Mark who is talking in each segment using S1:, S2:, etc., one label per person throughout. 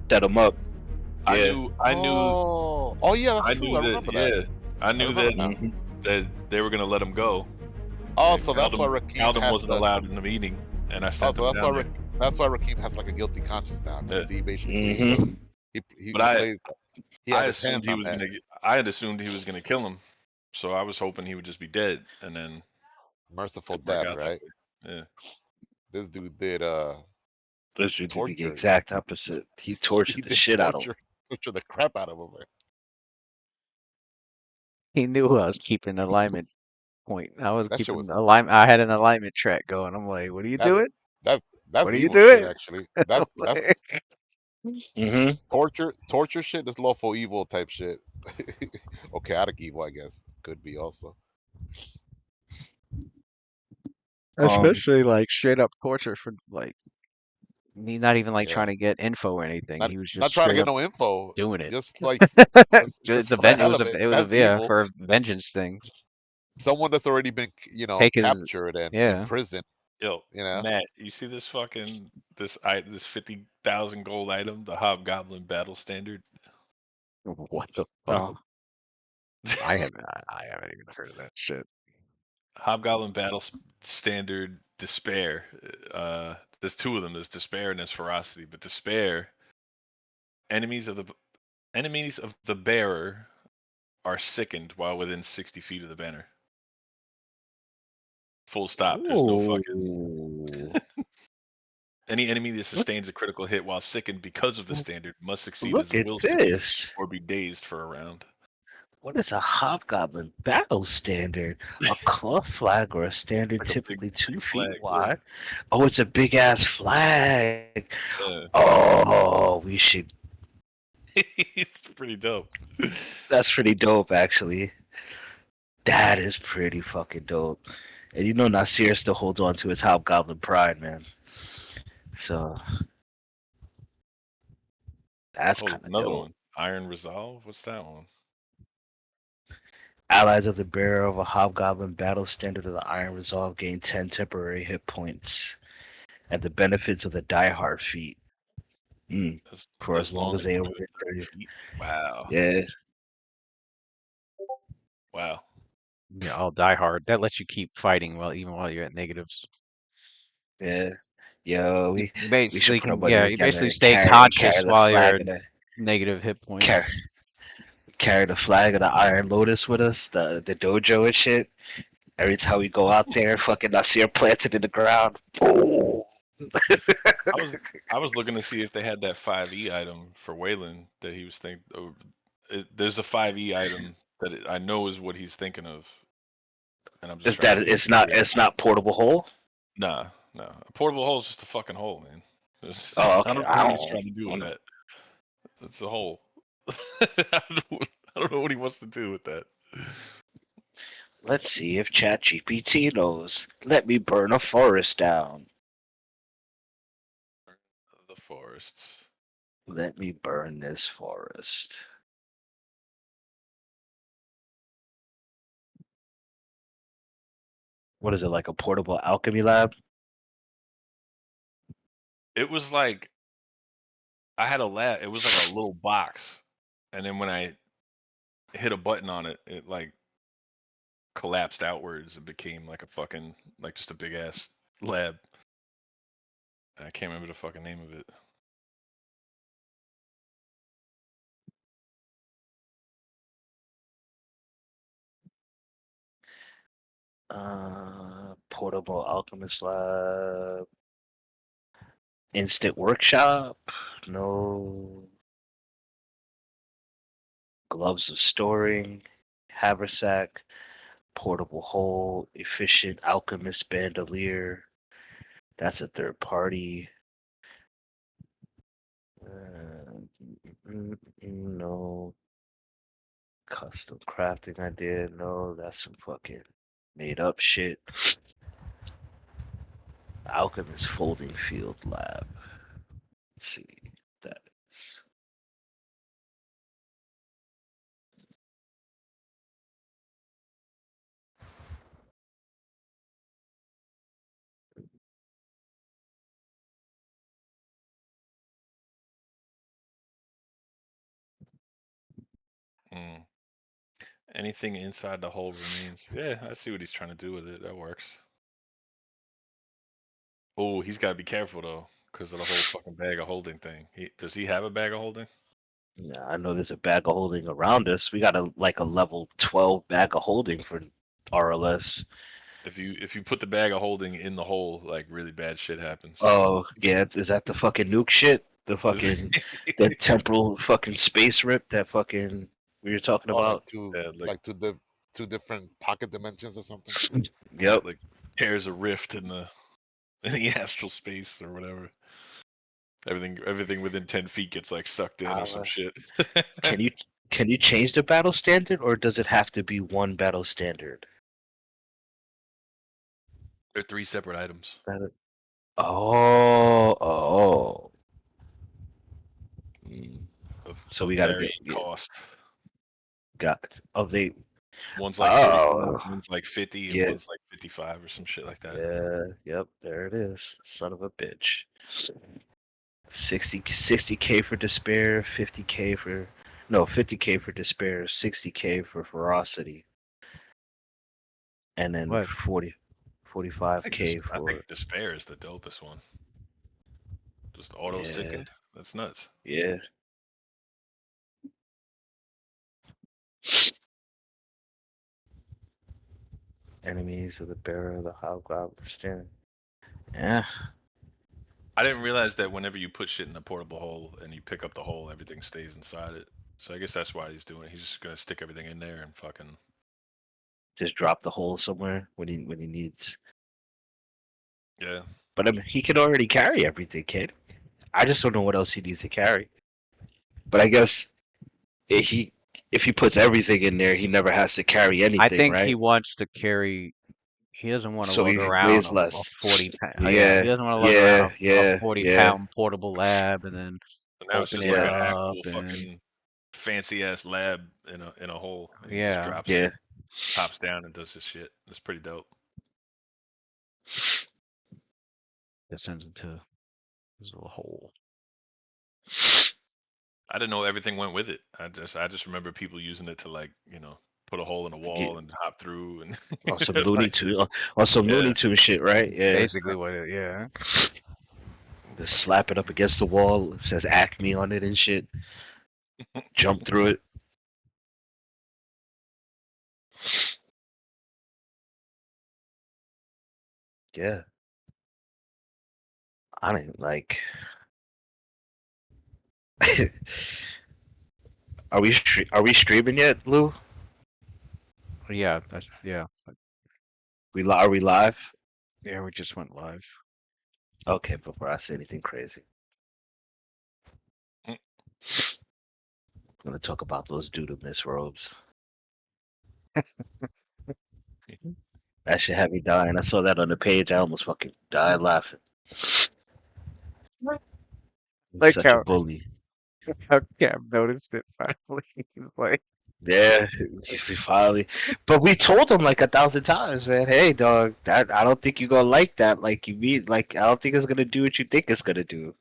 S1: set him up.
S2: I
S1: Yeah.
S2: knew,
S3: Oh yeah, that's
S2: I
S3: true. I
S2: knew that.
S3: remember that.
S2: Yeah, I
S3: I
S2: knew
S3: remember
S2: that
S3: now.
S2: that they were gonna let him go.
S3: Oh,
S2: And
S3: so that's why Rakim has
S2: Kaldum wasn't
S3: the.
S2: allowed in the meeting, and I
S3: Oh,
S2: sent
S3: so
S2: him down there.
S3: That's why Rakim has like a guilty conscience now
S2: Yeah.
S3: because he basically
S1: Mm-hmm.
S3: just
S2: But
S3: he plays. He
S2: I
S3: has his
S2: assumed
S3: hands
S2: he
S3: on
S2: was
S3: that.
S2: gonna. I had assumed he was gonna kill him, so I was hoping he would just be dead, and then
S3: Merciful
S2: didn't work
S3: death,
S2: out that
S3: right?
S2: way. Yeah.
S3: This dude did
S1: This should do the
S3: torture.
S1: exact opposite. He tortured
S3: He
S1: the
S3: did
S1: shit out of him.
S3: torture the crap out of him. Man.
S4: He knew I was keeping alignment point. I was
S3: That shit
S4: keeping
S3: was
S4: alignment. I had an alignment track going. I'm like, what are you
S3: that's
S4: doing?
S3: that's
S4: What are you
S3: evil shit
S4: doing?
S3: actually.
S4: I'm
S3: That's
S4: like,
S1: Mm-hmm.
S3: torture shit is lawful evil type shit. Or chaotic evil, I guess. Could be also.
S4: especially like straight up torture for like me not even like
S3: Yeah.
S4: trying to get info or anything. He was just
S3: Not trying to
S4: straight
S3: get
S4: up
S3: no info.
S4: doing it.
S3: Just like
S4: It's
S3: just
S4: a
S3: for the
S4: ven- it
S3: hell
S4: was
S3: of
S4: a
S3: it.
S4: it was a
S3: That's
S4: yeah
S3: evil.
S4: for a vengeance thing.
S3: Someone that's already been,
S4: Take his
S3: captured and
S4: yeah.
S3: imprisoned,
S2: Yo,
S3: you know.
S2: Matt, you see this fucking this 50,000 gold item, the Hobgoblin Battle Standard?
S4: What the fuck?
S1: Oh,
S4: I haven't even heard of that shit.
S2: Hobgoblin Battle Standard Despair. There's two of them. There's Despair and there's Ferocity. But Despair, enemies of the bearer are sickened while within 60 feet of the banner. Full stop. There's no fucking.
S1: Ooh.
S2: Any enemy that sustains a critical hit while sickened because of the standard must succeed as
S1: Look
S2: a
S1: at
S2: will save
S1: this.
S2: or be dazed for a round.
S1: What is a hobgoblin battle standard? A cloth flag or a standard
S2: Like a
S1: typically
S2: big
S1: 2 feet
S2: flag,
S1: wide? Oh, it's a big ass flag.
S2: yeah.
S1: Oh, we should.
S2: It's pretty dope.
S1: That's pretty dope, actually. That is pretty fucking dope. And you know Nasir still holds on to his hobgoblin pride, man. So that's
S2: Oh,
S1: kind of
S2: another
S1: dope.
S2: one. Iron Resolve. What's that one?
S1: Allies of the bearer of a hobgoblin battle standard of the Iron Resolve gain 10 temporary hit points. And the benefits of the Die Hard feat. For as long as they are
S2: they're
S1: within 30.
S2: feet. Wow.
S1: Yeah.
S2: Wow.
S4: Yeah, I'll die hard. That lets you keep fighting even while you're at negatives.
S1: Yeah. Yo,
S4: You
S1: we should
S4: basically
S1: put our
S4: can
S1: money
S4: you
S1: together
S4: basically
S1: and
S4: stay
S1: carry
S4: conscious
S1: the
S4: while you're
S1: flag
S4: at
S1: of the
S4: negative hit
S1: carry,
S4: points.
S1: carry the flag of the Iron Lotus with us, the dojo and shit. Every time we go out there, fucking Nasir plants it in the ground. Boom.
S2: I was looking to see if they had that 5e item for Waylon that he was thinking. There's a 5e item that I know is what he's thinking of, and I'm just
S1: Is
S2: trying
S1: that
S2: to see.
S1: it's not portable hole?
S2: Nah. A portable hole is just a fucking hole, man.
S1: Oh,
S2: I
S1: okay.
S2: don't know what he's trying to do with that. It's a hole. I don't know what he wants to do with that.
S1: Let's see if ChatGPT knows. Let me burn a forest down.
S2: The forests.
S1: Let me burn this forest. What is it, like a portable alchemy lab?
S2: It was like I had a lab. It was like a little box, and then when I hit a button on it, it like collapsed outwards and became like a fucking like just a big ass lab. I can't remember the fucking name of it.
S1: Portable alchemist lab. Instant workshop? No. Gloves of storing. Haversack. Portable hole. Efficient alchemist bandolier. That's a third party. No. Custom crafting idea. No, that's some fucking made up shit. Alchemist folding field lab. Let's see what that is.
S2: Mm. Anything inside the hole remains. Yeah, I see what he's trying to do with it. That works. Oh, he's got to be careful though, because of the whole fucking bag of holding thing. Does he have a bag of holding?
S1: Yeah, I know there's a bag of holding around us. We got a level 12 bag of holding for RLS.
S2: If you put the bag of holding in the hole, like really bad shit happens.
S1: Oh yeah, is that the fucking nuke shit? The fucking that temporal fucking space rip that fucking we were talking
S3: Oh,
S1: about?
S2: Yeah,
S3: two different pocket dimensions or something.
S1: Yep.
S2: like tears a rift in the astral space or whatever. Everything within 10 feet gets like sucked in or some shit.
S1: Can you change the battle standard, or does it have to be one battle standard?
S2: They're 3 separate items.
S1: Oh. So we got to
S2: varying
S1: get
S2: cost.
S1: they.
S2: One's like 45, one's like 50, and
S1: yeah.
S2: one's like 55 or some shit like that.
S1: Yeah, yep, there it is. Son of a bitch. 60K for despair, 50K for 50K for despair, 60K for ferocity. And then
S4: What?
S1: 45K
S2: I
S1: for
S2: think despair is the dopest one. Just auto sickened. That's nuts.
S1: Yeah. Enemies of the bearer of the hobgoblin stand. Yeah.
S2: I didn't realize that whenever you put shit in a portable hole and you pick up the hole, everything stays inside it. So I guess that's why he's doing it. He's just gonna stick everything in there and fucking
S1: Just drop the hole somewhere when he needs.
S2: yeah.
S1: But I mean, he can already carry everything, kid. I just don't know what else he needs to carry. But I guess if he puts everything in there, he never has to carry anything,
S4: I think
S1: right?
S4: he wants to carry. He doesn't want to
S1: So
S4: lug
S1: he
S4: around
S1: weighs
S4: a
S1: less.
S4: 40 pound.
S1: Yeah,
S4: He doesn't want to lug around a
S1: yeah.
S4: 40-pound portable lab and then
S2: So now it's
S4: open
S2: just
S4: it
S2: like an
S4: up
S2: actual
S4: and
S2: fucking fancy ass lab in a hole. And he just
S4: yeah,
S2: drops
S1: Yeah.
S2: it, pops down and does his shit. It's pretty dope.
S4: descends into his little hole.
S2: I didn't know everything went with it. I just remember people using it to like, put a hole in a wall and hop through and
S1: On some Looney
S2: like,
S1: Tune, on some
S2: Yeah.
S1: Looney Tune shit, right? Yeah.
S4: Basically what it, yeah.
S1: Just slap it up against the wall. It says Acme on it and shit. Jump through it. Yeah. I don't like. Are we streaming yet, Lou?
S4: Yeah, that's yeah.
S1: Are we live?
S4: Yeah, we just went live.
S1: Okay, before I say anything crazy.
S2: Mm.
S1: I'm gonna talk about those doodle miss robes. That shit had me dying. I saw that on the page. I almost fucking died laughing. He's
S4: Like
S1: such a bully.
S4: how Cam noticed it finally. He was like,
S1: Yeah, he finally. But we told him like 1,000 times, man. Hey, dog, that I don't think you're gonna like that. Like you mean, like I don't think it's gonna do what you think it's gonna do.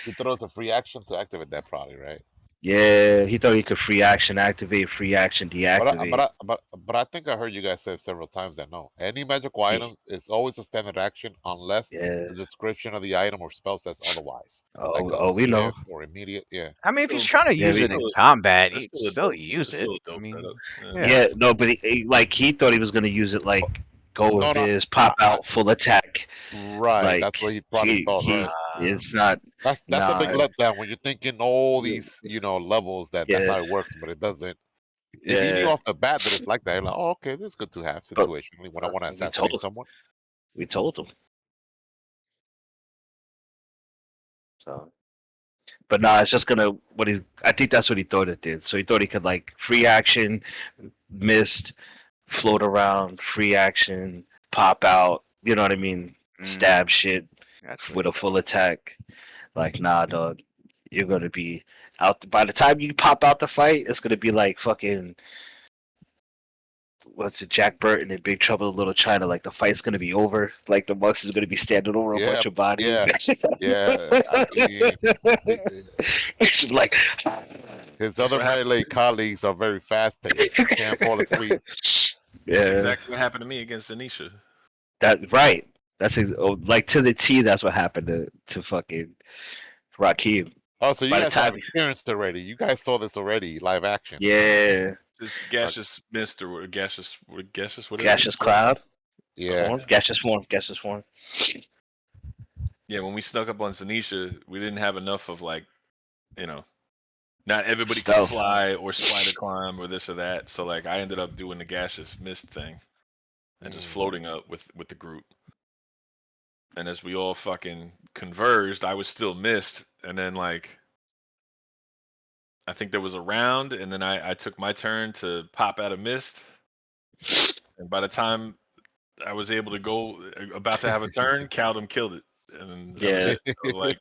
S3: He thought it was a free action to activate that, probably, right?
S1: Yeah, he thought he could free action activate, free action deactivate.
S3: But I think I heard you guys say several times that no, any magical items is always a standard action unless
S1: Yeah.
S3: the description of the item or spell says otherwise. Like
S1: Oh, we know.
S3: swift or immediate. Yeah.
S4: I mean, if he's trying to
S1: Yeah,
S4: use
S1: we-
S4: it in combat,
S2: It's
S4: he'd
S2: still a
S4: still
S2: dope-
S4: use
S2: it's
S4: it.
S2: still a
S4: I
S2: dope
S4: mean,
S2: setup.
S4: yeah.
S1: Yeah, no, but he thought he was gonna use it like go
S3: No,
S1: with
S3: no,
S1: his pop out full attack.
S3: Right. That's
S1: Like
S3: what he probably thought, right?
S1: it's not.
S3: That's a big
S1: Nah,
S3: letdown when you're thinking all these, levels that's
S1: Yeah.
S3: how it works, but it doesn't. If he knew
S1: Yeah,
S3: off the bat that it's like that, you're like, oh, okay, this is good to have
S1: But-
S3: situationally when I want to
S1: we
S3: assassinate
S1: told
S3: someone.
S1: we told him. So, but nah, it's just gonna I think that's what he thought it did. So he thought he could like free action, mist, float around, free action, pop out. You know what I mean? Stab shit
S4: That's
S1: with a full attack. Like, nah, dog. You're gonna be out by the time you pop out the fight. It's gonna be like fucking what's it, Jack Burton in Big Trouble in Little China, like the fight's gonna be over, like the monks is gonna be standing over a bunch of bodies. Like
S3: His other
S2: what happened.
S3: melee colleagues are very fast paced. Can't fall asleep.
S2: That's
S1: yeah,
S2: exactly what happened to me against Anisha.
S1: that's right. Like to the T. That's what happened to fucking Rakim.
S3: Oh, so you
S1: By the
S3: guys have
S1: time,
S3: experienced already. You guys saw this already, live action.
S1: yeah,
S2: Just gaseous mist or gaseous, what is it?
S1: gaseous cloud,
S3: Yeah.
S1: form, gaseous form, gaseous form.
S2: Yeah, when we snuck up on Zanisha, we didn't have enough of like, not everybody could
S1: Stealth.
S2: fly or spider climb or this or that. So like, I ended up doing the gaseous mist thing and just floating up with the group. And as we all fucking converged, I was still mist, and then like, I think there was a round, and then I took my turn to pop out of mist, and by the time I was able to go, about to have a turn, Caldum killed it, and that was
S1: Yeah.
S2: it. I was like,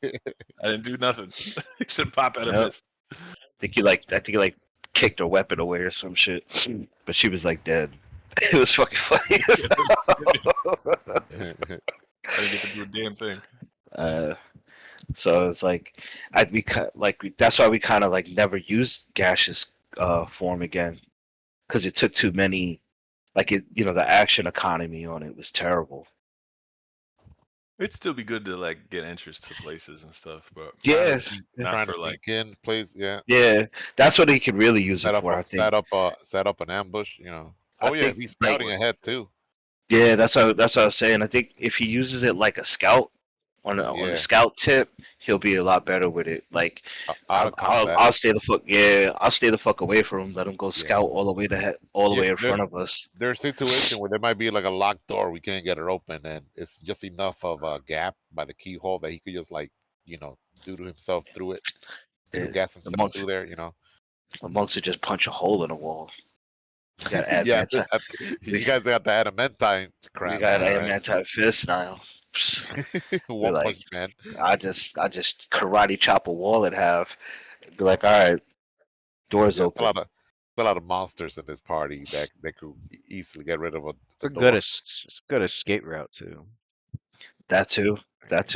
S2: I didn't do nothing except pop out of
S1: Yep.
S2: mist.
S1: I think you like kicked her weapon away or some shit, but she was like dead. It was fucking funny.
S2: I didn't get to do a damn thing.
S1: So it's like that's why we kind of like never used gaseous form again, because it took too many. Like the action economy on it was terrible.
S2: It'd still be good to like get entrance to places and stuff, but
S1: Yeah,
S2: not
S3: Trying
S2: for
S3: to
S2: like.
S3: sneak in, plays. Yeah.
S1: yeah, that's what he could really use it for. I think.
S3: Set up an ambush.
S1: I
S3: Oh yeah,
S1: think,
S3: he's
S1: like,
S3: scouting ahead too.
S1: Yeah, that's what I was saying. I think if he uses it like a scout on the
S3: Yeah.
S1: scout tip, he'll be a lot better with it. Like
S3: Out of combat.
S1: I'll stay the fuck away from him. Let him go scout all the way way in front of us.
S3: There's a situation where there might be like a locked door, we can't get it open, and it's just enough of a gap by the keyhole that he could just like doodle himself through it,
S1: Yeah,
S3: gas himself through there.
S1: The monks would just punch a hole in the wall. You got adamantine.
S3: You guys got the adamantine crap.
S1: We got
S3: man,
S1: adamantine fist now.
S3: right? One
S1: like,
S3: punch man.
S1: I just karate chop a wall in half. Be like, all right, doors
S3: There's
S1: open.
S3: a lot of monsters in this party that could easily get rid of
S4: It's
S3: the
S4: a
S3: door.
S4: good escape route too.
S1: That too. Like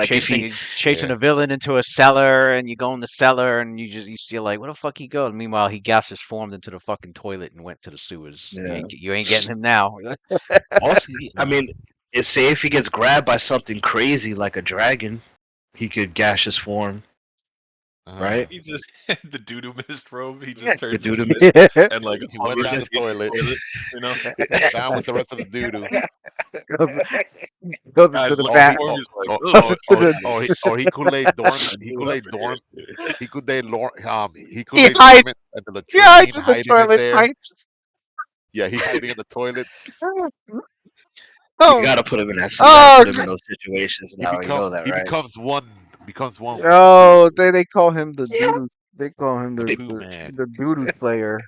S4: chasing a villain into a cellar, and you go in the cellar, and you see like, where the fuck he go? And meanwhile, he gaseous formed into the fucking toilet and went to the sewers.
S1: Yeah.
S4: You ain't getting him now.
S1: Also, I mean, say if he gets grabbed by something crazy like a dragon, he could gaseous form, right?
S2: He just the doo-doo mist robe. He just turns
S1: doo-doo
S2: into
S1: mist.
S2: mist and like
S3: He went down the toilet, down with the rest of the doo-doo.
S4: Goes
S2: Guys,
S4: into the
S2: look
S4: back.
S2: before him, he's like,
S3: Or he Kool-Aid dormant. He Kool-Aid dormant. He Kool-Aid
S4: He
S3: dormant
S4: hides-
S3: at the
S4: He hides
S3: latrine,
S4: in the
S3: hiding in
S4: toilet.
S3: there. Yeah, he's hiding in the toilets.
S1: You gotta put him in that. You gotta put him in those situations now. You know that,
S3: He
S1: right?
S3: becomes one.
S4: Oh, they call him the doodoo. They call him the
S3: man.
S4: doodoo slayer.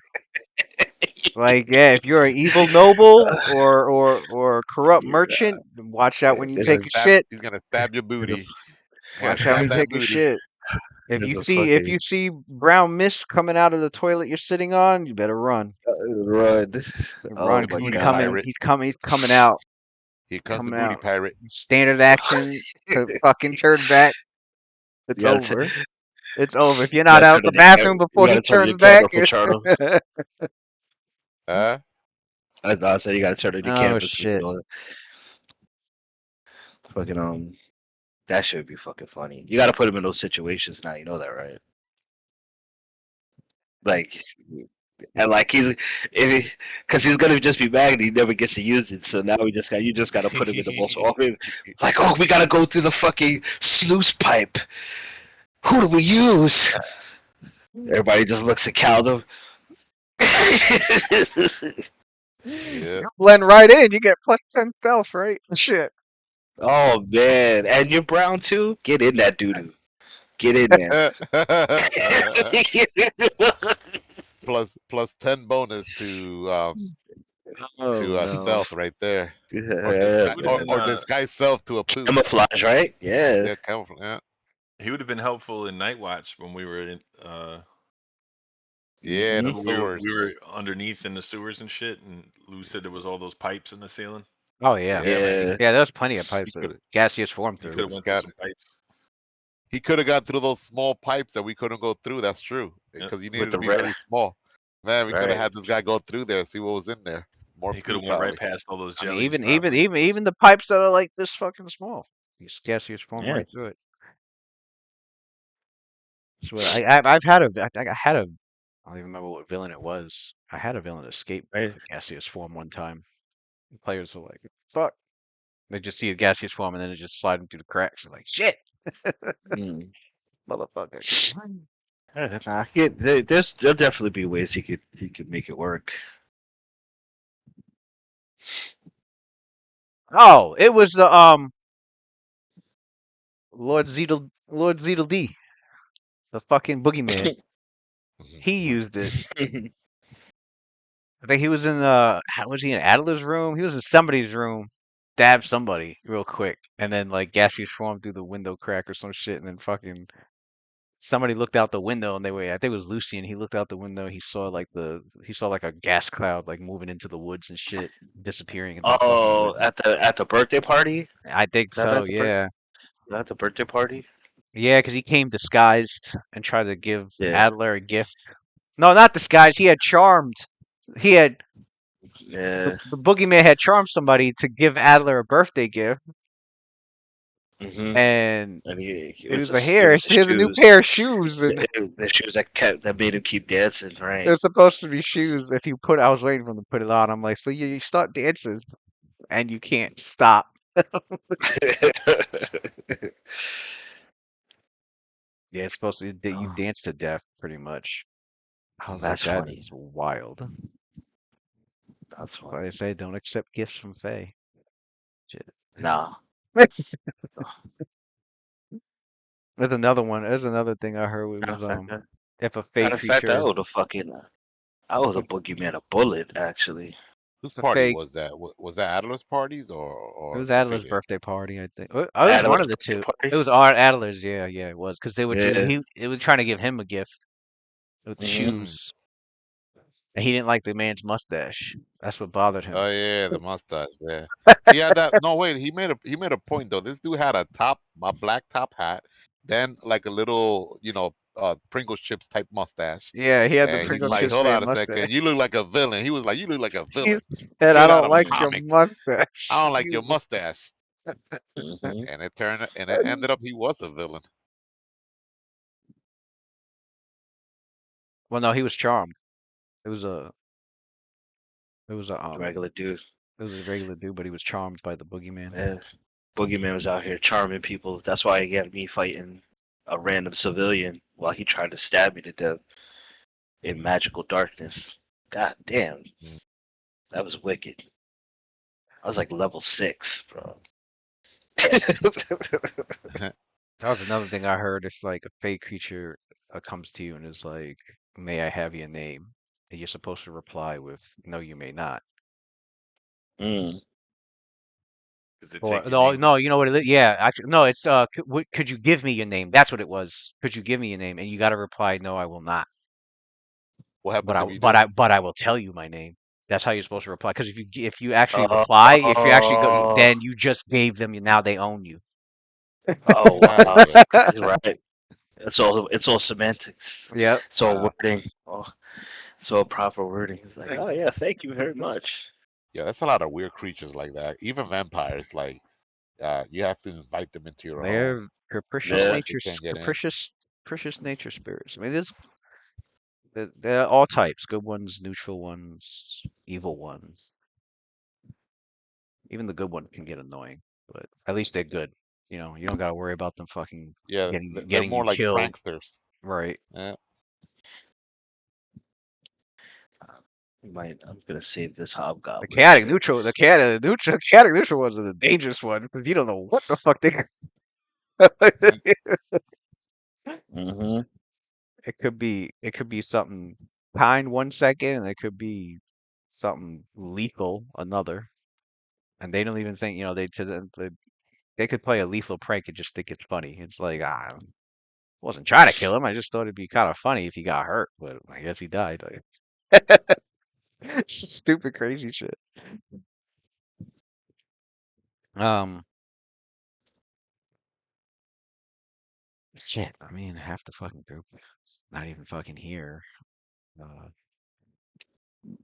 S4: Like, yeah, if you're an evil noble or corrupt merchant, watch out when you take a shit.
S3: He's gonna stab your booty.
S4: Watch out when you take a shit. If you see brown mist coming out of the toilet you're sitting on, you better run.
S1: Run.
S4: Run, because he's coming out.
S3: Here comes the booty pirate.
S4: Standard action to fucking turn back. It's over. It's over. If you're not out the bathroom before he turns back.
S1: I said you gotta turn on your canvas.
S4: Shit.
S1: Fucking that should be fucking funny. You gotta put him in those situations now. You know that, right? Like, and like because he's gonna just be mad and he never gets to use it. So now you just gotta put him in the most often. Like, oh, we gotta go through the fucking sluice pipe. Who do we use? Everybody just looks at Caldum.
S3: Yeah.
S4: Blend right in. You get +10 stealth, right? Shit.
S1: Oh man, and you're brown too. Get in that doo-doo. Get in there.
S3: plus 10 bonus to stealth right there. Or disguise self to a poo.
S1: Camouflage, right? Yeah.
S3: Yeah, camouflage. Yeah.
S2: He would have been helpful in Night Watch when we were in
S3: Yeah, the
S1: Mhm.
S2: Remember
S3: sewers.
S2: we were underneath in the sewers and shit, and Lou said there was all those pipes in the ceiling.
S4: Oh yeah.
S3: Yeah, man.
S1: Yeah.
S4: Yeah, there's plenty of pipes
S3: He
S4: that
S3: could
S4: gaseous form
S2: He
S4: through.
S2: could have went through
S3: Scat-
S2: some pipes.
S3: he could have got through those small pipes that we couldn't go through. That's true.
S2: Yep.
S3: Because you
S1: With
S3: needed
S1: the
S3: to be
S1: red.
S3: very small. Man, we could have
S1: Right.
S3: had this guy go through there and see what was in there. More
S2: He could
S3: poo,
S2: have went right
S3: probably.
S2: past all those
S4: I mean,
S2: jellies.
S4: even
S2: probably.
S4: even the pipes that are like this fucking small, these gaseous form
S1: Yeah.
S4: right through it. So I've had a I think I had a I don't even remember what villain it was. I had a villain escape
S1: Right.
S4: with a gaseous form one time. The players were like, "Fuck!" They just see a gaseous form and then it just sliding through the cracks. They're like, "Shit,
S1: Mm.
S4: motherfucker!"
S1: Nah, there'll definitely be ways he could make it work.
S4: Oh, it was the Lord Zeedle D, the fucking boogeyman. He used it. I think he was in how was he in Adler's room? He was in somebody's room, stabbed somebody real quick, and then like gaseous form through the window crack or some shit, and then fucking somebody looked out the window and they were I think it was Lucian. He looked out the window. He saw like a gas cloud like moving into the woods and shit, disappearing into the fucking
S1: Oh,
S4: woods.
S1: at the birthday party?
S4: I think
S1: That
S4: so.
S1: at the birthday?
S4: Yeah,
S1: At the birthday party?
S4: yeah, because he came disguised and tried to give
S1: Yeah.
S4: Adler a gift. No, not disguised. He had charmed. He had
S1: Yeah.
S4: the boogeyman had charmed somebody to give Adler a birthday gift,
S1: Mhm.
S4: and
S1: And
S4: he was
S1: the
S4: like,
S1: it
S4: "Here,
S1: was the
S4: here's a new
S1: shoes.
S4: pair of shoes," and
S1: The shoes that made him keep dancing,
S4: they're
S1: right?
S4: supposed to be shoes. If you put, I was waiting for them to put it on. I'm like, so you start dancing and you can't stop. Yeah, it's supposed to that you
S1: Oh,
S4: dance to death, pretty much. I was like,
S1: that's
S4: that
S1: funny.
S4: is wild.
S1: That's
S4: That's why
S1: funny.
S4: I say don't accept gifts from Faye. Shit.
S1: Nah.
S4: There's another one. There's another thing I heard. It
S1: Matter
S4: was
S1: of fact,
S4: if a Faye
S1: I
S4: creature,
S1: would have I was a boogeyman a bullet actually.
S3: Whose
S4: if a
S3: party
S4: Faye,
S3: was that? Was that Adler's parties
S4: it
S3: or
S4: was Adler's
S3: Cecilia?
S4: birthday party, I think. It was one
S1: Adler's
S4: of the
S1: birthday
S4: two.
S1: party.
S4: It was our Adler's. Yeah, yeah, it was because they were
S1: Yeah.
S4: it was trying to give him a gift with the
S1: Mhm.
S3: Mm.
S4: shoes, and he didn't like the man's mustache. That's what bothered him.
S3: Oh yeah, the mustache. Yeah, he had that. No, wait, he made a point though. This dude had a black top hat, then like a little, Pringles chips type mustache,
S4: Yeah, he had the
S3: and he's
S4: Pringle
S3: like,
S4: Chips
S3: "Hold
S4: man
S3: on a
S4: mustache.
S3: second, you look like a villain." He was like, "You look like a
S4: He
S3: villain,
S4: said, "I
S3: straight out
S4: don't
S3: of a
S4: like your
S3: comic."
S4: mustache."
S3: I don't like your mustache,
S1: Mhm.
S3: and it ended up he was a villain.
S4: Well, no, he was charmed. It was a it was a
S1: Regular dude.
S4: it was a regular dude, but he was charmed by the boogeyman.
S1: Yeah. Boogeyman was out here charming people. That's why he had me fighting a random civilian while he tried to stab me to death in magical darkness. God damn,
S3: Mm.
S1: that was wicked. I was like level 6, bro.
S4: That was another thing I heard. If like a fake creature comes to you and is like, "May I have your name?" and you're supposed to reply with, "No, you may not."
S1: Mm.
S2: Does it
S4: Or
S2: take your
S4: no,
S2: name?
S4: no, you know what it is? Yeah, actually, no. It's could you give me your name? That's what it was. Could you give me your name? And you got to reply, "No, I will not."
S3: What
S4: But
S3: happens
S4: I
S3: if you do?
S4: but I will tell you my name. That's how you're supposed to reply. Because if you actually reply, if you actually go,
S1: Oh,
S4: then you just gave them. Now they own you.
S1: oh
S3: Ah,
S1: wow,
S3: yeah.
S1: he's right. It's all semantics.
S4: Yep.
S1: It's all
S3: Wow.
S1: wording. Oh, it's all proper wording. It's like, oh yeah, thank you very much.
S3: Yeah, that's a lot of weird creatures like that. Even vampires, like you have to invite them into your home.
S4: They're capricious
S1: Yeah.
S3: Otherwise, they
S4: natures,
S3: can't get in.
S4: capricious nature spirits. I mean, they're all types: good ones, neutral ones, evil ones. Even the good ones can get annoying, but at least they're good. You don't gotta worry about them fucking
S3: Yeah, they're
S4: getting you
S3: more like
S4: killed.
S3: pranksters.
S4: Right.
S3: Yeah.
S1: I'm gonna save this hobgoblin
S4: Chaotic
S1: shit.
S4: neutral, chaotic neutral ones are the dangerous one because you don't know what the fuck they.
S3: Mhm.
S1: Mm-hmm.
S4: It could be something kind 1 second, and it could be something lethal another. And they don't even think, they to them, they could play a lethal prank and just think it's funny. It's like, Wasn't trying to kill him. I just thought it'd be kind of funny if he got hurt, but I guess he died. Like, stupid, crazy shit. Um, shit. I mean, half the fucking group not even fucking here. Uh,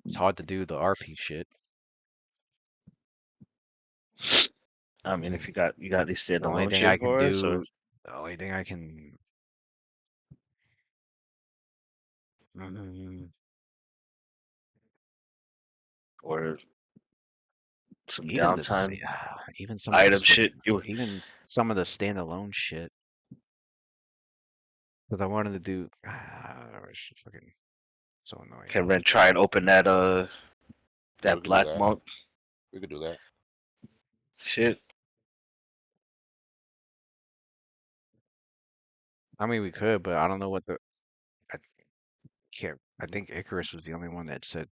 S4: it's hard to do the RP shit.
S1: I mean, if you got any
S4: The only
S1: standalone
S4: thing I
S1: shit
S4: can
S1: for us,
S4: do,
S1: or
S4: the only thing I can, mm,
S1: or some
S4: even
S1: downtime
S4: even some of the
S1: item shit. You
S4: even some of the standalone shit. Because I wanted to do, it's fucking so annoying.
S1: can rent try and open that
S3: Yeah,
S1: that
S3: we could do
S1: black
S3: that.
S1: monk
S3: We could do that.
S1: shit.
S4: I mean, we could, but I don't know what I can't. I think Icarus was the only one that said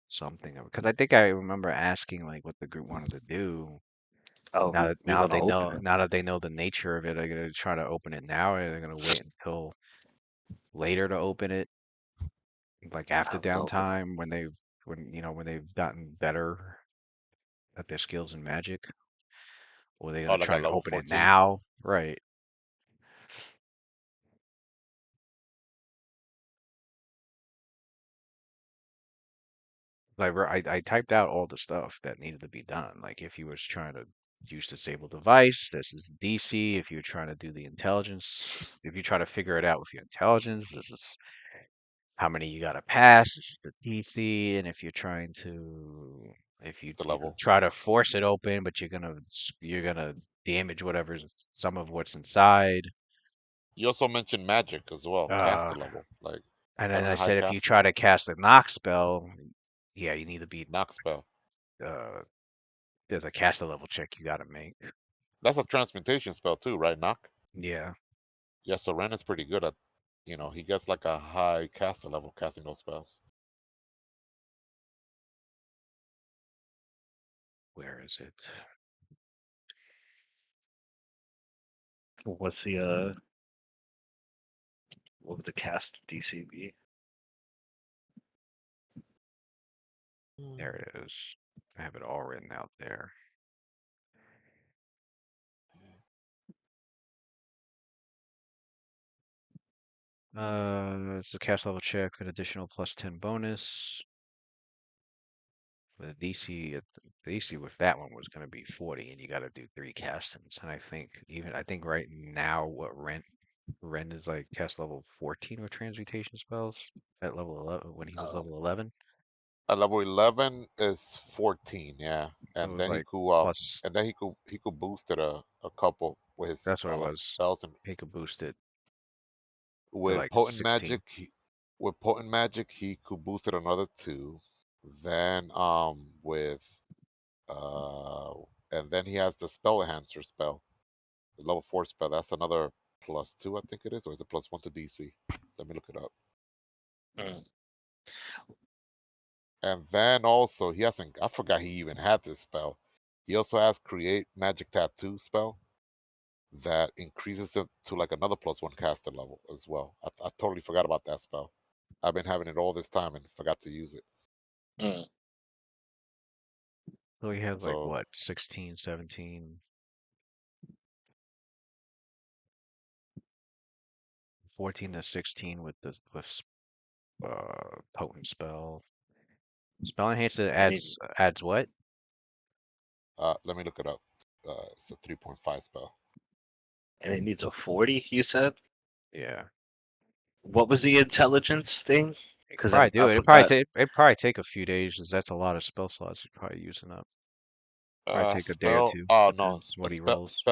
S4: something. Because I think I remember asking like what the group wanted to do.
S1: Oh, we want to open it.
S4: Now that they know the nature of it, are they gonna try to open it now, or are they gonna wait until later to open it, like after
S1: October.
S4: downtime when they've gotten better at their skills in Magic, or are they
S3: Oh,
S4: gonna
S3: like
S4: try
S3: at
S4: and
S3: level
S4: open it
S3: 14.
S4: now? Right. Like I typed out all the stuff that needed to be done. Like if you was trying to use disable device, this is the DC. If you're trying to do the intelligence, if you try to figure it out with your intelligence, this is how many you gotta pass. This is the DC. And if you're trying to, if
S3: The
S4: you
S3: level.
S4: try to force it open, but you're gonna damage whatever's some of what's inside.
S3: You also mentioned magic as well,
S4: Uh,
S3: caster level, like
S4: and then
S3: having
S4: I
S3: a high
S4: said if you
S3: caster
S4: try to
S3: level.
S4: cast a knock spell, yeah, you need to be
S3: Knock spell.
S4: uh there's a caster level check you gotta make.
S3: That's a transmutation spell too, right? Knock.
S4: Yeah.
S3: Yeah, so Ren is pretty good at, he gets like a high caster level casting those spells.
S4: Where is it?
S1: What's what would the cast DC be?
S4: There it is. I have it all written out there. It's a cast level check, an additional +10 bonus. The DC, the DC with that one was going to be 40, and you got to do 3 castings. And I think right now what Ren is like cast level 14 with transmutation spells at level 11 when he was
S1: Oh,
S4: level 11.
S3: At level 11 is 14, yeah,
S4: So it
S3: and
S4: was
S3: then
S4: like plus.
S3: he could boost it a couple with his
S4: That's what it was.
S3: spells, and
S4: He could boost it to
S3: with
S4: like
S3: potent
S4: 16.
S3: magic, he could boost it another 2. Then with uh and then he has the spell enhancer spell, the level 4 spell. That's another +2, I think it is, or is it +1 to DC? Let me look it up.
S1: mm.
S3: And then also he hasn't. I forgot he even had this spell. He also has create magic tattoo spell that increases it to like another +1 caster level as well. I totally forgot about that spell. I've been having it all this time and forgot to use it.
S1: Mm.
S4: So he had like
S3: So
S4: what, 16, 17, 14 to 16 with potent spell. Spell enhancer
S1: and he
S4: adds what?
S3: let me look it up. It's a 3.5 spell.
S1: needs a 40. You said
S4: Yeah.
S1: what was the intelligence thing?
S4: He could
S1: Because
S4: probably do
S1: I
S4: it.
S1: forgot.
S4: It'd probably take a few days, 'cause that's a lot of spell slots you're probably using up. Probably take a day or
S3: Spell.
S4: two.
S3: Oh no,
S4: Depends what he
S3: spell
S4: rolls.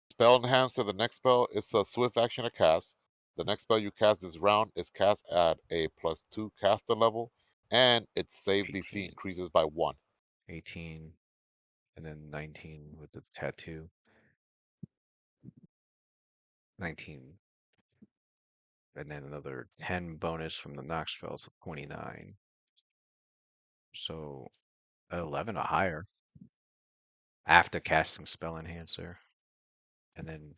S3: spell enhancer. The next spell is a swift action to cast. The next spell you cast this round is cast at a +2 caster level, and its save DC
S4: 18,
S3: increases by 1.
S4: 18, and then 19 with the tattoo. 19, and then another 10 bonus from the knock spells, 29. So 11 or higher after casting spell enhancer, and then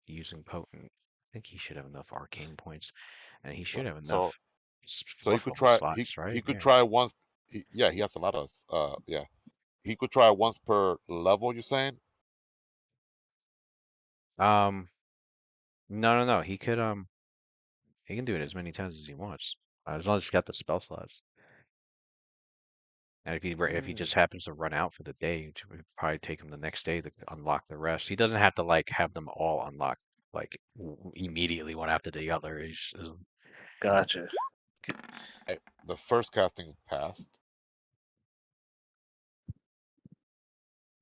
S4: using potent. think he should have enough arcane points, and he should
S3: So
S4: have
S3: so
S4: enough
S3: so he
S4: fourth
S3: could
S4: level
S3: try
S4: slots, right?
S3: he could
S4: Yeah.
S3: try once. Yeah, he has a lot of yeah. He could try once per level. You're saying?
S4: No. He can do it as many times as he wants, as long as he's got the spell slots. And if he just happens to run out for the day, it would probably take him the next day to unlock the rest. He doesn't have to like have them all unlocked like immediately one after the other.
S1: Gotcha.
S3: The first casting passed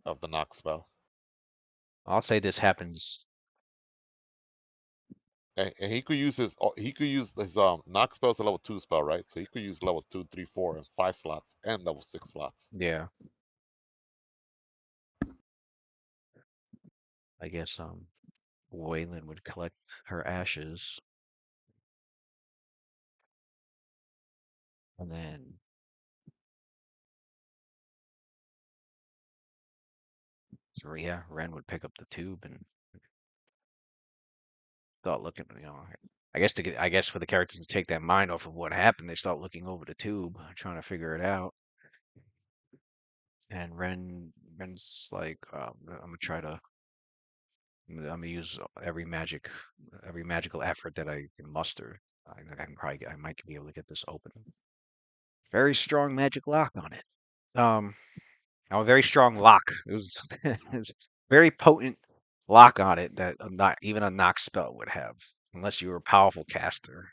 S3: of the knock spell.
S4: I'll say this happens.
S3: And he could use his knock spell's a level 2 spell, right? So he could use level 2, 3, 4, and 5 slots and level 6 slots.
S4: Yeah. I guess Waylon would collect her ashes. And then so yeah, Ren would pick up the tube and start looking, I guess for the characters to take their mind off of what happened, they start looking over the tube, trying to figure it out. And Ren's like, I'm gonna use every magical effort that I can muster. I might be able to get this open. Very strong magic lock on it. A very strong lock. It was, it was very potent lock on it that not even a knock spell would have, unless you were a powerful caster.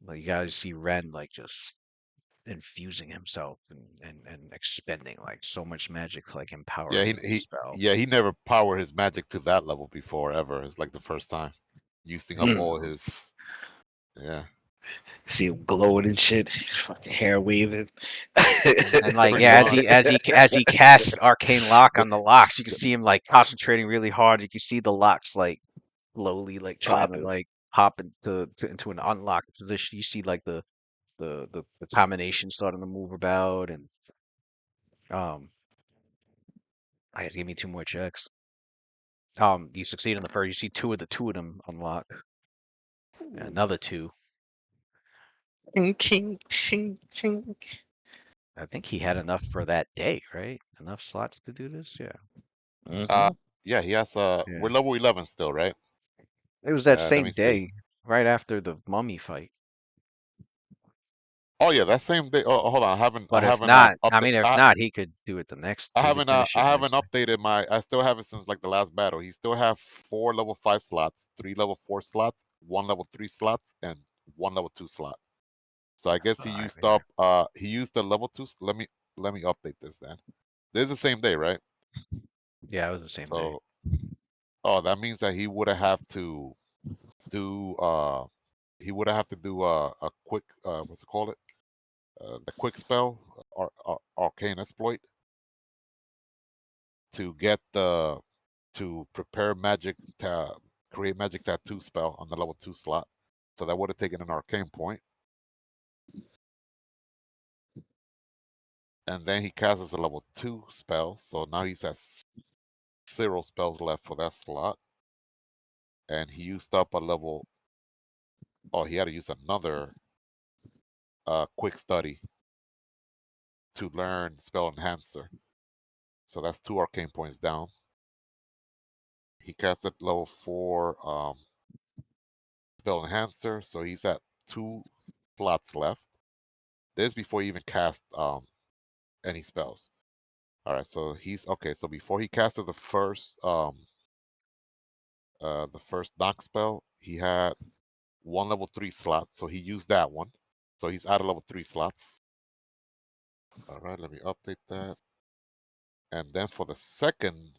S4: Like you guys see Ren like just infusing himself and expending like so much magic to like empower
S3: Yeah,
S4: his spell.
S3: he never powered his magic to that level before ever. It's like the first time using up all his
S1: See him glowing and shit, fucking hair waving.
S4: And like
S3: Pretty
S4: yeah,
S3: much.
S4: as he casts arcane lock on the locks, you can see him like concentrating really hard. You can see the locks like slowly like trying to
S1: Popping.
S4: like hop into an unlocked position. You see like the combination starting to move about, and I guess give me 2 more checks. You succeed on the first. You see two of them unlock. And another 2.
S1: Ching, ching, ching, ching.
S4: I think he had enough for that day, right? Enough slots to do this. Yeah.
S3: Yeah, he has
S4: Yeah.
S3: we're level 11 still, right?
S4: It was that
S3: Let
S4: same
S3: me see.
S4: day, right after the mummy fight.
S3: Oh yeah, that same day. Oh, hold on.
S4: But
S3: I
S4: if
S3: haven't
S4: not, I
S3: update,
S4: mean, if not, he could do it the next.
S3: I
S4: He could
S3: haven't
S4: finish it the next day.
S3: updated my. I still have it since like the last battle. He still have 4 level 5 slots, 3 level 4 slots, 1 level 3 slots, and 1 level 2 slot. So I guess he
S4: Alright,
S3: used
S4: yeah.
S3: up. He used the level 2. Let me update this then. This is the same day, right?
S4: Yeah, it was the same day.
S3: So, oh, that means that he would have to do. He would have to do a quick. What's it called? The quick spell, arcane exploit, to get to prepare magic to create magic tattoo spell on the level 2 slot. So that would have taken an arcane point. And then he casts a level 2 spell. So now he's at 0 spells left for that slot. And he used up a level. Oh, he had to use another quick study to learn spell enhancer. So that's 2 arcane points down. He casted level 4 spell enhancer, so he's at 2 slots left. This before he even cast any spells. All right, so he's okay. So before he casted the first knock spell, he had 1 level 3 slot, so he used that one. So he's out of level 3 slots. All right, let me update that. And then for the second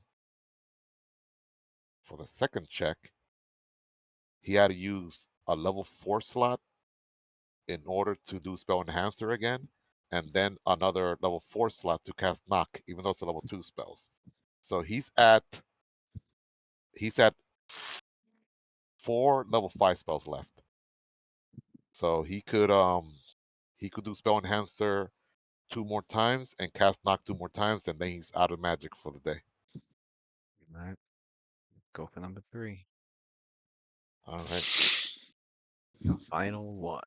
S3: check, he had to use a level 4 slot in order to do spell enhancer again, and then another level 4 slot to cast knock, even though it's a level 2 spells. So he's at 4 level 5 spells left. So he could do spell enhancer 2 more times and cast knock 2 more times, and then he's out of magic for the day.
S4: Alright. Go for number 3.
S3: All right.
S4: The final one.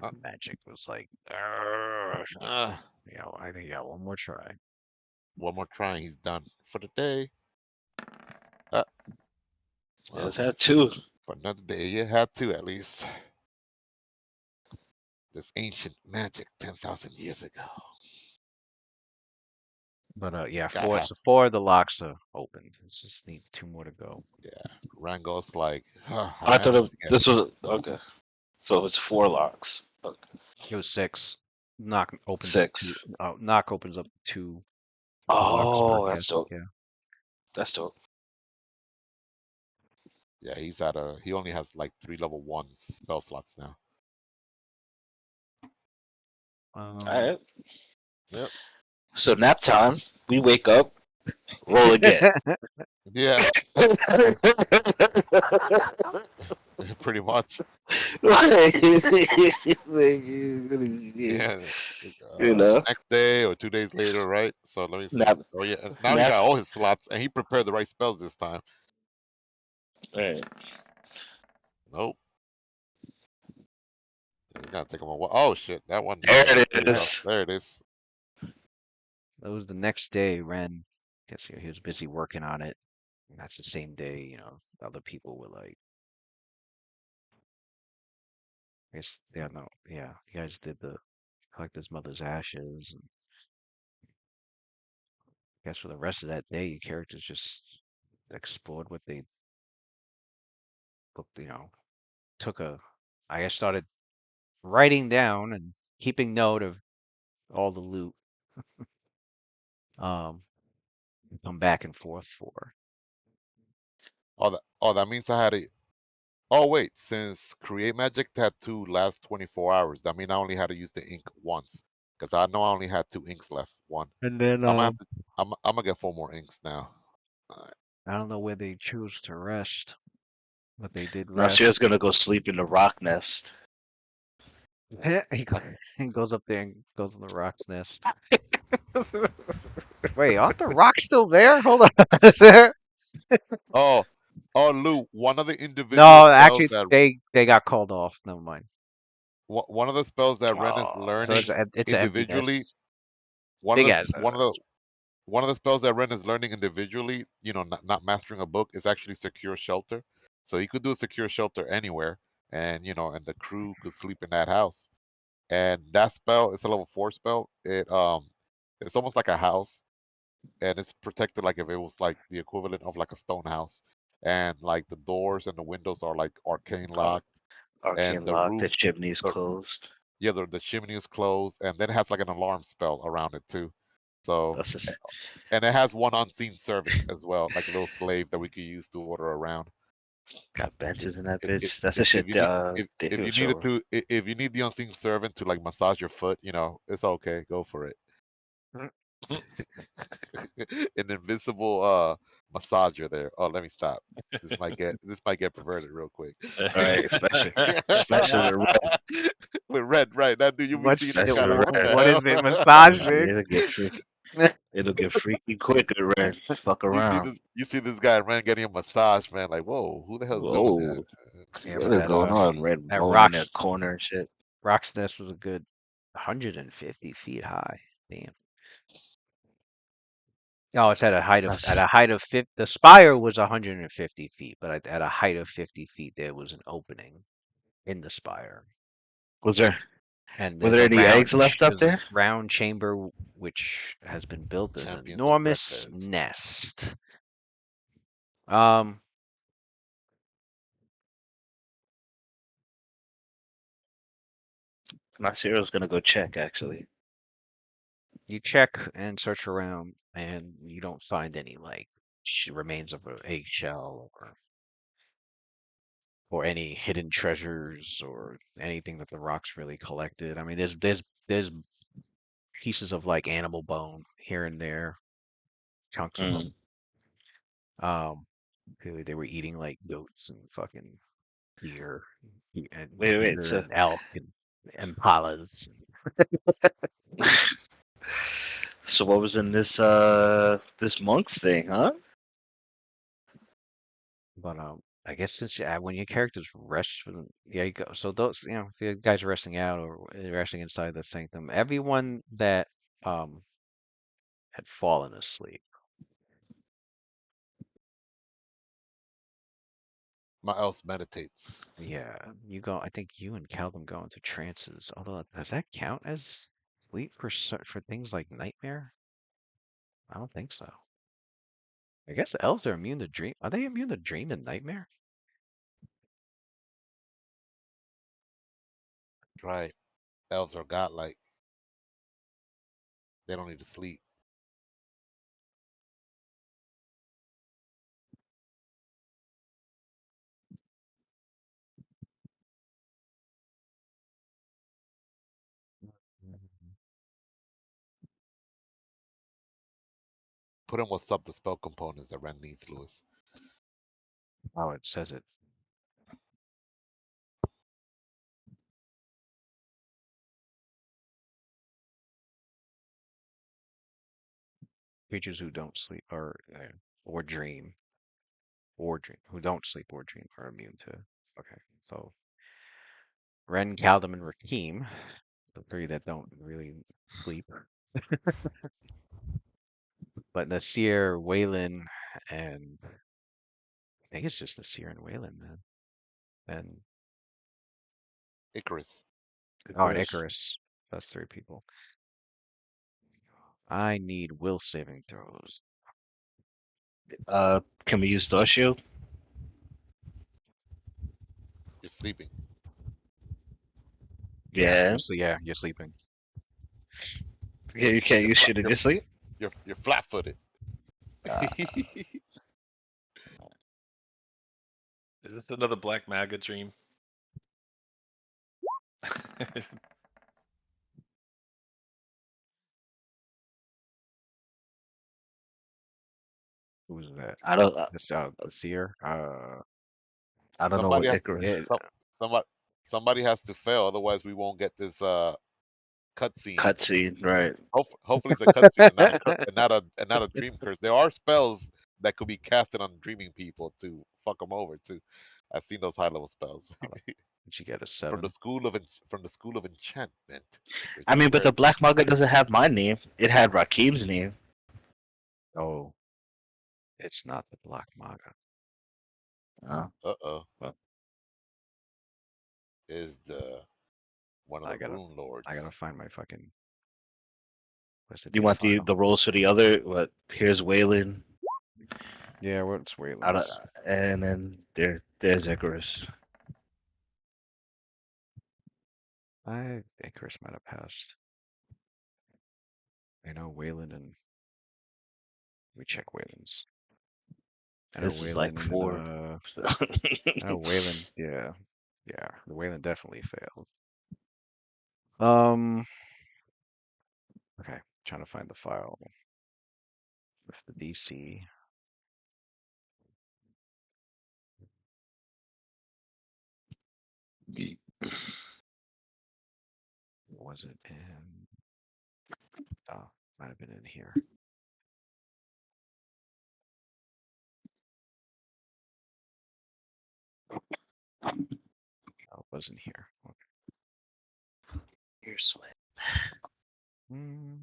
S3: Uh.
S4: Magic was like, "Argh." Yeah, well, I think you got one more try.
S3: One more try, and he's done for the day. Well,
S1: There's that too.
S3: for another day, you had to at least. This ancient magic 10,000 years ago.
S4: But yeah,
S3: God has,
S4: four of the locks are opened. It just needs 2 more to go.
S3: yeah. Rango's like, I
S1: I thought
S3: managed to get
S1: this was okay. So it's 4 locks. Okay.
S4: It was 6. Knock opens up 2.
S1: 6.
S4: Knock opens up 2 locks per
S1: Oh, that's
S4: guess.
S1: dope.
S4: Yeah.
S1: That's dope.
S3: Yeah, he only has like 3 level 1 spell slots now.
S1: All right.
S3: Yep.
S1: So nap time. We wake up, roll again.
S3: Yeah, pretty much.
S1: You
S3: Yeah.
S1: know,
S3: Next day or 2 days later, right? So let me see.
S1: nap,
S3: Oh yeah, and now he
S1: nap.
S3: got all his slots, and he prepared the right spells this time.
S1: Right.
S3: Nope. It's gonna take him a while. Oh shit, that one.
S1: There it
S3: There you go.
S1: is.
S3: There it is.
S4: That was the next day. Ren, guess he was busy working on it. And that's the same day, other people were like, I guess, yeah, no, yeah, you guys did collect his mother's ashes. And I guess for the rest of that day, your characters just explored what they looked, I guess started writing down and keeping note of all the loot. Um, come back and forth for.
S3: That means I had to. Oh wait, since Create Magic had to last 24 hours, that means I only had to use the ink once. Because I know I only had 2 inks left. One.
S4: And then
S3: I'm gonna have to. I'm gonna get 4 more inks now. Alright.
S4: I don't know where they choose to rest, but they did
S1: Now
S4: rest.
S1: Sierra's gonna go sleep in the rock nest.
S4: He goes up there and goes in the rock's nest. Wait, aren't the rocks still there? Hold on.
S3: Oh, Lou. One of the individual
S4: No,
S3: spells
S4: actually,
S3: that
S4: they got called off. Never mind.
S3: one of the spells that Ren is
S1: Oh,
S4: So
S3: learning
S4: it's an empty
S3: individually.
S4: nest.
S3: One of
S4: Big
S3: the
S4: ass.
S3: one of the spells that Ren is learning individually, not mastering a book, is actually Secure Shelter. So he could do a Secure Shelter anywhere, and and the crew could sleep in that house. And that spell, it's a level 4 spell. It's almost like a house, and it's protected like if it was like the equivalent of like a stone house, and like the doors and the windows are like arcane locked, and
S1: arcane
S3: the
S1: lock. The
S3: roof,
S1: chimney's
S3: the,
S1: closed.
S3: yeah, the chimney is closed, and then it has like an alarm spell around it too. So,
S1: That's just
S3: and it has one unseen servant as well, like a little slave that we could use to order around.
S1: got benches in that
S3: If,
S1: bitch. That's the
S3: if
S1: shit.
S3: you need
S1: Davey
S3: if you
S1: was
S3: needed
S1: showing.
S3: to if you need the unseen servant to like massage your foot, it's okay. Go for it. An invisible massager there. Oh, let me stop. This might get perverted real quick.
S1: All right, especially with red.
S3: With red, right? That dude, you'll be seeing that
S1: Especially
S3: guy like,
S1: with
S3: what the
S1: red.
S4: What
S3: hell?
S4: is it? Massaging?
S1: It'll get freaky. It'll get freaky quick with red. Fuck
S3: You see
S1: around.
S3: this? You see this guy, man, getting a massage, man. Like, whoa, who the hell's doing
S1: Whoa,
S3: that?
S4: Yeah,
S1: what
S4: but
S1: is going on? Red
S4: that
S1: rolling in a corner and shit.
S4: rock's nest was a good 150 feet high. Damn. No, it's at a height of
S1: That's
S4: 50. The spire was 150 feet, but at a height of 50 feet, there was an opening in the spire,
S1: was there.
S4: and
S1: Were
S4: there's
S1: there
S4: a
S1: any eggs left up
S4: there's a
S1: there?
S4: round chamber which has been built as an
S3: Champions of
S4: enormous
S3: breakfast.
S4: nest. Um,
S1: Nasira's gonna go check actually.
S4: you check and search around, and you don't find any remains of an eggshell or any hidden treasures or anything that the rocks really collected. I mean, there's pieces of like animal bone here and there, chunks of them. Clearly they were eating like goats and fucking deer and
S1: Wait.
S4: deer
S1: So,
S4: and elk and impalas.
S1: so what was in this this monk's thing, huh?
S4: But I guess since when your characters rest for the yeah you go so those if the guys are resting out or resting inside the sanctum, everyone that um had fallen asleep.
S3: My elf meditates.
S4: Yeah, you go. I think you and Calvin go into trances. Although, does that count as sleep for things like nightmare? I don't think so. I guess elves are immune to dream. Are they immune to dream and nightmare?
S3: Right. Elves are godlike. They don't need to sleep. Put in what's up the spell components that Ren needs, Lewis.
S4: Oh, it says it. Creatures who don't sleep or dream who don't sleep or dream are immune to. Okay, so Ren, Kaldum, and Rakim, the three that don't really sleep. But Nasir, Waylon, and I think it's just Nasir and Waylon, man. And
S3: Icarus.
S4: oh, and
S1: Icarus.
S4: Icarus. That's three people. I need will saving throws.
S1: Can we use Door Shield?
S3: You're sleeping.
S1: Yeah.
S4: You're sleeping.
S1: Yeah, you can't
S3: You're,
S1: use
S3: flat,
S1: shit in your sleep.
S3: you're flat-footed.
S1: Uh,
S2: Is this another Black Maga dream?
S4: Who's that?
S1: I don't.
S4: This the seer.
S1: I don't know
S3: somebody
S1: what
S3: has to,
S1: Icarus.
S4: Yeah,
S3: somebody somebody has to fail, otherwise we won't get this cutscene.
S1: Cutscene, right?
S3: Hopefully it's a cutscene and not a dream curse. There are spells that could be casted on dreaming people to fuck them over too. I've seen those high level spells
S4: did you get a
S3: from the
S4: 7?
S3: school of enchantment. Which
S1: I
S3: is
S1: mean, but
S3: where
S1: the Black Manga doesn't have my name. It had Rakim's name.
S4: Oh, it's not the Black Maga.
S1: Oh,
S3: uh-oh
S1: well,
S3: is the one of
S4: I
S3: the
S4: gotta
S3: rune lords.
S4: I gotta find my fucking where's the
S1: you
S4: damn
S1: want the
S4: file?
S1: the roles for the other? What? Here's Waylon.
S4: Yeah, what's
S1: Out of,
S4: Wayland's?
S1: and then there's Icarus.
S4: I Icarus might have passed. I know Wayland and let me check Wayland's. I know
S1: This is like
S4: Wayland,
S1: 4.
S4: I know Wayland, yeah. Yeah, the Wayland definitely failed. Okay, trying to find the file with the DC. Was it in? Oh, might have been in here. Oh, it wasn't here. Okay.
S1: You're sweat.
S4: Mm,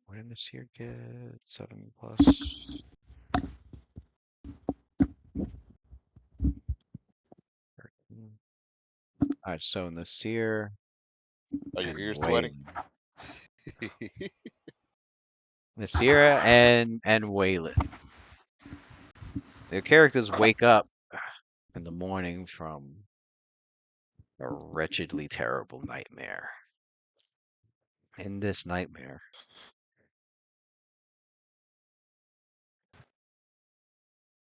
S4: What did this here get? 7 plus. 13. Alright, so Nasir
S3: Are your
S4: and
S3: ears sweating?
S4: Wayland. Nasira and Wayland. Their characters wake up in the morning from a wretchedly terrible nightmare. In this nightmare,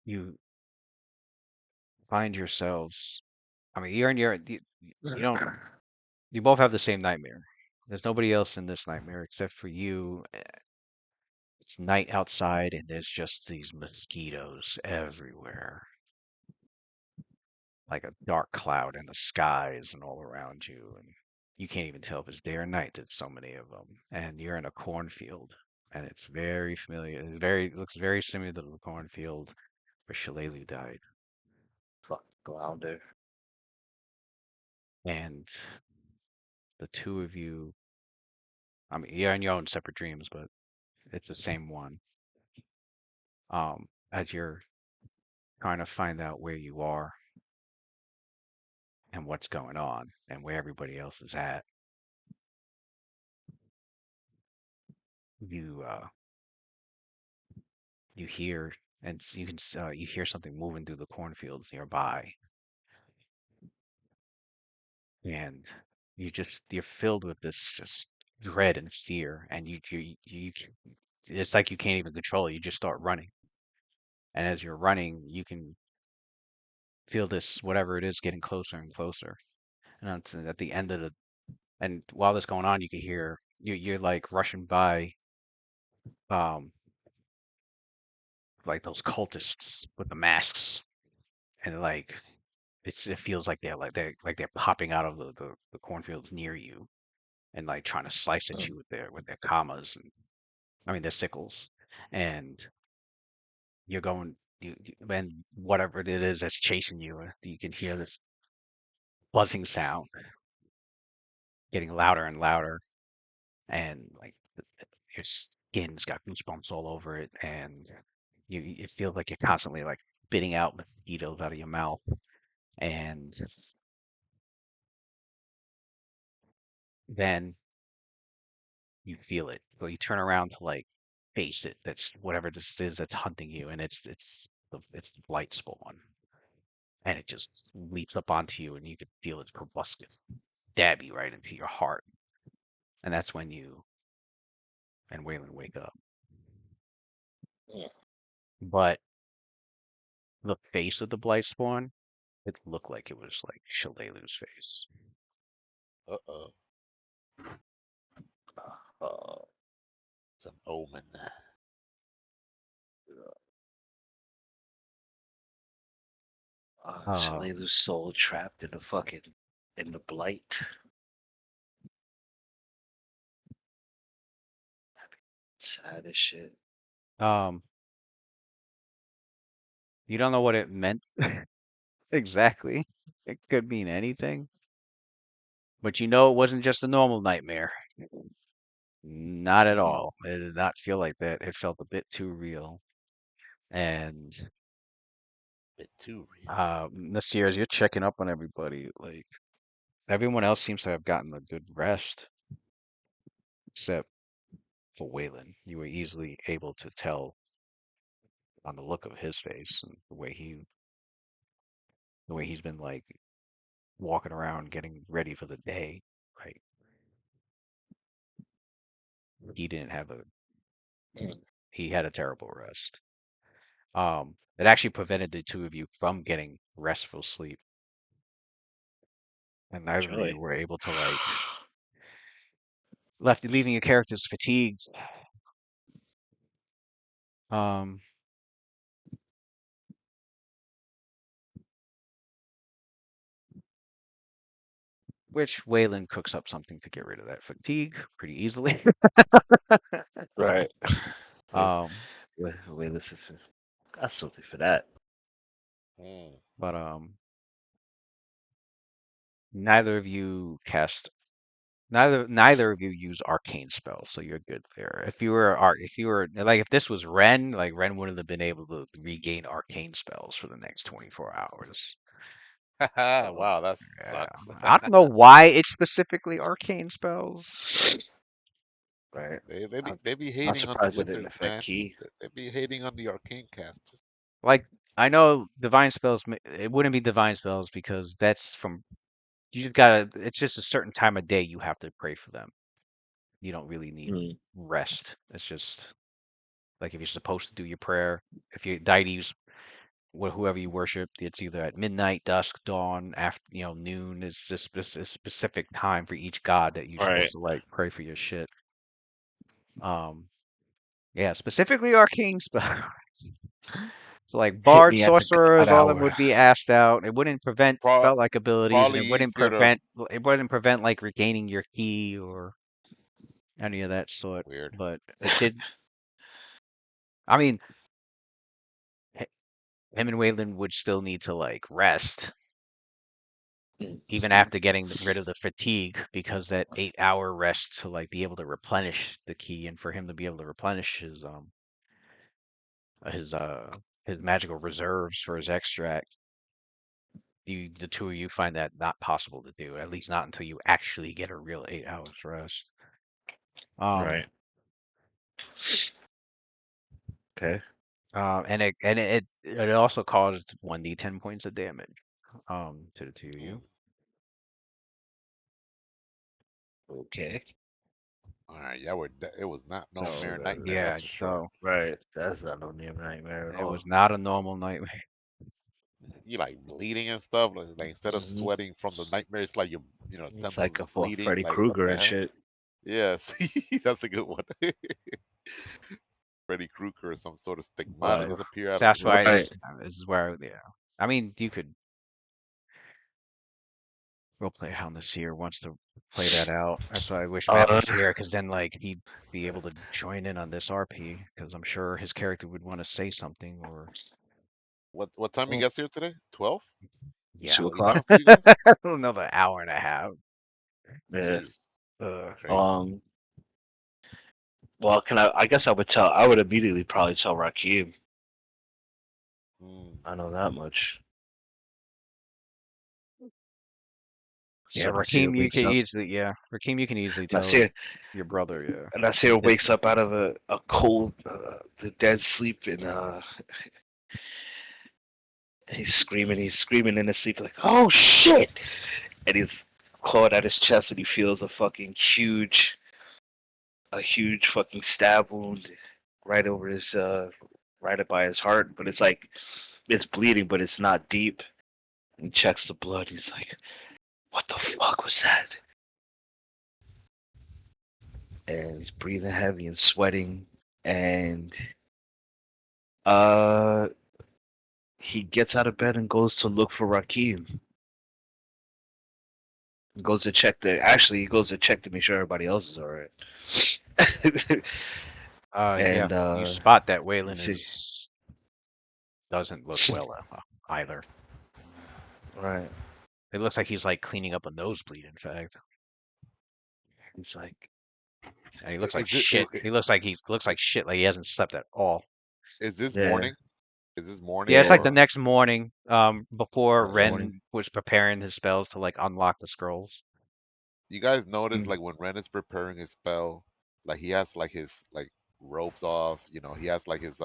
S4: you find yourselves. I mean, you don't. You both have the same nightmare. There's nobody else in this nightmare except for you. It's night outside, and there's just these mosquitoes everywhere, like a dark cloud in the skies and all around you, and you can't even tell if it's day or night. There's so many of them, and you're in a cornfield. and it's very familiar. It looks very similar to the cornfield where Shalelu died.
S1: Fuck Glounder.
S4: And the two of you, I mean, you're in your own separate dreams, but it's the same one. As you're trying to find out where you are and what's going on and where everybody else is at, you you hear and you hear something moving through the cornfields nearby, and you're filled with this just dread and fear, and it's like you can't even control it. You just start running, and as you're running, you can feel this whatever it is getting closer and closer, and at the end of the and while this going on, you can hear you're like rushing by like those cultists with the masks, and like it feels like they're popping out of the cornfields near you and like trying to slice at you with their commas and I mean their sickles, and you're going and whatever it is that's chasing you, you can hear this buzzing sound getting louder and louder, and like your skin's got goosebumps all over it, and it feels like you're constantly like spitting out mosquitoes out of your mouth, and then you feel it. So you turn around to like face it. That's whatever this is that's hunting you, and it's the blight spawn, and it just leaps up onto you, and you can feel its proboscis stab you right into your heart, and that's when you and Waylon wake up.
S1: Yeah.
S4: But the face of the blight spawn, it looked like it was like Shalelu's face.
S3: Uh-oh.
S1: Uh,
S3: It's an omen.
S1: Shalelu's soul trapped in the blight. Sad as shit.
S4: You don't know what it meant exactly. It could mean anything, but you know it wasn't just a normal nightmare. Not at
S1: Mhm.
S4: all. It did not feel like that. It felt a bit too real. And
S3: Bit too real.
S4: Nasir, as you're checking up on everybody, like everyone else seems to have gotten a good rest, except for Waylon. You were easily able to tell on the look of his face and the way he's been like walking around getting ready for the day. Like he didn't have a
S1: Mm.
S4: he had a terrible rest. It actually prevented the two of you from getting restful sleep, and neither of you
S1: Joy.
S4: were able to like leaving your characters fatigued. Um, which Waylon cooks up something to get rid of that fatigue pretty easily.
S1: Right. Wait,
S4: um,
S1: wait, this is got something for that.
S3: Mm.
S4: but neither of you cast neither of you use arcane spells, so you're good there. If you were like if this was Ren, like Ren wouldn't have been able to regain arcane spells for the next 24 hours. So,
S3: Wow, that
S4: yeah.
S3: sucks.
S4: I don't know why it's specifically arcane spells, but
S1: Right.
S3: They be
S1: I'm
S3: hating on the
S1: surprised it didn't
S3: wizards,
S1: affect
S3: man.
S1: Key.
S3: They be hating on the arcane casters.
S4: like I know divine spells it wouldn't be divine spells because that's from you just gotta it's just a certain time of day you have to pray for them. You don't really need
S1: Mm.
S4: rest. It's just like if you're supposed to do your prayer, if your deities whoever you worship, it's either at midnight, dusk, dawn, after noon is this a specific time for each god that you're
S1: Right.
S4: supposed to like pray for your shit. Um, yeah, specifically arcane spell. So like
S1: Hit
S4: bard,
S1: me at the
S4: sorcerers,
S1: god
S4: all them
S1: hour.
S4: would be asked out. It wouldn't prevent
S3: Pro-
S4: spell-like abilities, and
S3: Probably easier to.
S4: it wouldn't prevent like regaining your key or any of that sort.
S3: Weird.
S4: But it did. I mean, h- him and Waylon would still need to like rest even after getting rid of the fatigue, because that 8-hour rest to like be able to replenish the key and for him to be able to replenish his uh his magical reserves for his extract. The two of you find that not possible to do, at least not until you actually get a real 8 hours rest.
S1: Right. Okay.
S4: And it also caused 1d10 points of damage to the two of you.
S1: Okay.
S3: All right, yeah, it was not no
S4: So
S3: mere nightmare,
S4: yeah,
S3: that's for sure.
S4: so
S1: Right. That's not no near nightmare at
S4: it
S1: all.
S4: was not a normal nightmare.
S3: You like bleeding and stuff, like instead of
S1: Mhm.
S3: sweating from the nightmare, it's like your
S1: It's
S3: temples
S1: like
S3: is
S1: a
S3: bleeding.
S1: Freddy
S3: Like what
S1: Krueger
S3: the
S1: and
S3: hell?
S1: shit.
S3: Yes, that's a good one. Freddy Krueger or some sort of stigmata
S4: But
S3: disappear
S4: so
S3: out of
S4: that's why
S1: Right.
S4: this is where yeah. I mean, you could roleplay how Nasir wants to play that out. That's why I wish Matt
S1: Uh,
S4: was here, because then like he'd be able to join in on this RP, because I'm sure his character would want to say something or
S3: What time you
S1: oh,
S3: guys here today? 12?
S4: yeah,
S1: 2 o'clock.
S3: For you guys?
S4: another hour and a half.
S1: Yeah.
S3: Jeez,
S4: Uh,
S3: crazy.
S1: Well, I guess I would tell. I would immediately probably tell Rakim.
S3: Mm.
S1: I know that much.
S4: yeah,
S1: So Nasir
S4: Rakim,
S1: wakes up.
S4: Rakim, you can easily tell
S1: Nasir,
S4: your brother, yeah.
S1: Nasir
S4: This-
S1: wakes up out of a cold, the dead sleep, and he's screaming. He's screaming in his sleep like, "Oh shit!" And he's clawed at his chest, and he feels a huge fucking stab wound right over his right up by his heart, but it's like it's bleeding, but it's not deep. And he checks the blood. He's like, "What the fuck was that?" And he's breathing heavy and sweating, and uh, he gets out of bed and goes to look for Rakim. Goes to check he goes to check to make sure everybody else is all right.
S4: yeah,
S1: And
S4: you spot that
S1: let's
S4: Waylon
S1: see,
S4: doesn't look well either.
S1: right?
S4: It looks like he's like cleaning up a nosebleed, in fact,
S1: He's like,
S4: and he looks like
S3: Is it is,
S4: shit. He looks like shit, like he hasn't slept at all.
S3: is this
S1: yeah,
S3: morning? Is this morning
S4: Yeah, it's like
S1: yeah,
S4: the
S3: or
S4: next morning, before
S1: next morning.
S4: Ren was preparing his spells to like unlock the scrolls.
S3: you guys notice
S1: Mm.
S3: like when Ren is preparing his spell, like he has like his like robes off, he has like his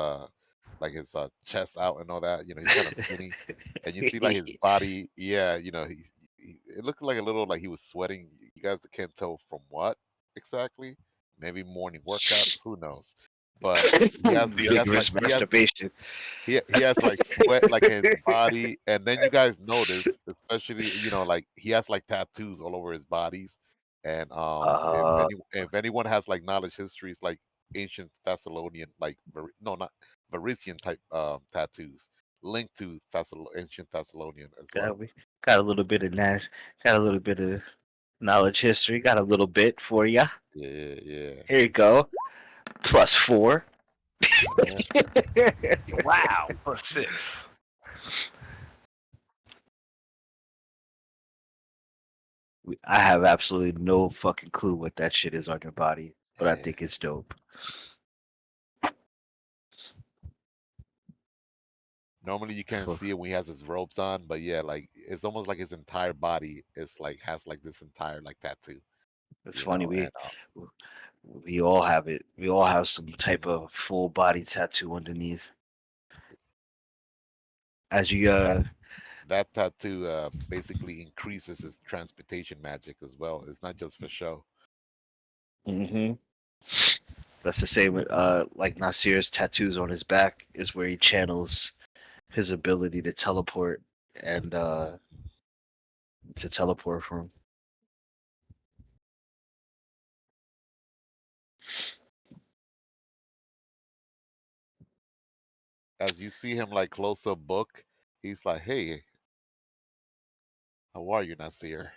S3: chest out and all that, he's kind of skinny. And you see like his body, yeah, it looked like a little like he was sweating. You guys can't tell from what exactly. Maybe morning workout, who knows? But
S1: Vigorous masturbation.
S3: he has like sweat like in his body, and then you guys notice, especially like he has like tattoos all over his bodies, and
S1: Uh,
S3: if anyone has like knowledge histories like ancient Thessalonian like no not Varisian type tattoos linked to ancient Thessalonian as well.
S1: we got a little bit of got a little bit of knowledge history. Got a little bit for ya.
S3: Yeah, yeah,
S1: Here you go. +4.
S3: yeah.
S2: Wow, +6.
S1: I have absolutely no fucking clue what that shit is on your body, but I
S3: Yeah.
S1: think it's dope.
S3: Normally you can't
S1: Fuck.
S3: see it when he has his robes on, but yeah, like it's almost like his entire body is like has like this entire like tattoo,
S1: It's funny.
S3: and
S1: We all have it. We all have some type of full body tattoo underneath. As you
S3: that that tattoo basically increases his transportation magic as well. It's not just for show.
S1: hmm That's the same with like Nasir's tattoos on his back is where he channels his ability to teleport and to teleport from.
S3: As you see him like close up book, he's like, "Hey, how are you, Nasir?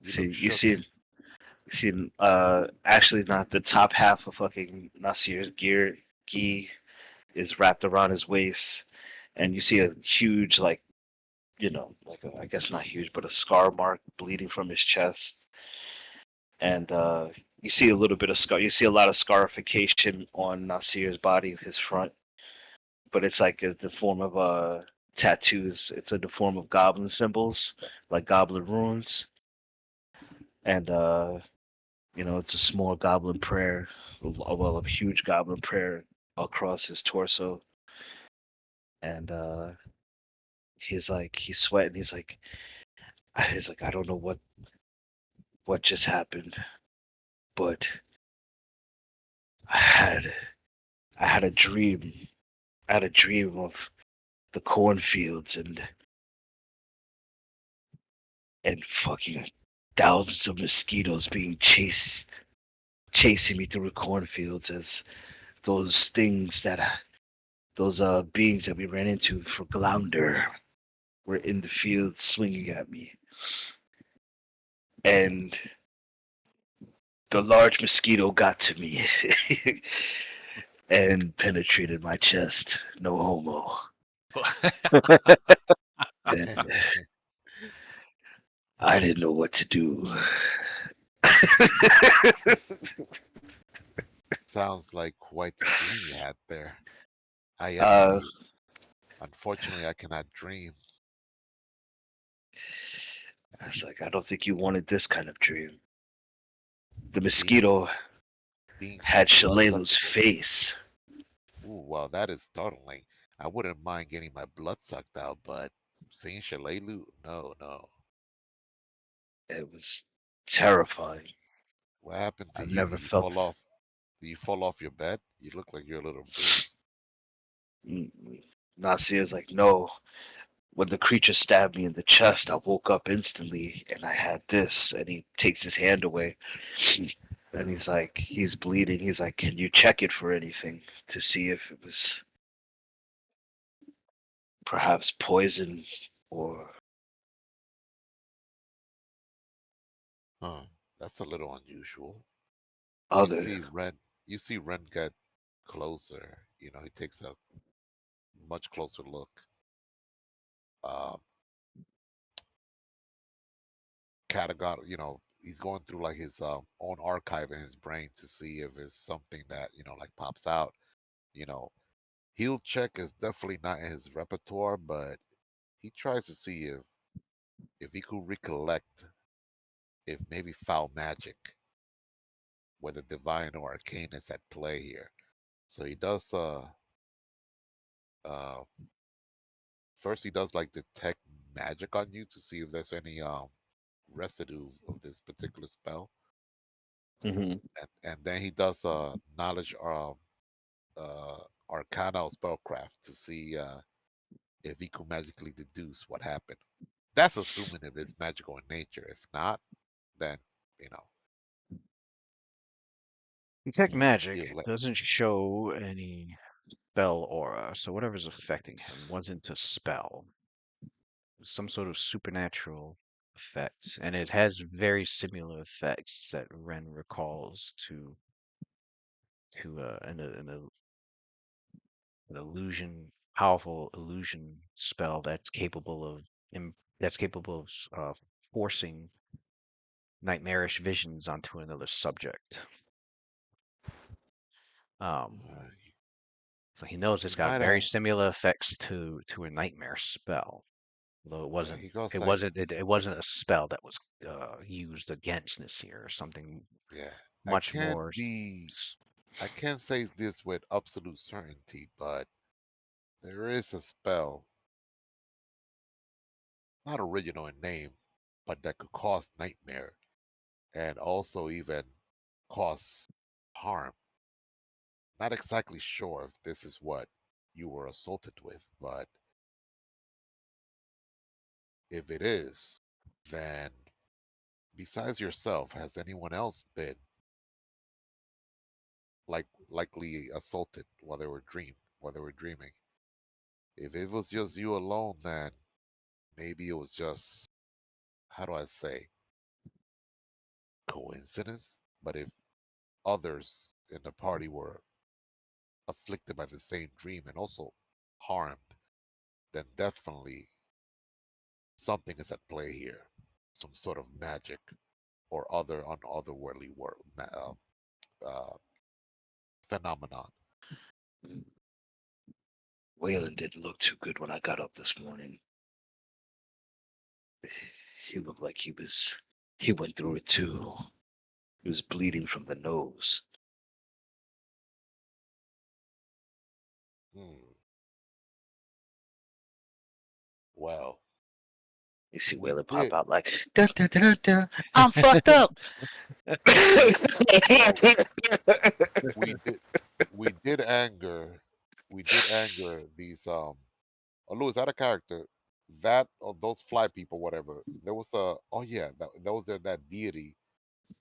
S3: You
S1: See,
S3: look shook."
S1: See, actually, not the top half of fucking Nasir's gear gi is wrapped around his waist, and you see a huge, like, like I guess not huge, but a scar mark bleeding from his chest, and you see a little bit of scar. You see a lot of scarification on Nasir's body, his front, but it's like in the form of tattoos. It's in the form of goblin symbols, like goblin runes, and it's a small goblin prayer, well, a huge goblin prayer across his torso, and he's sweating. He's like, I don't know what just happened, but I had I had a dream. I had a dream of the cornfields and fucking thousands of mosquitoes being chasing me through the cornfields as those things those beings that we ran into for Glounder were in the field swinging at me, and the large mosquito got to me and penetrated my chest. No homo. And I didn't know what to do.
S3: Sounds like quite the dream you had there. I envy
S1: uh,
S3: you. Unfortunately, I cannot dream.
S1: I was like, I don't think you wanted this kind of dream. The
S3: Being
S1: mosquito
S3: being
S1: had
S3: so
S1: Shalelu's
S3: bloodsucked.
S1: face.
S3: Ooh, well, that is startling. I wouldn't mind getting my blood sucked out, but seeing Shalelu, no, no.
S1: It was terrifying.
S3: What happened to
S1: I've
S3: you?
S1: never
S3: Did you
S1: felt.
S3: fall off? Did you fall off your bed? You look like you're a little bruised.
S1: Nasir's like, no. When the creature stabbed me in the chest, I woke up instantly and I had this. And he takes his hand away. And he's like, he's bleeding. He's like, can you check it for anything to see if it was perhaps poison or
S3: Huh. That's a little unusual. You
S1: other?
S3: see Ren get closer. He takes a much closer look. Um, Category, he's going through like his own archive in his brain to see if it's something that like pops out. You know, heal check is definitely not in his repertoire, but he tries to see if he could recollect if maybe foul magic, whether divine or arcane is at play here. So he does uh first he does like detect magic on you to see if there's any residue of this particular spell.
S1: Hmm.
S3: And then he does knowledge uh arcana or spellcraft to see if he could magically deduce what happened. That's assuming if it's magical in nature. If not, then you know
S4: Detect magic
S3: he'll let.
S4: doesn't show any spell aura, so whatever's affecting him wasn't a spell. Some sort of supernatural effect, and it has very similar effects that Ren recalls to an illusion, powerful illusion spell that's capable of forcing nightmarish visions onto another subject. Um,
S3: Uh,
S4: so he knows
S3: he
S4: it's got
S3: might
S4: very
S3: have.
S4: similar effects to a nightmare spell. Though
S3: Yeah, he goes like,
S4: it wasn't a spell that was used against Nasir or something
S3: yeah. I
S4: much
S3: can't
S4: more.
S3: be. I can't say this with absolute certainty, but there is a spell, not original in name, but that could cause nightmare and also even cause harm. Not exactly sure if this is what you were assaulted with, but if it is, then besides yourself, has anyone else been likely assaulted while they were dreaming? If it was just you alone, then maybe it was just, how do I say? coincidence. But if others in the party were afflicted by the same dream and also harmed, then definitely something is at play here. Some sort of magic or other otherworldly uh, phenomenon.
S1: Waylon didn't look too good when I got up this morning. He looked like he went through it too. He was bleeding from the nose.
S3: Hmm. Well,
S1: You see
S3: we
S1: Waylon pop
S3: did
S1: out like, dun, dun, dun, dun, dun, I'm fucked up.
S3: we we did we did anger these oh Louis, that a character that or those fly people, whatever. There was a oh yeah, that was that deity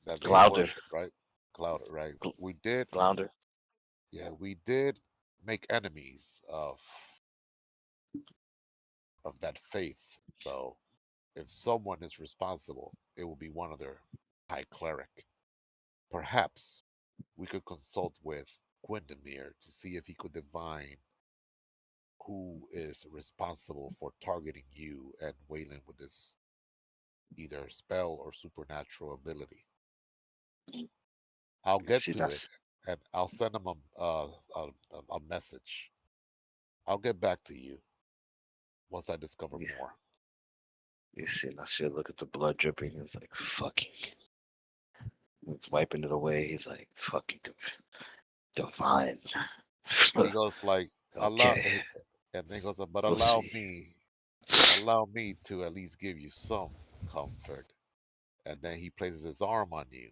S3: that they
S1: Glounder.
S3: worship, right? Cloud, right? We did,
S1: Glounder.
S3: yeah, we did make enemies of that faith. So if someone is responsible, it will be one of their high cleric. Perhaps we could consult with Gwendamere to see if he could divine who is responsible for targeting you and Waylon with this either spell or supernatural ability. I'll
S1: You
S3: get
S1: see,
S3: to it
S1: that's
S3: and I'll send him a message. I'll get back to you once I discover
S1: yeah.
S3: more.
S1: You see, Nasir look at the blood dripping. He's like, fucking. He's wiping it away. He's like, fucking divine.
S3: He goes like, allow,
S1: Okay,
S3: and then he goes, but
S1: we'll see.
S3: allow me to at least give you some comfort. And then he places his arm on you,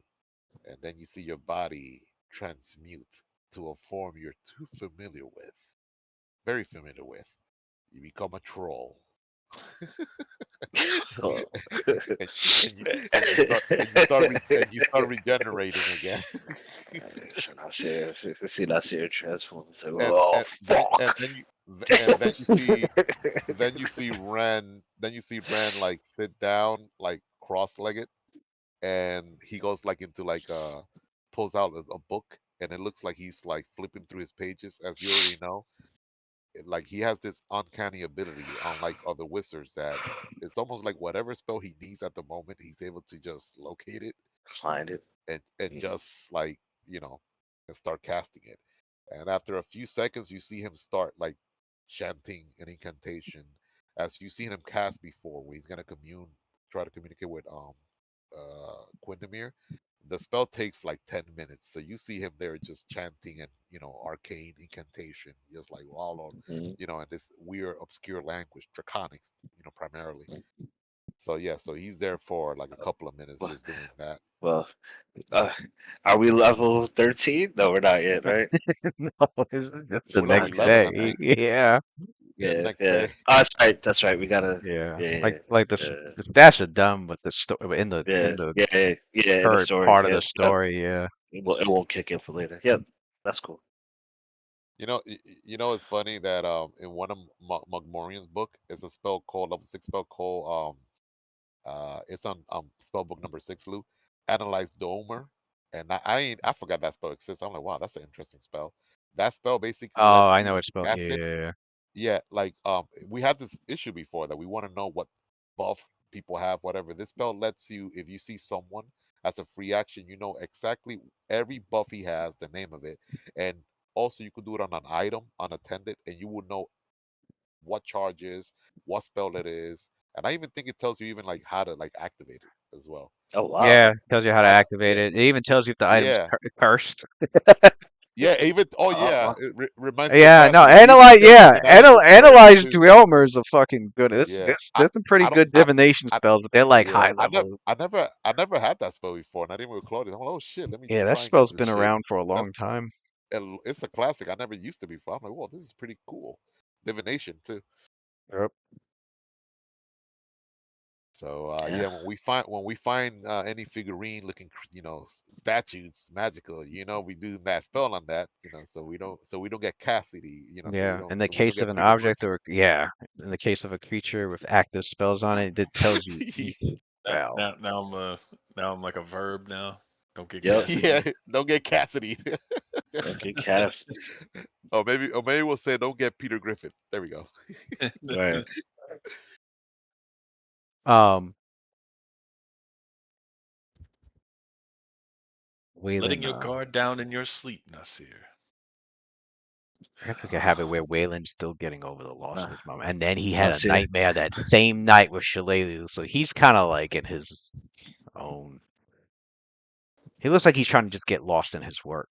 S3: and then you see your body transmute to a form you're too familiar with, very familiar with. You become a troll.
S1: Oh.
S3: and, and you start regenerating again.
S1: See Nasir transform. It's like,
S3: and
S1: oh
S3: and then and
S1: fuck.
S3: then you and then you see Ren like sit down like cross-legged, and he goes like into like pulls out a book, and it looks like he's like flipping through his pages, as you already know. Like he has this uncanny ability, unlike other wizards, that it's almost like whatever spell he needs at the moment, he's able to just locate it
S1: Find it.
S3: and
S1: Mhm.
S3: just like and start casting it. And after a few seconds, you see him start like chanting an incantation, as you've seen him cast before, where he's gonna try to communicate with Quindamir. The spell takes like 10 minutes, so you see him there just chanting and arcane incantation, just like all on
S1: Mhm.
S3: in this weird obscure language, Draconics, primarily. So yeah, so he's there for like a couple of minutes
S1: Well,
S3: just doing that.
S1: well, uh, are we level 13? No, we're not yet, right?
S4: No, it's just the
S3: We're level
S4: next
S1: Okay.
S3: 11, I
S4: day.
S3: think.
S4: Yeah,
S3: Yeah, the
S1: Yeah,
S3: next
S1: yeah.
S3: day.
S1: Oh, that's right. That's right. We gotta.
S4: yeah.
S1: Yeah,
S4: Like the
S1: yeah,
S4: the stats are dumb, but the story in
S1: yeah,
S4: the
S1: yeah, yeah, yeah. In the
S4: current
S1: story,
S4: part of the
S1: yep, yep.
S4: story, yeah.
S1: It won't kick in for later. Yep, that's cool.
S3: It's funny that in one of Mugmorian's book is a spell called level 6 spell called it's on spell book number 6, Lou. Analyze Domer. And I forgot that spell exists. I'm like, wow, that's an interesting spell. That spell basically
S4: Oh,
S3: lets
S4: I know
S3: you
S4: it's spelled.
S3: cast it.
S4: Yeah,
S3: Yeah, like we had this issue before that we want to know what buff people have, whatever. This spell lets you, if you see someone as a free action, you know exactly every buff he has, the name of it, and also you could do it on an item unattended, and you will know what charge is, what spell it is, and I even think it tells you even like how to like activate it as well.
S1: Oh wow.
S4: yeah. Tells you how to
S3: Like
S4: activate
S3: yeah,
S4: it. It even tells you if the item's
S3: yeah,
S4: cursed.
S3: yeah. Even oh yeah,
S1: Oh,
S3: it reminds me of
S4: Yeah, no,
S3: Pathfinder. It even
S4: analyze.
S3: tells you
S4: Yeah,
S3: when items is cursed
S4: analyze
S3: too.
S4: Dwemer is a fucking good. This
S3: Yeah,
S4: this there's some pretty
S3: I don't
S4: good divination
S3: I
S4: spells, but they're like
S3: yeah,
S4: high level.
S3: I never had that spell before, and I didn't record it. I'm like, oh shit, let me
S4: Yeah, that
S3: try and get
S4: spell's
S3: this
S4: been
S3: shit.
S4: around for a
S3: That's
S4: long time.
S3: it's a classic. I never used it before. I'm like, whoa, this is pretty cool. Divination too.
S4: Yep.
S3: So
S1: yeah.
S3: yeah, when we find any figurine looking, statues magical, we do that spell on that, so we don't get Cassidy, so we
S4: Yeah.
S3: don't
S4: In the
S3: so we don't
S4: case of
S3: get
S4: an
S3: Peter
S4: object,
S3: Griffin.
S4: or yeah, in the case of a creature with active spells on it, it tells you each
S2: Now,
S4: spell.
S2: now, now I'm Now I'm like a verb now. Don't get
S1: Yep.
S2: Cassidy.
S3: Yeah, don't get Cassidy.
S1: Okay, Cass.
S3: or maybe we'll say don't get Peter Griffin. There we go.
S1: Right.
S2: Letting
S4: Waylon,
S2: your guard down in your sleep, Nasir.
S4: I guess we could have it where Waylon's still getting over the loss of
S1: Uh,
S4: his mom, and then he had a
S1: Nasir.
S4: nightmare that same night with Shalelu, so he's kind of like in his own. He looks like he's trying to just get lost in his work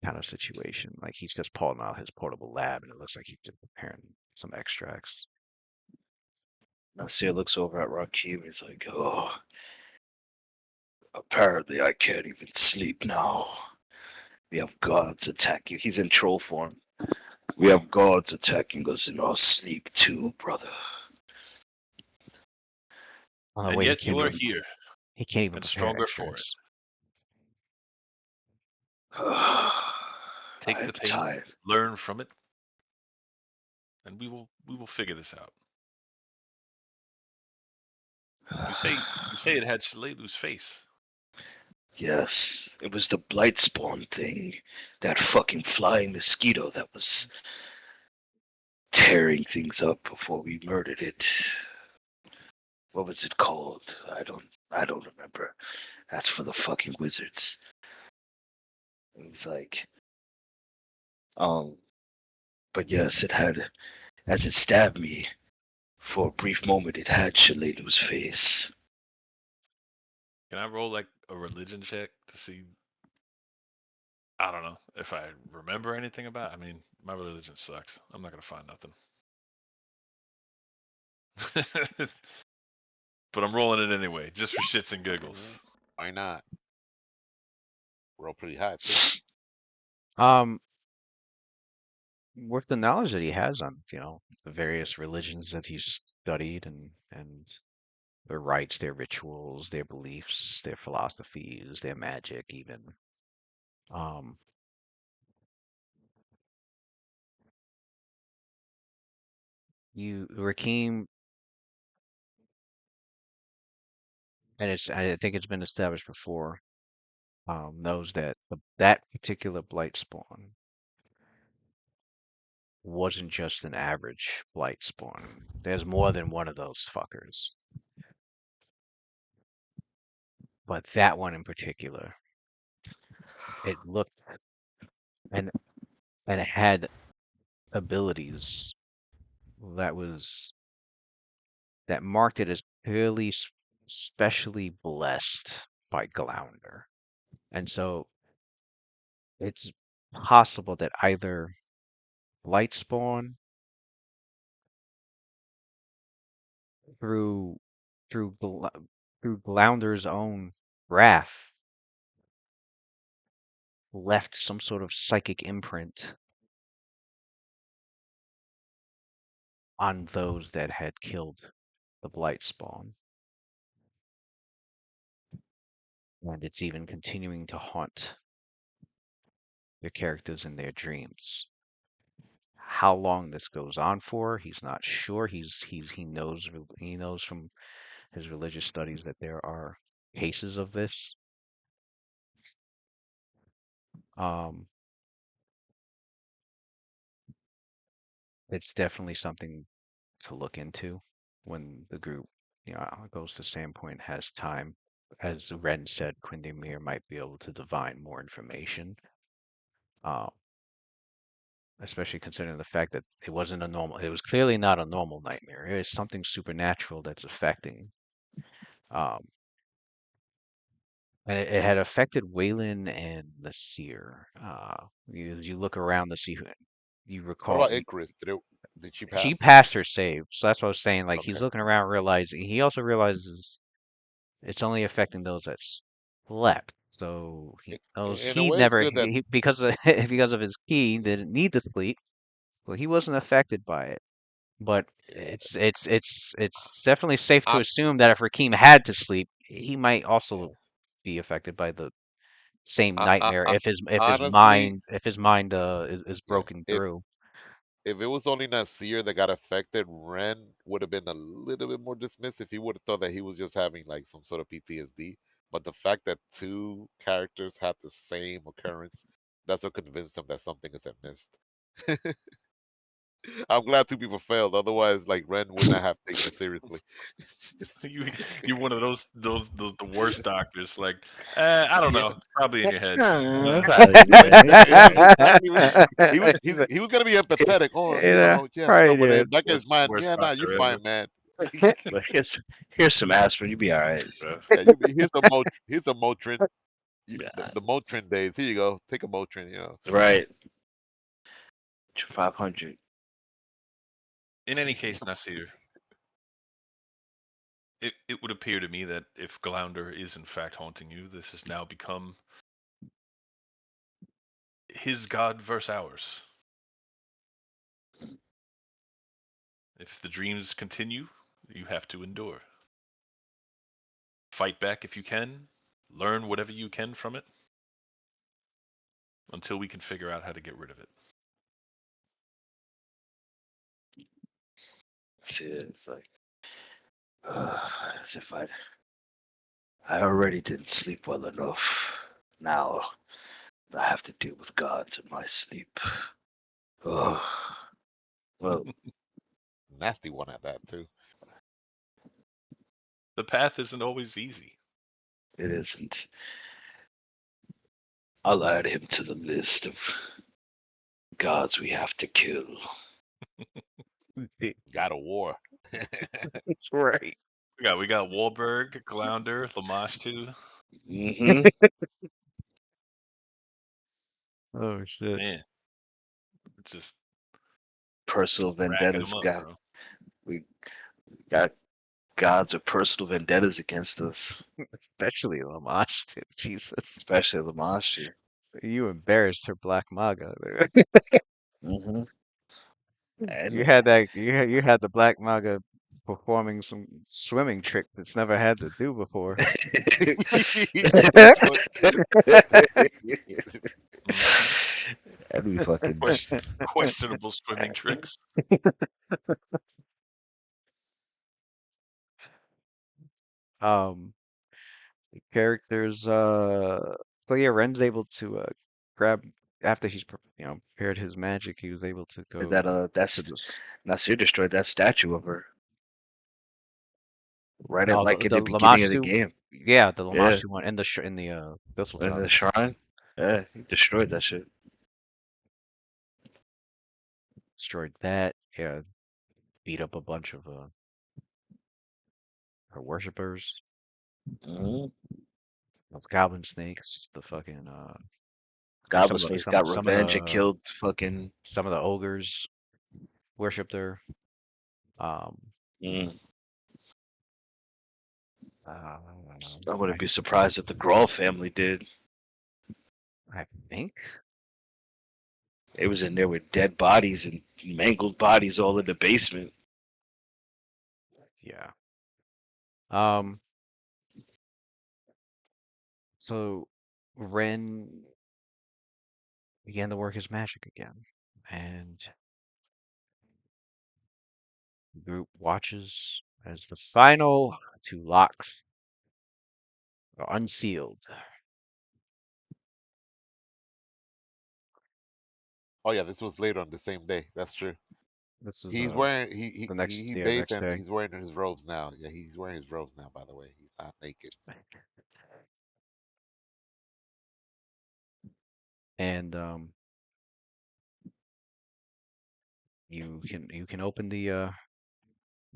S4: kind of situation. Like he's just pulling out his portable lab, and it looks like he's just preparing some extracts.
S1: Nasir looks over at Rakim. He's like, oh, apparently I can't even sleep now. We have gods attacking. He's in troll form. We have gods attacking us in our sleep too, brother.
S4: Oh,
S2: And
S4: wait,
S2: yet you are here,
S4: he can't even
S2: and
S4: prepare
S2: stronger for it.
S4: extras.
S2: Take
S1: I'm
S2: the pain,
S1: tired.
S2: learn from it, and we will figure this out. You say it had Shalelu's face.
S1: Yes, it was the blight spawn thing. That fucking flying mosquito that was tearing things up before we murdered it. What was it called? I don't remember. That's for the fucking wizards. It's like, but yes, it had, as it stabbed me, for a brief moment, it had Shalelu's face.
S2: Can I roll like a religion check to see? I don't know if I remember anything about it. I mean, my religion sucks. I'm not gonna find nothing. But I'm rolling it anyway, just for shits and giggles.
S3: Why not? Roll pretty high too.
S4: With the knowledge that he has on, the various religions that he's studied and their rites, their rituals, their beliefs, their philosophies, their magic, even. Um, Rakim, and I think it's been established before, knows that that particular blight spawn wasn't just an average blight spawn. There's more than one of those fuckers. But that one in particular, it looked and it had abilities that was that marked it as clearly specially blessed by Glounder. And so it's possible that either Lightspawn through through Glounder's own wrath left some sort of psychic imprint on those that had killed the Blightspawn. And it's even continuing to haunt the characters in their dreams. How long this goes on for, he's not sure. He knows from his religious studies that there are cases of this. Um, it's definitely something to look into when the group, goes to Sandpoint, has time. As Ren said, Quindemir might be able to divine more information. Um, Especially considering the fact that it was clearly not a normal nightmare. It is something supernatural that's affecting. Um, and it had affected Waylon and Nasir. You look around to see who you
S3: What
S4: recall.
S3: about Icarus? Did she
S4: She
S3: pass?
S4: passed her save, so that's what I was saying. Like he's
S3: Okay.
S4: looking around, realizing he also realizes it's only affecting those that slept. So he knows
S3: In a
S4: he
S3: way, it's
S4: never
S3: good that
S4: because of because of his key didn't need to sleep, so he wasn't affected by it. But
S3: yeah,
S4: it's definitely safe to
S3: hon-
S4: assume that if Rakim had to sleep, he might also be affected by the same nightmare if
S3: honestly,
S4: his mind is
S3: yeah.
S4: broken through.
S3: If it was only Nasir that got affected, Ren would have been a little bit more dismissive. He would have thought that he was just having like some sort of PTSD. But the fact that two characters have the same occurrence, that's what convinced him that something is amiss. I'm glad two people failed. Otherwise, like Ren would not have taken it seriously.
S2: You one of those the worst doctors. Like, I don't
S3: Yeah.
S2: know, probably in your head.
S3: He was gonna be empathetic, or
S4: Yeah,
S3: yeah,
S4: probably
S3: but in
S4: did.
S3: the back of his mind,
S2: Worst
S3: yeah, nah, you're
S2: doctor
S3: fine,
S2: ever.
S3: man.
S1: But here's some aspirin. You be all right, bro.
S3: Yeah, here's a Motrin.
S1: Yeah,
S3: The Motrin days. Here you go. Take a Motrin.
S1: right. 500.
S2: In any case, Nasir, it would appear to me that if Glounder is in fact haunting you, this has now become his god versus ours. If the dreams continue, you have to endure. Fight back if you can. Learn whatever you can from it. Until we can figure out how to get rid of it.
S1: See, it's like as if I already didn't sleep well enough. Now I have to deal with gods in my sleep. Oh, well,
S3: Nasty one at that too.
S2: The path isn't always easy.
S1: it isn't. I'll add him to the list of gods we have to kill.
S3: God of War.
S4: That's right.
S2: We got Wahlberg, Glounder, Lamash too.
S1: Hmm.
S4: Oh shit.
S2: Man, just
S1: Personal
S2: racking
S1: vendettas
S2: them up,
S1: got
S2: bro.
S1: we got gods with personal vendettas against us,
S4: Especially Lamash too. Jesus.
S1: especially Lamashi.
S4: You embarrassed her black maga.
S1: Hmm.
S4: You
S1: And
S4: had that you had the black maga performing some swimming trick that's never had to do before.
S3: That's what.
S2: Mhm.
S1: and we fucking
S2: Questionable swimming tricks.
S4: Um characters so yeah, Ren's able to grab after he's prepared his magic, he was able to go
S1: that
S4: to
S1: that's
S4: this
S1: Nasir destroyed that statue of her right at
S4: oh
S1: like in
S4: the
S1: the beginning of the
S4: Lamashtu,
S1: game.
S4: yeah, the
S1: Yeah,
S4: Lamashtu one in the in the Thistle
S1: in
S4: Top.
S1: the shrine. Yeah, he destroyed that shit.
S4: Destroyed that, yeah, beat up a bunch of her worshippers.
S1: Hmm.
S4: Those goblin snakes, the fucking
S1: Goblin Snakes got
S4: some of
S1: revenge and
S4: the
S1: killed fucking.
S4: ogres worshipped her. Um,
S1: Mm,
S4: uh,
S1: I wouldn't
S4: I
S1: be surprised if the Grawl family did.
S4: I think
S1: It was in there with dead bodies and mangled bodies all in the basement.
S4: yeah. Um, so Ren began to work his magic again, and the group watches as the final two locks are unsealed.
S3: Oh yeah, this was later on the same day. That's true.
S4: This was
S3: He's wearing
S4: the next
S3: he
S4: yeah
S3: bathed
S4: next
S3: and
S4: day,
S3: he's wearing his robes now. Yeah, he's wearing his robes now. By the way, he's not naked.
S4: and you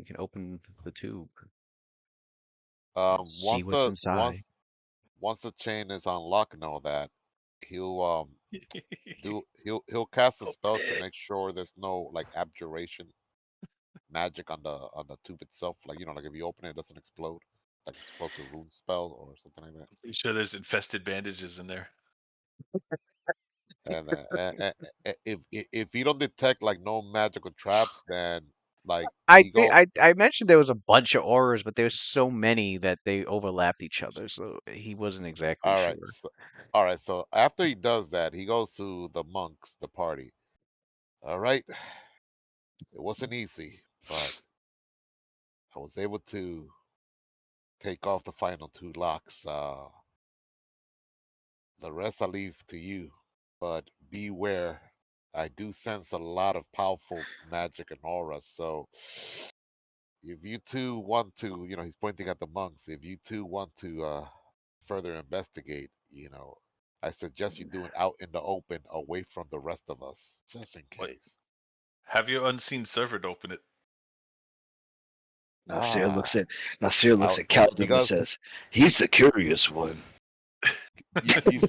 S4: can open the tube and see
S3: Once
S4: what's inside.
S3: the chain is unlocked and all that, he'll he'll cast a spell to make sure there's no like abjuration magic on the tube itself. Like like if you open it, it doesn't explode. Like it's supposed to rune spell or something like that.
S2: Pretty sure there's infested bandages in there.
S3: And if you don't detect like no magical traps, then like
S4: I
S3: he
S4: think
S3: go.
S4: I mentioned there was a bunch of auras, but there's so many that they overlapped each other, so he wasn't exactly
S3: All right,
S4: sure.
S3: all right. So after he does that, he goes to the monks, the party. All right, it wasn't easy, but I was able to take off the final 2 locks. The rest I leave to you, but beware. I do sense a lot of powerful magic and aura. So if you two want to, he's pointing at the monks. If you two want to further investigate, I suggest you do it out in the open, away from the rest of us, just in
S2: What?
S3: case.
S2: Have your unseen servant open it.
S1: Nasir looks
S3: Ah,
S1: at Nasir looks
S3: out
S1: at Calvin and
S3: because
S1: says, "He's the curious one."
S3: you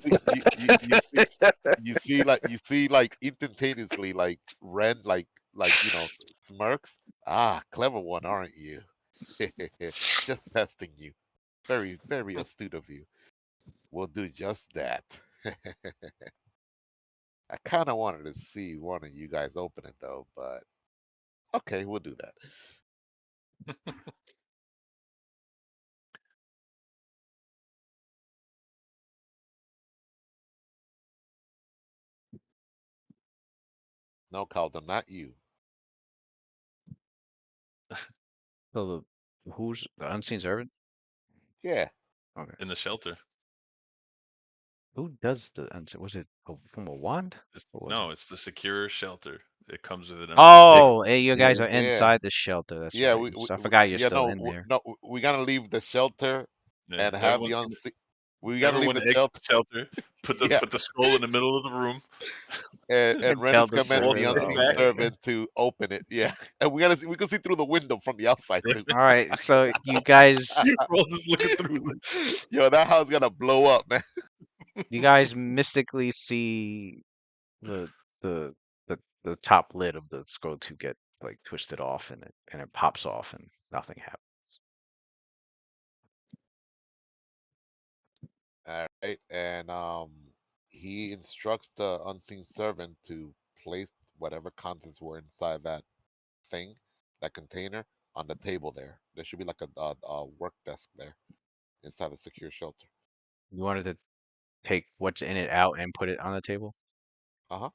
S3: see like instantaneously like Ren smirks. Ah, clever one, aren't you? Just testing you. Very, very astute of you. We'll do just that. I kind of wanted to see one of you guys open it though, but okay, we'll do that. No, Calder, not you.
S4: So who's the unseen servant?
S3: Yeah.
S4: Okay.
S2: In the shelter.
S4: Who does the unseen? Was it from a wand? What was it?
S2: No, it's the secure shelter. It comes with an unseen
S4: Oh, hey, you guys are
S3: Yeah.
S4: inside the shelter. That's
S3: Yeah,
S4: right. So I forgot you're
S3: yeah,
S4: still
S3: no,
S4: in there.
S3: no, we gotta leave the shelter
S2: Yeah,
S3: and have the
S2: everyone's gonna,
S3: unseen. We gotta leave
S2: everyone
S3: the
S2: exit
S3: shelter.
S2: the shelter.
S3: Yeah,
S2: Put the scroll in the middle of the room.
S3: and
S4: And
S3: Ren
S4: tell
S3: is
S4: the
S3: commanding
S2: All
S3: the
S4: servant.
S2: stand
S3: unseen
S2: back.
S4: Okay.
S3: servant to open it. Yeah, and we can see through the window from the outside too.
S4: All right. So you guys,
S2: We're all just looking through.
S3: Yo, that house gonna blow up, man.
S4: you guys mystically see the the the top lid of the scroll to get like twisted off, and it pops off, and nothing happens.
S3: All right, and he instructs the unseen servant to place whatever contents were inside that thing, that container, on the table there. There should be like a work desk there inside the secure shelter.
S4: You wanted to take what's in it out and put it on the table.
S3: Uh huh.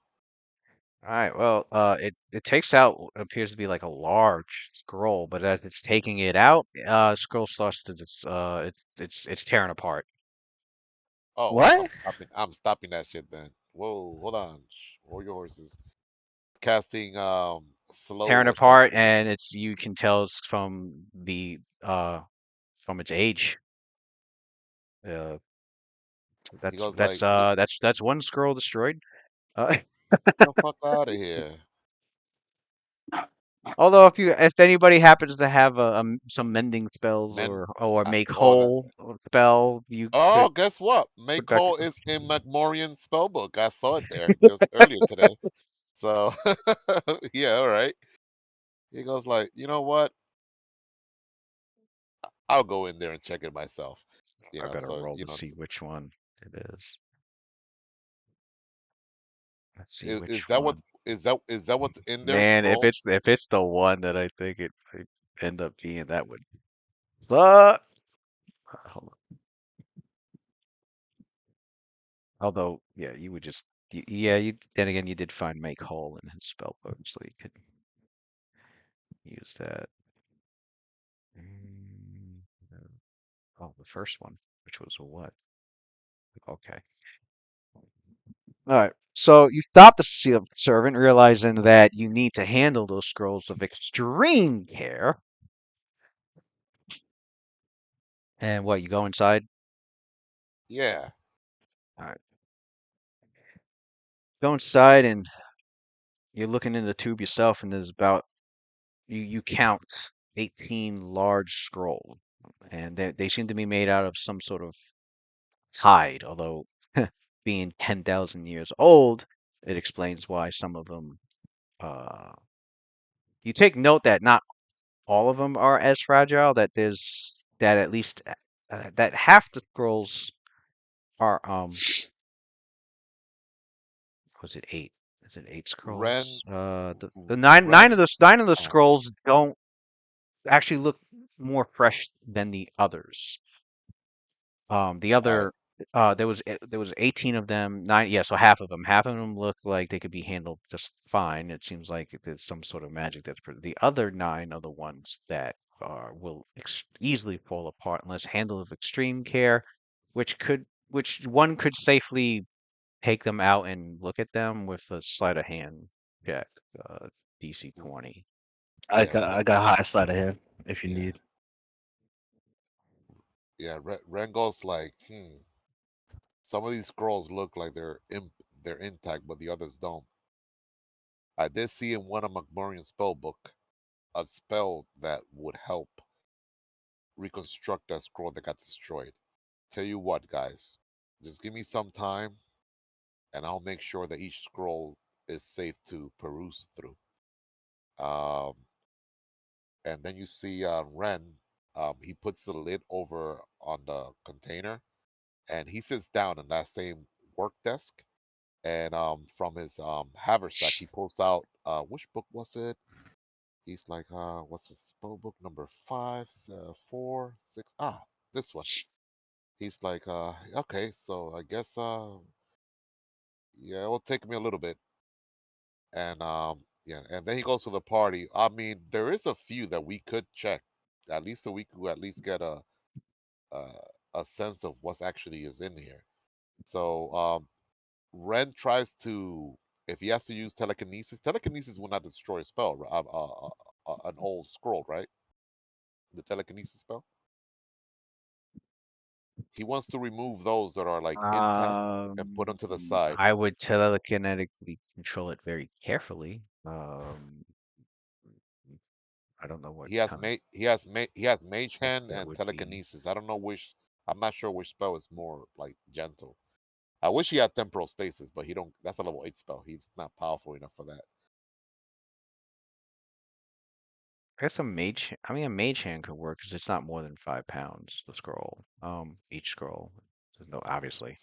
S4: All right. Well, it takes out what appears to be like a large scroll, but as it's taking it out, scroll starts to just it's tearing apart.
S3: Oh,
S1: What?
S3: I'm stopping that shit then. Whoa, hold on. Hold your horses. Casting slow
S4: Tearing
S3: or
S4: apart,
S3: something.
S4: and you can tell it's from its age. Uh,
S3: He goes like,
S4: that's one scroll destroyed. Uh,
S3: "Get the fuck out of here."
S4: although if anybody happens to have some mending spells
S3: Men,
S4: or make
S3: oh,
S4: whole spell, you
S3: oh,
S4: could
S3: guess what?
S4: put back.
S3: Maycole is in McMorrian's spellbook. I saw it there just earlier today. So, yeah, all right. He goes like, you know what? I'll go in there and check it myself.
S4: I better
S3: So
S4: roll to see which one it is. Let's see
S3: is
S4: which
S3: that what
S4: one.
S3: is that what's in there?
S4: Man,
S3: Scroll.
S4: if it's the one that I think it end up being, that would. But hold on. Although, yeah, you would just yeah, you then again you did find make whole in his spell book, so you could use that. Mm, oh, the first one, which was a what? Okay. All right. So you stop the servant, realizing that you need to handle those scrolls with extreme care. And what, you go inside?
S3: Yeah.
S4: All right. Go inside, and you're looking in the tube yourself, and there's about you count 18 large scrolls, and they seem to be made out of some sort of hide. Although being 10,000 years old, it explains why some of them. You take note that not all of them are as fragile. That at least that half the scrolls are was it eight? Is it eight
S3: Ren
S4: scrolls? The nine
S3: Ren
S4: of the nine of the
S3: uh,
S4: scrolls don't actually look more fresh than the others. The
S3: all right.
S4: other there was 18 of them. Nine, yeah, so half of them look like they could be handled just fine. It seems like there's some sort of magic the other nine are the ones that will easily fall apart unless handled with extreme care, which one could safely take them out and look at them with a sleight of hand check, DC 20.
S1: I
S3: Yeah,
S1: got high sleight of hand if you
S3: yeah,
S1: need.
S3: yeah. Rengo's like, some of these scrolls look like they're intact, but the others don't. I did see in one of McMurray's spell book a spell that would help reconstruct that scroll that got destroyed. Tell you what, guys, just give me some time, and I'll make sure that each scroll is safe to peruse through. Um, and then you see Ren. He puts the lid over on the container, and he sits down on that same work desk. And from his haversack, he pulls out which book was it? He's like, what's the spell book number 5, 4, 6? Ah, this one. He's like, okay, so I guess, yeah, it will take me a little bit. And yeah, and then he goes to the party. I mean, there is a few that we could check, at least so we could at least get a, a sense of what's actually is in here. So Ren tries to, if he has to use telekinesis, telekinesis will not destroy a spell, an old scroll, right? The telekinesis spell. He wants to remove those that are like intact and put them to the side.
S4: I would telekinetically control it very carefully. I don't know what
S3: He has
S4: kind of
S3: he has mage
S4: check
S3: hand
S4: that
S3: and
S4: would be.
S3: telekinesis. I don't know which. I'm not sure which spell is more like gentle. I wish he had temporal stasis, but he don't. That's a level 8 spell. He's not powerful enough for that.
S4: I guess a mage hand could work because it's not more than 5 pounds, the scroll. Each scroll. There's no, obviously.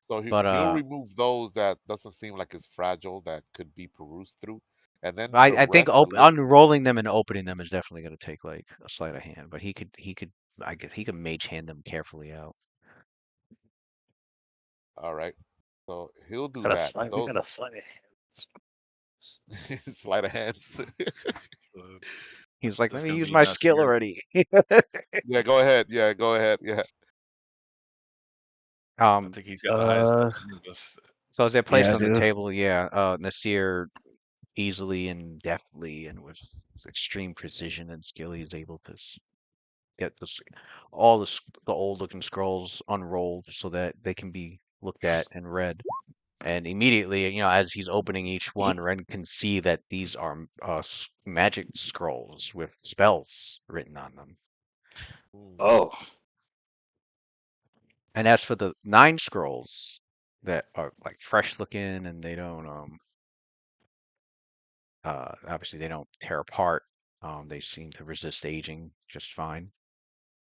S3: So he
S4: But
S3: he'll remove those that doesn't seem like it's fragile that could be perused through, and then the
S4: I think
S3: rest the lid.
S4: unrolling them and opening them is definitely going to take like a sleight of hand. But I guess he could mage hand them carefully out.
S3: All right, so he'll do
S1: Got a
S3: that.
S1: slight. We got
S3: Those
S1: a slight.
S3: sleight of hands.
S4: He's
S2: This
S4: like, let
S2: this
S4: me
S2: gonna
S4: use
S2: be
S4: my skill
S2: Nasir.
S4: already.
S3: Yeah, go ahead. Yeah, go ahead. Yeah.
S2: I think he's got the highest
S1: Uh,
S2: between us.
S4: So as they're placed
S1: yeah,
S4: on the
S1: dude.
S4: table, Nasir easily and deftly and with extreme precision and skill, he's able to get all the old looking scrolls unrolled so that they can be looked at and read. And immediately, as he's opening each one, Ren can see that these are magic scrolls with spells written on them.
S3: Hmm.
S1: Oh,
S4: And as for the 9 scrolls that are like fresh looking and they don't obviously they don't tear apart. They seem to resist aging just fine.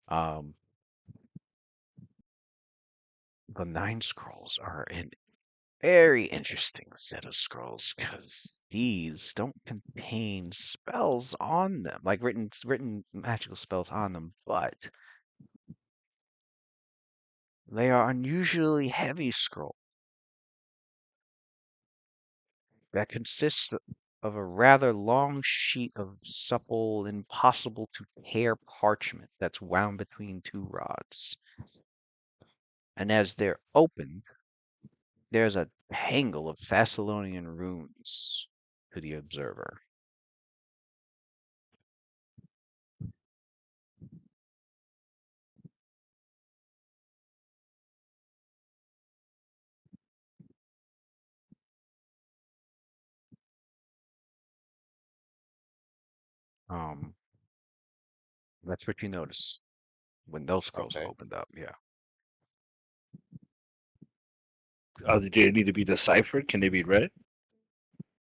S4: Um, the 9 scrolls are an very interesting set of scrolls because these don't contain spells on them, like written magical spells on them, but they are unusually heavy scrolls that consist of a rather long sheet of supple, impossible to tear parchment that's wound between 2 rods. And as they're opened, there's a tangle of Thessalonian runes to the observer. Um, that's what you notice when those scrolls are
S3: Okay.
S4: opened up. Yeah.
S1: do they need to be deciphered? Can they be read,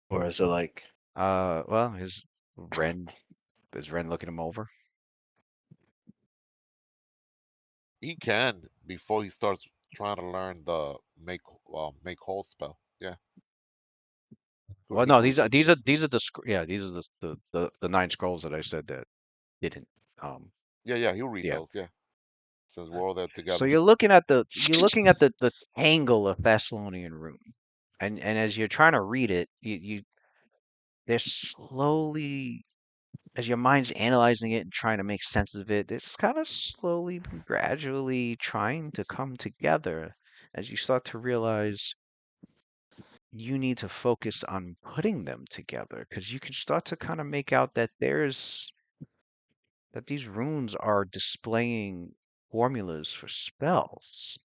S1: or is it like?
S4: Well, is Ren looking him over?
S3: He can before he starts trying to learn the make whole spell. Yeah.
S4: Well,
S3: He
S4: no,
S3: could read those.
S4: these are these are the 9 scrolls that I said that didn't.
S3: Yeah, yeah, he'll read
S4: Yeah.
S3: those. Yeah. Since we're all there
S4: So
S3: together.
S4: you're looking at the tangle of Thessalonian rune, and as you're trying to read it, they're slowly as your mind's analyzing it and trying to make sense of it, it's kind of slowly, gradually trying to come together as you start to realize you need to focus on putting them together because you can start to kind of make out that these runes are displaying formulas for spells.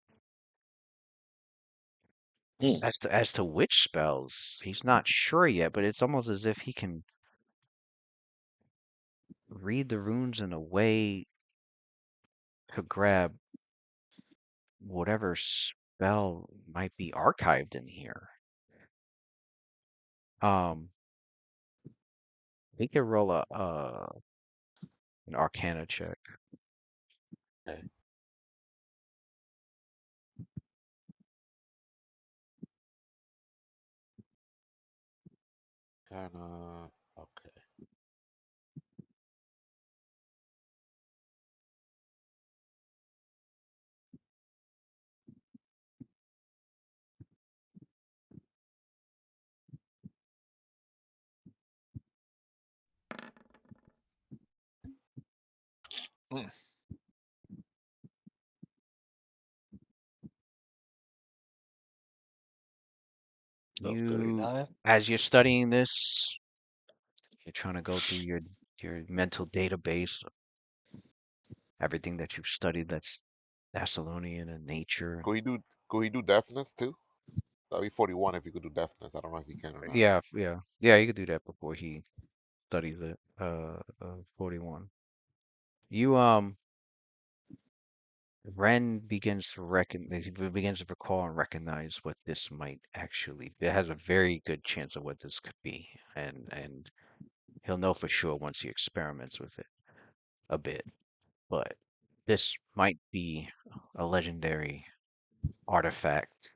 S1: Hmm.
S4: As to which spells, he's not sure yet, but it's almost as if he can read the runes in a way to grab whatever spell might be archived in here. He could roll an Arcana check.
S3: Okay. Okay.
S2: Mm.
S1: So
S4: You,
S1: 39.
S4: as you're studying this, you're trying to go through your mental database of everything that you've studied that's Thessalonian and nature.
S3: Could he do deafness too? That'd be 41 if he could do deafness. I don't know if he can or not.
S4: Yeah, you could do that before he studies it. 41. You Ren begins to begins to recall and recognize what this might actually be. It has a very good chance of what this could be, and he'll know for sure once he experiments with it a bit. But this might be a legendary artifact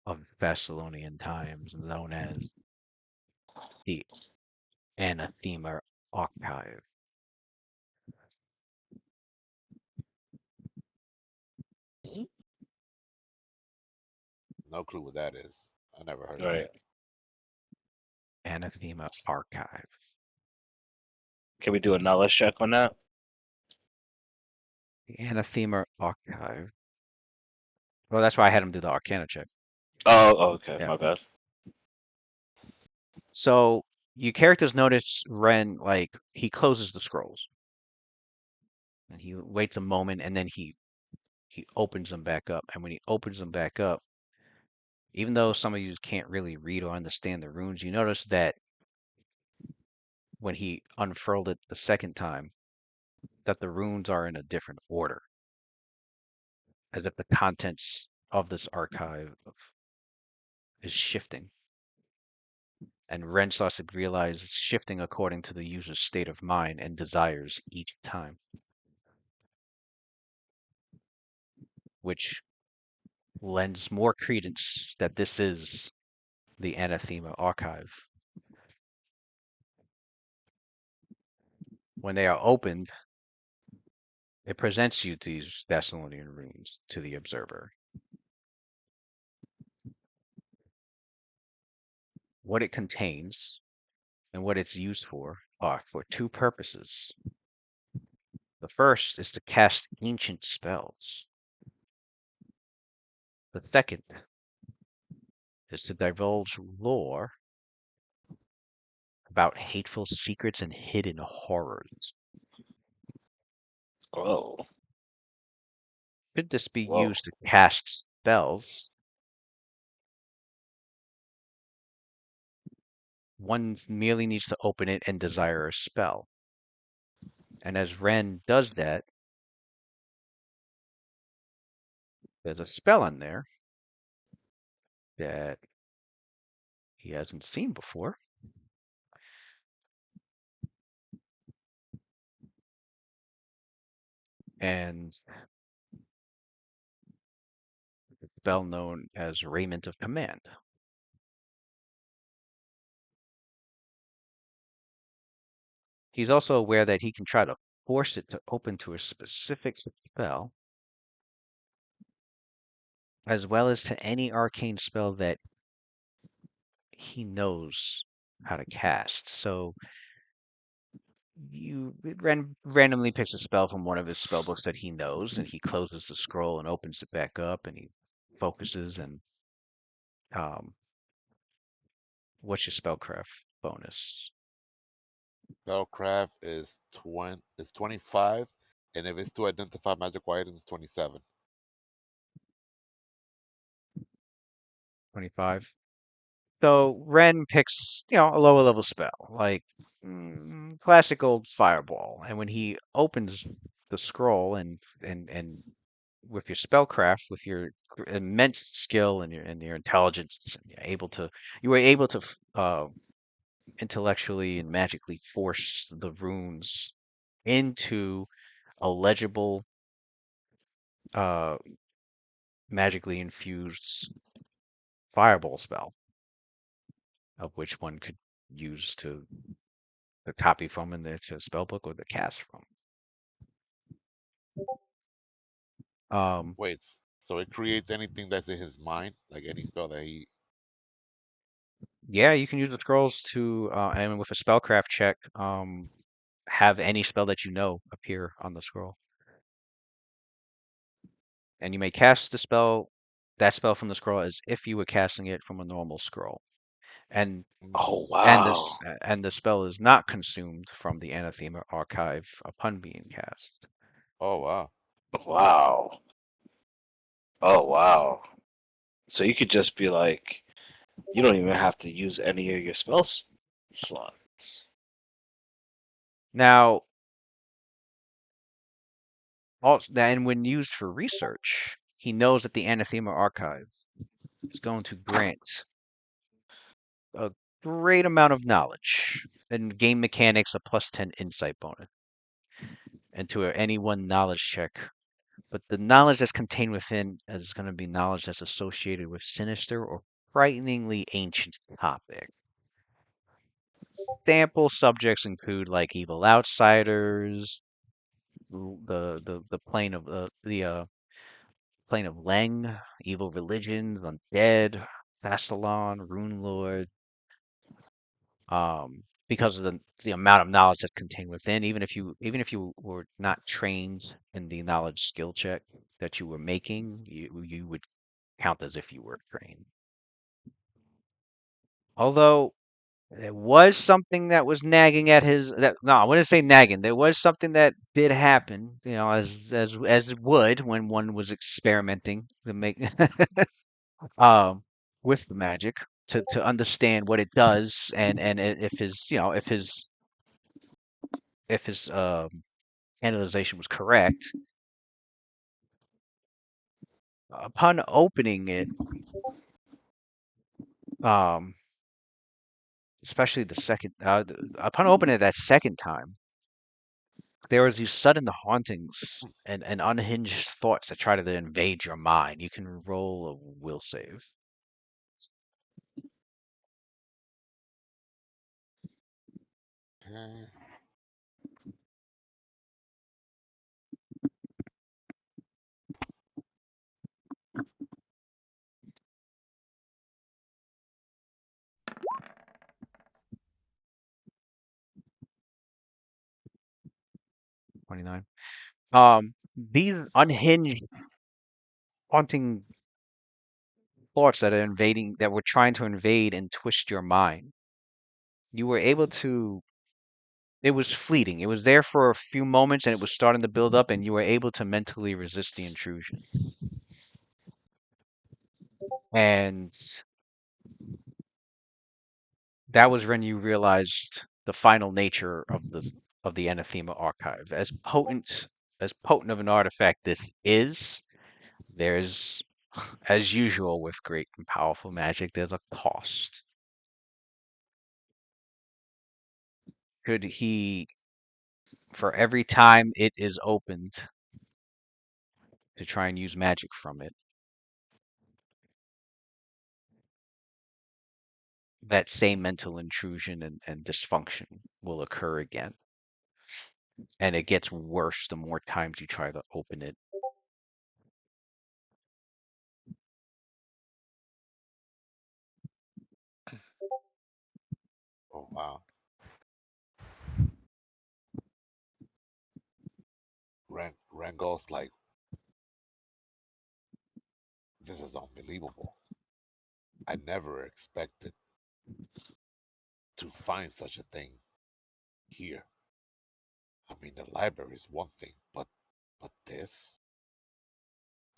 S4: of Thessalonian times known as the Anathema Archive.
S3: No clue what that is. I never heard of
S1: Right.
S3: that.
S4: Anathema Archive.
S1: Can we do a knowledge check on that?
S4: The Anathema Archive. Well, that's why I had him do the Arcana check.
S1: Oh, okay.
S4: Yeah.
S1: My bad.
S4: So you characters notice Ren, like, he closes the scrolls and he waits a moment and then he opens them back up. And when he opens them back up, even though some of you can't really read or understand the runes, you notice that when he unfurled it the second time, that the runes are in a different order, as if the contents of this archive is shifting. And Ren starts to realize it's shifting according to the user's state of mind and desires each time, which lends more credence that this is the Anathema Archive. When they are opened, it presents you these Thessalonian runes to the observer. What it contains and what it's used for are for two purposes. The first is to cast ancient spells. The second is to divulge lore about hateful secrets and hidden horrors.
S1: Whoa.
S4: Should this be
S1: Whoa.
S4: used to cast spells, one merely needs to open it and desire a spell. And as Ren does that, there's a spell in there that he hasn't seen before. And a spell known as Raiment of Command. He's also aware that he can try to force it to open to a specific spell, as well as to any arcane spell that he knows how to cast. So randomly picks a spell from one of his spell books that he knows, and he closes the scroll and opens it back up, and he focuses. And what's your spellcraft bonus?
S3: Spellcraft is 25, and if it's to identify magical items, 27.
S4: 25. So Ren picks, a lower level spell, like classic old fireball. And when he opens the scroll and with your spellcraft, with your immense skill and your intelligence, you were able to intellectually and magically force the runes into a legible, uh, magically infused fireball spell, of which one could use to the copy from in the spellbook or the cast from.
S3: Wait, so it creates anything that's in his mind, like any spell that he.
S4: Yeah, you can use the scrolls to, and with a spellcraft check, have any spell that you know appear on the scroll. And you may cast that spell from the scroll as if you were casting it from a normal scroll. And
S1: Oh
S4: and
S1: wow!
S4: the spell is not consumed from the anathema archive upon being cast.
S3: Oh wow!
S1: Wow! Oh wow! So you could just be like, you don't even have to use any of your slot.
S4: Now, also, and when used for research, he knows that the anathema archive is going to grant a great amount of knowledge and game mechanics, a +10 insight bonus into any one knowledge check. But the knowledge that's contained within is going to be knowledge that's associated with sinister or frighteningly ancient topic. Sample subjects include like evil outsiders, the plane of the plane of Leng, evil religions, undead, Fastalon, Runelords, because of the amount of knowledge that's contained within. Even if you were not trained in the knowledge skill check that you were making, you would count as if you were trained. Although there was something that was nagging at his that no, I wouldn't say nagging. There was something that did happen, as it would when one was experimenting to make with the magic to understand what it does and if his analyzation was correct. Upon opening it, um, especially upon opening it that second time, there was these sudden hauntings and unhinged thoughts that try to invade your mind. You can roll a will save.
S3: Okay.
S4: 29. These unhinged, haunting thoughts that were trying to invade and twist your mind. You were able to. It was fleeting. It was there for a few moments, and it was starting to build up, and you were able to mentally resist the intrusion. And that was when you realized the final nature of the anathema archive. As potent of an artifact this is, there's, as usual with great and powerful magic, there's a cost. Could he, for every time it is opened to try and use magic from it, that same mental intrusion and dysfunction will occur again. And it gets worse the more times you try to open it.
S3: Oh wow! Rengo's like, this is unbelievable. I never expected to find such a thing here. I mean, the library is one thing, but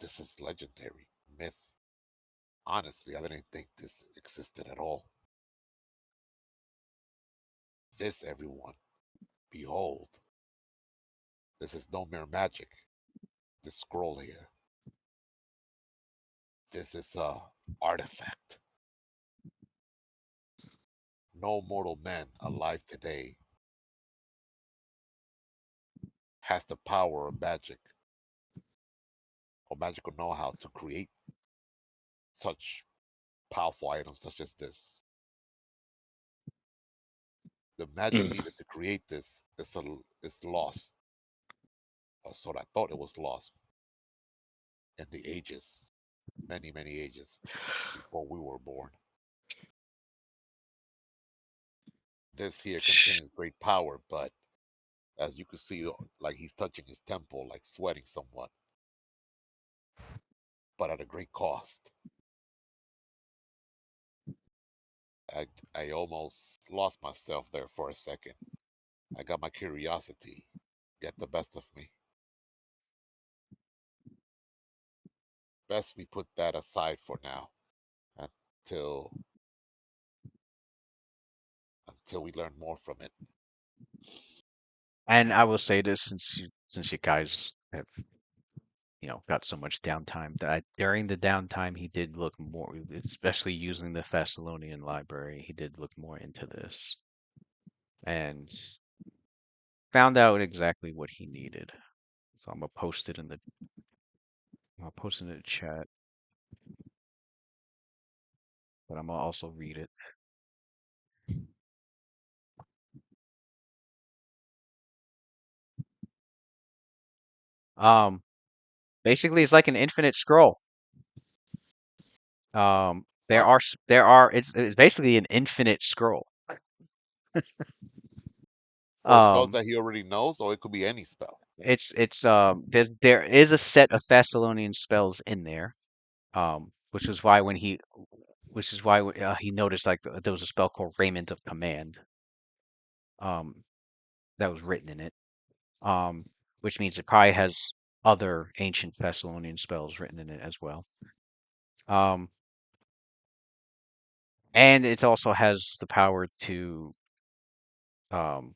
S3: this is legendary myth. Honestly, I didn't think this existed at all. This, everyone, behold, this is no mere magic. This scroll here, this is a artifact. No mortal man alive today has the power of magic or magical know-how to create such powerful items such as this. The magic
S1: Mm.
S3: needed to create this is lost. Or so I thought it was lost in the ages, many, many ages before we were born. This here contains great power, but as you can see, like he's touching his temple, like sweating somewhat, but at a great cost. I almost lost myself there for a second. I got my curiosity get the best of me. Best we put that aside for now until we learn more from it.
S4: And I will say this since you guys have got so much downtime that during the downtime he did look more, especially using the Thessalonian library, he did look more into this and found out exactly what he needed. So I'm gonna post it in the I'll post it in the chat, but I'm gonna also read it. Um, basically it's like an infinite scroll.
S3: What?
S4: It's basically an infinite scroll.
S3: For spells
S4: Um,
S3: that he already knows, or it could be any spell.
S4: there is a set of Thessalonian spells in there. Which is why he noticed like there was a spell called Raiment of Command. That was written in it. Which means it probably has other ancient Thessalonian spells written in it as well. And it also has the power to um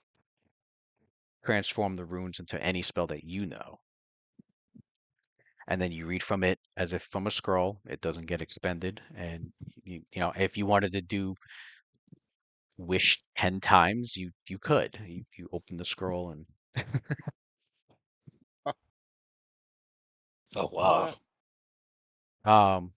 S4: transform the runes into any spell that you know. And then you read from it as if from a scroll. It doesn't get expended. And if you wanted to do wish 10 times, you could. You open the scroll and
S1: Oh wow.
S3: What?
S4: um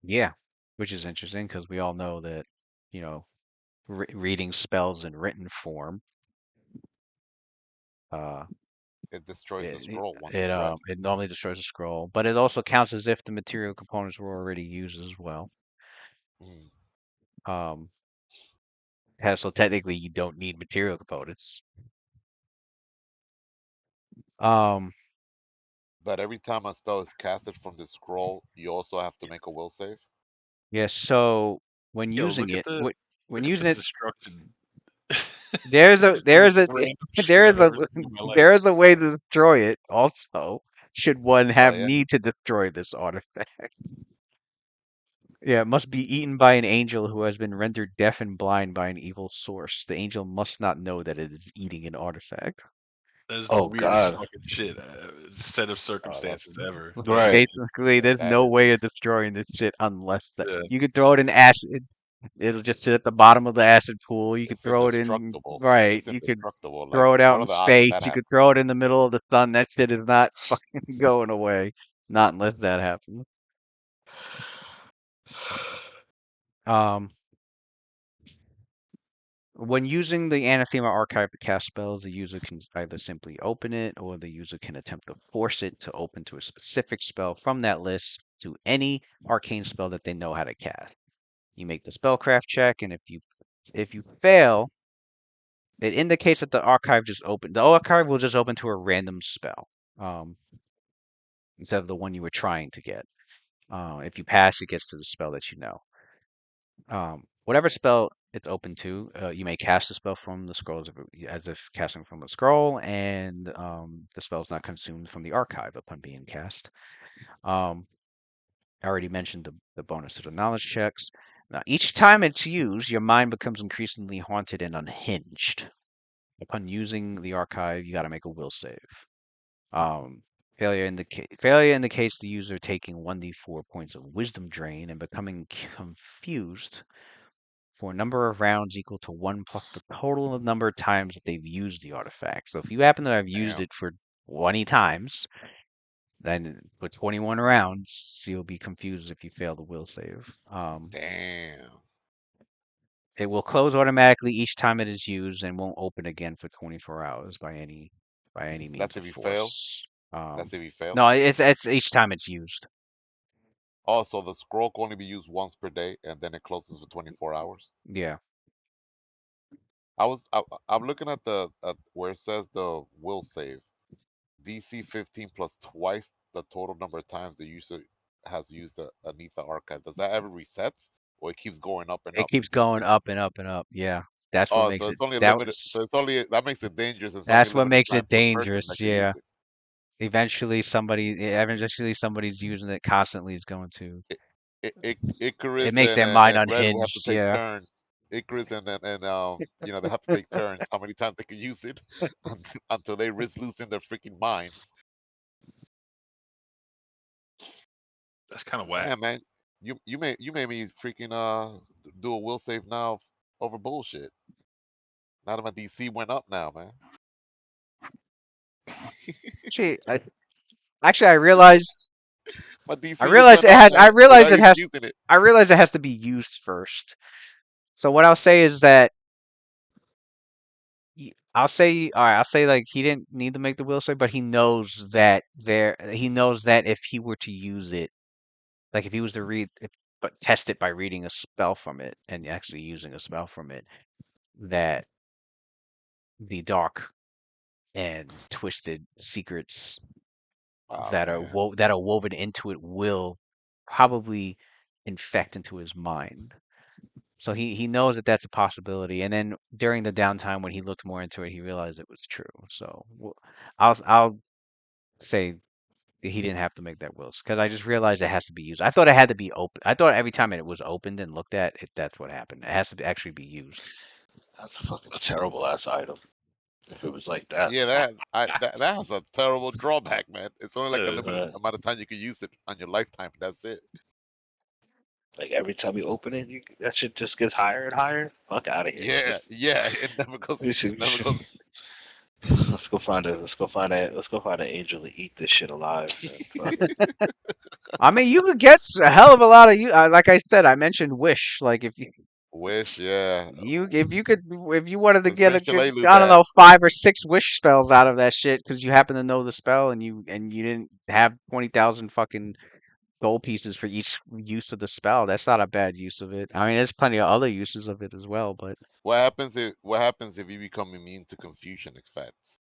S4: yeah, which is interesting because we all know that, you know, reading spells in written form, uh,
S3: It destroys the
S4: it
S3: scroll once
S4: it
S3: it's read.
S4: um it normally destroys a scroll, but it also counts as if the material components were already used as well.
S3: Mm.
S4: Um, so technically you don't need material components. Um,
S3: But every time a spell is casted from the scroll, you also have to make a will save.
S4: yeah. So when
S2: Yo,
S4: using it, when
S2: look at the
S4: using it,
S2: destruction.
S4: there's
S2: That
S4: a
S2: is the most
S4: there's a
S2: random shit
S4: there's
S2: I've
S4: a
S2: ever seen in my
S4: there
S2: life.
S4: is a way to destroy it. Also, should one
S3: Oh
S4: have
S3: yeah.
S4: need to destroy this artifact. Yeah, it must be eaten by an angel who has been rendered deaf and blind by an evil source. The angel must not know that it is eating an artifact.
S2: That is the
S1: Oh
S2: weirdest
S1: god.
S2: fucking shit set of
S3: Oh,
S2: circumstances ever.
S1: Right.
S4: Basically, there's
S3: that
S4: no way of
S3: is
S4: destroying this shit unless that
S2: Yeah.
S4: you could throw it in acid. It'll just sit at the bottom of the acid pool. You could
S3: it's
S4: throw it in,
S3: indestructible.
S4: right.
S3: It's
S4: You could
S3: indestructible. Like,
S4: throw it out
S3: what
S4: in
S3: are the odds
S4: space.
S3: that
S4: You could
S3: happens?
S4: throw it in the middle of the sun. That shit is not fucking going away. Not unless that happens. Um, when using the Anathema archive to cast spells, the user can either simply open it, or the user can attempt to force it to open to a specific spell from that list to any arcane spell that they know how to cast. You make the spellcraft check, and if you If you fail, it indicates that the archive just opened. The archive will just open to a random spell, instead of the one you were trying to get. If you pass, it gets to the spell that you know. Whatever spell it's open to, you may cast the spell from the scroll as if casting from a scroll, and the spell is not consumed from the archive upon being cast. I already mentioned the bonus to the knowledge checks. Now, each time it's used, your mind becomes increasingly haunted and unhinged. Upon using the archive, you got to make a will save. Failure indicates the user taking 1d4 points of wisdom drain and becoming confused for a number of rounds equal to 1 plus the total number of times that they've used the artifact. So if you happen to have used
S3: Damn.
S4: it for 20 times, then for 21 rounds, you'll be confused if you fail the will save.
S3: Damn.
S4: It will close automatically each time it is used and won't open again for 24 hours by any means
S3: That's
S4: of
S3: if you fail.
S4: force.
S3: That's if you fail.
S4: No, it's each time it's used.
S3: Also, the scroll can only be used once per day, and then it closes for 24 hours.
S4: Yeah.
S3: I'm looking at the where it says the will save. DC 15 plus twice the total number of times the user has used the Anitha archive. Does that ever resets, or it keeps going up and
S4: It
S3: up, the
S4: keeps going
S3: DC?
S4: up and up and up. Yeah. That's what
S3: Oh,
S4: makes
S3: so
S4: it
S3: it's only a
S4: that
S3: limited.
S4: was
S3: So it's only that makes it dangerous. It's only a
S4: that's what
S3: limited
S4: makes
S3: time
S4: it
S3: per person that
S4: dangerous.
S3: can use
S4: Yeah.
S3: it.
S4: Eventually somebody's using it constantly is going to it
S3: Icarus
S4: makes their mind
S3: and Red will have to
S4: unhinged.
S3: take
S4: Yeah.
S3: turns. Icarus and they have to take turns how many times they can use it until they risk losing their freaking minds.
S2: That's kind of whack.
S3: Yeah, man. You made me freaking do a will save now over bullshit. Now that my DC went up now, man.
S4: Actually, I realized
S3: My DC just went
S4: it
S3: up,
S4: has
S3: man. Without even using it.
S4: I realize it has to be used first. So what I'll say is that I'll say like he didn't need to make the will save, but he knows that if he were to use it, like if he was to but test it by reading a spell from it and actually using a spell from it, that the dark and twisted secrets
S3: Oh
S4: that
S3: man.
S4: are woven into it will probably infect into his mind. So he knows that that's a possibility. And then during the downtime when he looked more into it, he realized it was true. So I'll say he didn't have to make that will because I just realized it has to be used. I thought it had to be open. I thought every time it was opened and looked at, that's what happened. It has to actually be used.
S1: That's a fucking terrible ass item. If it was like that.
S3: Yeah, that has a terrible drawback, man. It's only like a limited
S1: Uh,
S3: amount of time you can use it on your lifetime. That's it.
S1: like every time you open it, that shit just gets higher and higher. Fuck out of here.
S3: Yeah,
S1: Just
S3: yeah. It never goes. It never goes.
S1: let's go find an angel to eat this shit alive. Man. Fuck.
S4: I mean, you could get a hell of a lot of you. Like I said, I mentioned wish. Like if
S3: Wish, yeah.
S4: if you wanted to
S3: Let's
S4: get a
S3: bring
S4: good,
S3: Shalelu
S4: I don't
S3: back.
S4: know, 5 or 6 wish spells out of that shit because you happen to know the spell and you didn't have 20,000 fucking gold pieces for each use of the spell. That's not a bad use of it. I mean, there's plenty of other uses of it as well, but
S3: What happens if you become immune to confusion effects?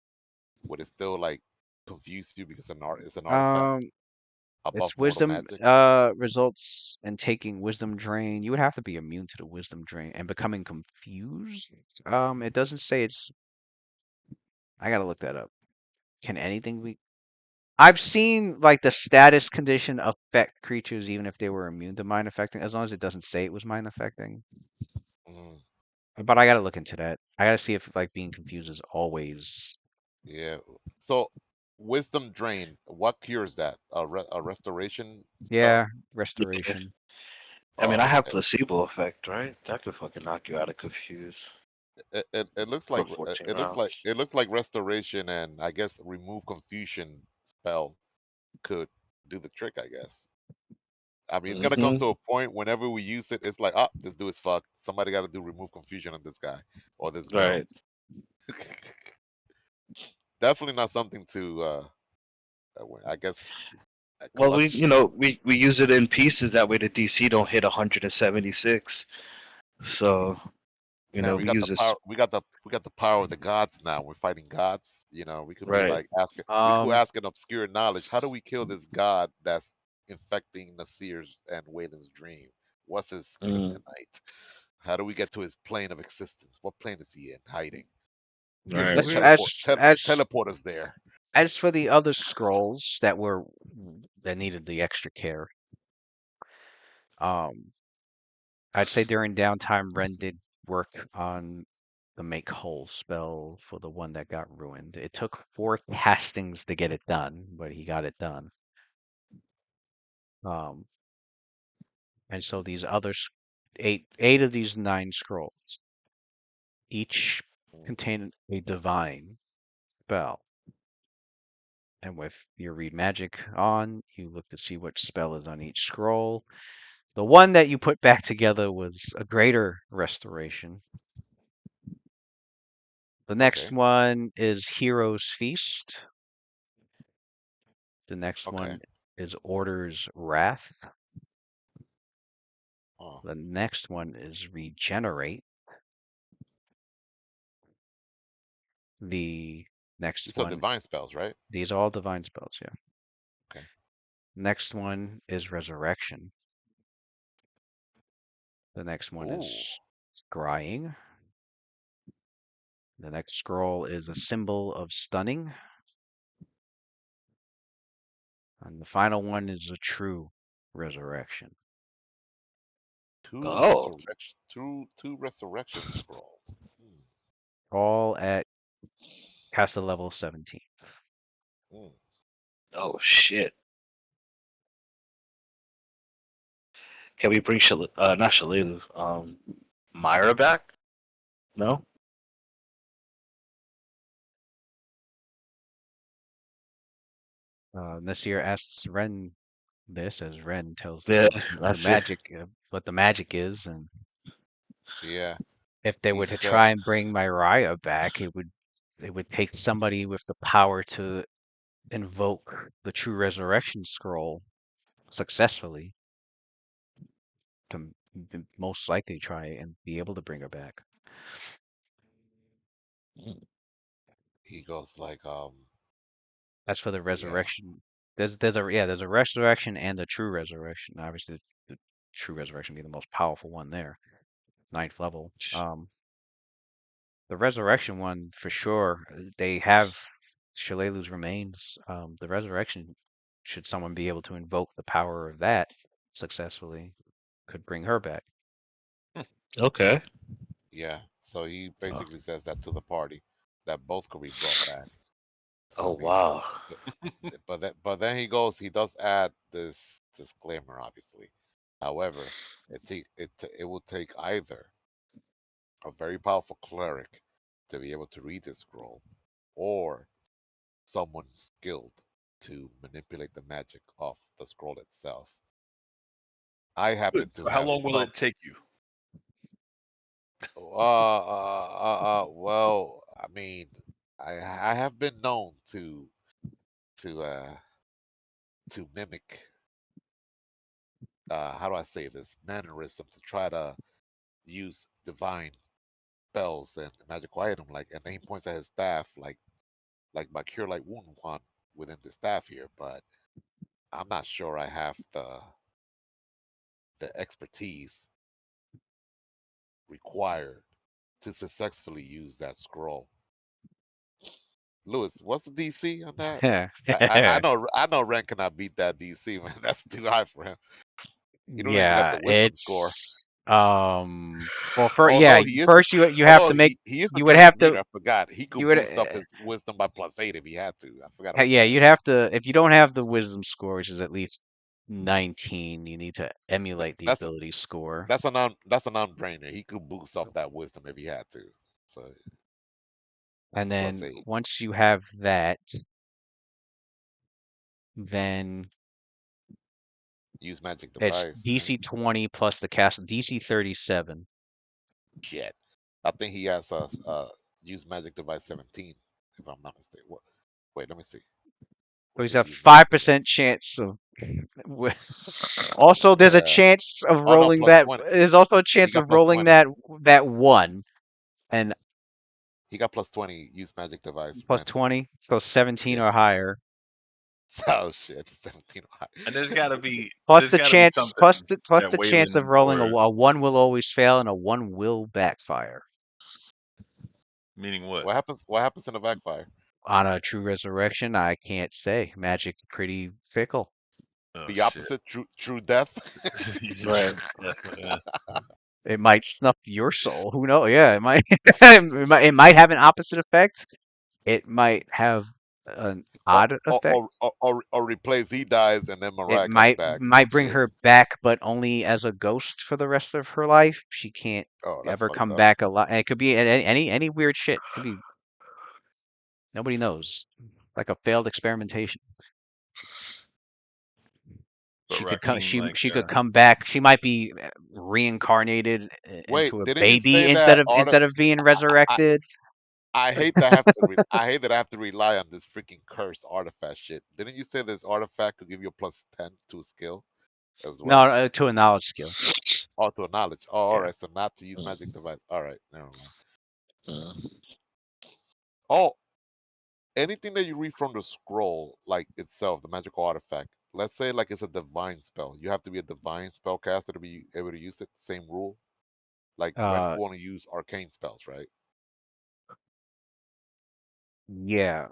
S3: Would it still like confuse you because it's an artifact
S4: um,
S3: above
S4: it's
S3: mortal
S4: wisdom
S3: magic?
S4: results in taking wisdom drain. You would have to be immune to the wisdom drain and becoming confused. It doesn't say it's. I gotta look that up. Can anything be? I've seen like the status condition affect creatures even if they were immune to mind affecting, as long as it doesn't say it was mind affecting.
S3: Mm,
S4: But I gotta look into that. I gotta see if like being confused is always.
S3: yeah. So, wisdom drain. What cures that? A restoration spell?
S4: Yeah, restoration.
S1: I mean,
S3: Oh,
S1: I have placebo effect, right? That could fucking knock you out of confuse
S3: it looks
S1: for
S3: like
S1: 14 rounds.
S3: restoration and I guess remove confusion spell could do the trick. I guess. I mean, it's gonna come
S1: Mm-hmm.
S3: to a point whenever we use it, it's like, oh, this dude is fucked. Somebody got to do remove confusion on this guy or this girl.
S1: Right.
S3: Definitely not something to, I guess,
S1: Well, we
S3: clutch.
S1: we use it in pieces that way the DC don't hit 176. So You
S3: Man,
S1: know,
S3: we
S1: we
S3: got the
S1: use this
S3: power. We got the power of the gods now. We're fighting gods. You know, we could be
S1: right.
S3: like asking. We could ask an obscure knowledge. How do we kill this god that's infecting Nasir's and Waylon's dream? What's his
S1: Mm,
S3: kryptonite? How do we get to his plane of existence? What plane is he in, hiding?
S2: Here's
S1: right.
S4: As
S2: here,
S3: Teleport us there.
S4: as for the other scrolls that needed the extra care, I'd say during downtime, Ren did work on the make whole spell for the one that got ruined. It took 4 castings to get it done, but he got it done. Um, and so these other eight of these 9 scrolls each contain a divine spell. And with your read magic on, you look to see what spell is on each scroll. The one that you put back together was a greater restoration. The next
S3: Okay.
S4: one is Hero's Feast. The next
S3: Okay.
S4: one is Order's Wrath.
S3: Oh,
S4: The next one is Regenerate. The next
S3: these are
S4: one,
S3: divine spells, right?
S4: these are all divine spells, yeah.
S3: Okay.
S4: Next one is Resurrection. The next one
S3: Ooh.
S4: is Scrying. The next scroll is a symbol of stunning. And the final one is a true resurrection.
S1: Oh,
S3: Two resurrection scrolls. Hmm.
S4: All at caster level 17.
S3: Mm.
S1: oh shit. Can we bring not Shalelu, Myra back? No.
S4: Nasir asks Ren this as Ren tells
S1: Yeah,
S4: the
S1: that's it.
S4: magic, what the magic is, and
S3: Yeah.
S4: if they
S3: He
S4: were to
S3: said
S4: try and bring Myria back, it would take somebody with the power to invoke the true resurrection scroll successfully to most likely try and be able to bring her back.
S3: he goes like
S4: That's for the
S3: yeah.
S4: resurrection. There's a resurrection and a true resurrection. Obviously, the true resurrection being the most powerful one there, 9th level. The resurrection one for sure. They have Shalalu's remains. The resurrection, should someone be able to invoke the power of that successfully, could bring her back.
S1: Okay.
S3: Yeah. So he
S1: Oh,
S3: basically says that to the party that both could be brought back.
S1: oh
S3: Be-
S1: wow.
S3: but then he does add this disclaimer obviously. However, it will take either a very powerful cleric to be able to read this scroll or someone skilled to manipulate the magic of the scroll itself. I happen
S2: good.
S3: to
S2: So how
S3: have
S2: long will
S3: some.
S2: it take you?
S3: Well, I mean, I have been known to uh to mimic how do I say this mannerism to try to use divine spells and magical item like, and then he points at his staff like my cure light wound one within the staff here, but I'm not sure I have the expertise required to successfully use that scroll. Lewis, what's the DC on that? I know Ren cannot beat that DC, man. That's too high for him. He don't even got
S4: Yeah,
S3: the wisdom score.
S4: it's well,
S3: Although he is
S4: you have to make
S3: he is the
S4: you would
S3: tournament
S4: have to
S3: leader, I forgot. He
S4: you
S3: could
S4: would
S3: boost up his wisdom by +8 if he had to. I forgot about
S4: yeah,
S3: that.
S4: you'd have to, if you don't have the wisdom score, which is at least 19, you need to emulate the
S3: That's
S4: ability score.
S3: that's a non-brainer. He could boost up that wisdom if he had to. So
S4: And then
S3: +8.
S4: once you have that, then
S3: Use magic
S4: it's
S3: device, right?
S4: DC 20 plus the cast DC 37.
S3: Shit. I think he has a use magic device 17, if I'm not mistaken. What, wait, let me see.
S4: So
S3: What's
S4: he's
S3: his
S4: a
S3: use magic device?
S4: 5% chance of. Also, there's a
S3: Yeah.
S4: chance of
S3: Oh no,
S4: rolling that.
S3: +20.
S4: There's also a
S3: He
S4: chance
S3: got
S4: of rolling
S3: +20.
S4: that one. And
S3: He got plus 20. Use magic device.
S4: plus
S3: Ren.
S4: 20, so 17
S3: Yeah.
S4: or higher.
S3: Oh shit! 17.
S2: And there's got to be
S4: Plus
S2: there's
S4: the
S2: got to be
S4: chance, plus
S2: something that
S4: the chance of
S2: Waylon
S4: rolling
S2: or
S4: a 1 will always fail and a 1 will backfire.
S2: meaning what?
S3: What happens? What happens in a backfire?
S4: On a true resurrection, I can't say. Magic's pretty fickle.
S2: Oh
S3: The
S2: shit!
S3: opposite. True death.
S1: Right.
S2: Yeah.
S4: It might snuff your soul. Who knows? Yeah, it might. It might have an opposite effect. It might have an
S3: or,
S4: odd
S3: or,
S4: effect.
S3: or, or, or replace. He dies and then
S4: It
S3: Mariah comes back. Some
S4: might bring
S3: shit.
S4: her back, but only as a ghost for the rest of her life. She can't
S3: Oh, that's
S4: ever
S3: fucked
S4: come
S3: up.
S4: back alive. And it could be any weird shit. It could be nobody knows. Like a failed experimentation.
S2: But
S4: She could come.
S2: Rakim, like,
S4: She could come back. She might be reincarnated
S3: Wait,
S4: into a
S3: didn't you say
S4: baby
S3: that?
S4: instead of being resurrected.
S3: I hate that I have to. I hate that I have to rely on this freaking cursed artifact shit. Didn't you say this artifact could give you a plus 10 to a skill as
S4: No,
S3: well?
S4: to a knowledge skill.
S3: Oh, to a knowledge. Oh, all
S4: Yeah.
S3: right. So not to use magic device. All right, never mind.
S1: Mm.
S3: Oh, anything that you read from the scroll, like itself, the magical artifact. Let's say like it's a divine spell. You have to be a divine spellcaster to be able to use it. Same rule. Like Ren
S4: Uh,
S3: could only use arcane spells, right?
S4: yeah.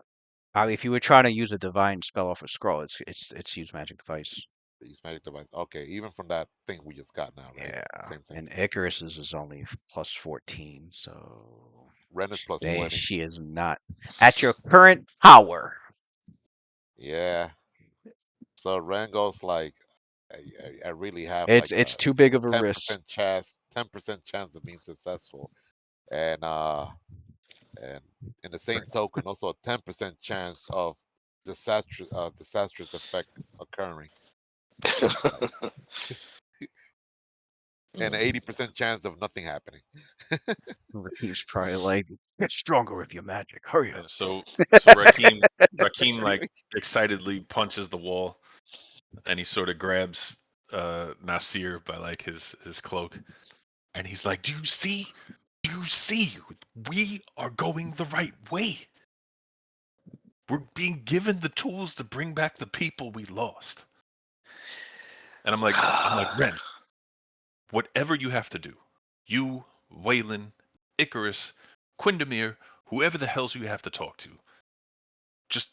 S4: If you were trying to use a divine spell off a scroll, it's use magic device.
S3: Use magic device. Okay, even from that thing we just got now, right?
S4: Yeah.
S3: Same thing.
S4: And Icarus's is only plus 14, so
S3: Ren is plus 20.
S4: she is not at your current power.
S3: Yeah. So Ren goes like, I really have
S4: It's
S3: like
S4: it's
S3: a
S4: too big of a
S3: 10%
S4: risk.
S3: chance, 10% chance of being successful, and in the same token, also a 10% chance of disastrous effect occurring, and an 80% chance of nothing happening.
S4: He's probably like, get stronger with your magic. Hurry
S2: Yeah,
S4: up.
S2: so Rakim like excitedly punches the wall, and he sort of grabs Nasir by like his cloak, and he's like, "Do you see? Do you see? We are going the right way. We're being given the tools to bring back the people we lost." And I'm like, Ren, whatever you have to do, you, Waylon, Icarus, Quindamir, whoever the hells you have to talk to, just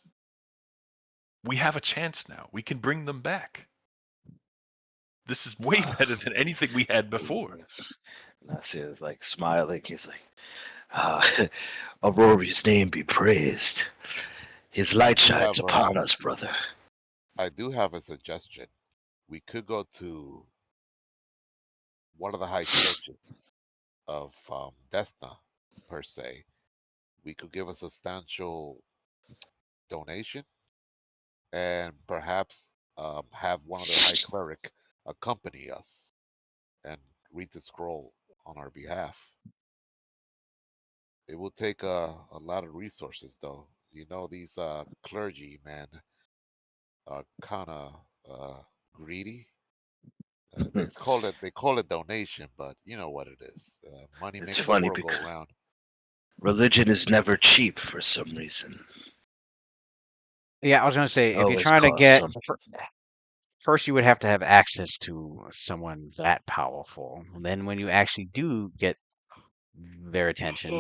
S2: we have a chance now. We can bring them back. This is way better than anything we had before.
S1: Nasir's like smiling. He's like, Aurora's name be praised. His light
S3: do
S1: shines
S3: have
S1: upon us, brother.
S3: I do have a suggestion. We could go to one of the high churches of Desna, per se. We could give a substantial donation and perhaps have one of their high cleric accompany us and read the scroll on our behalf. It will take a lot of resources, though. You know, these clergy, man, are kind of greedy. They call it donation, but you know what it is. Money
S1: It's
S3: makes the
S1: funny
S3: world go
S1: because
S3: round.
S1: religion is never cheap for some reason.
S4: Yeah, I was gonna say
S1: It
S4: if you're
S1: always
S4: trying to
S1: costs
S4: get
S1: something.
S4: first, you would have to have access to someone that powerful. Then, when you actually do get their attention,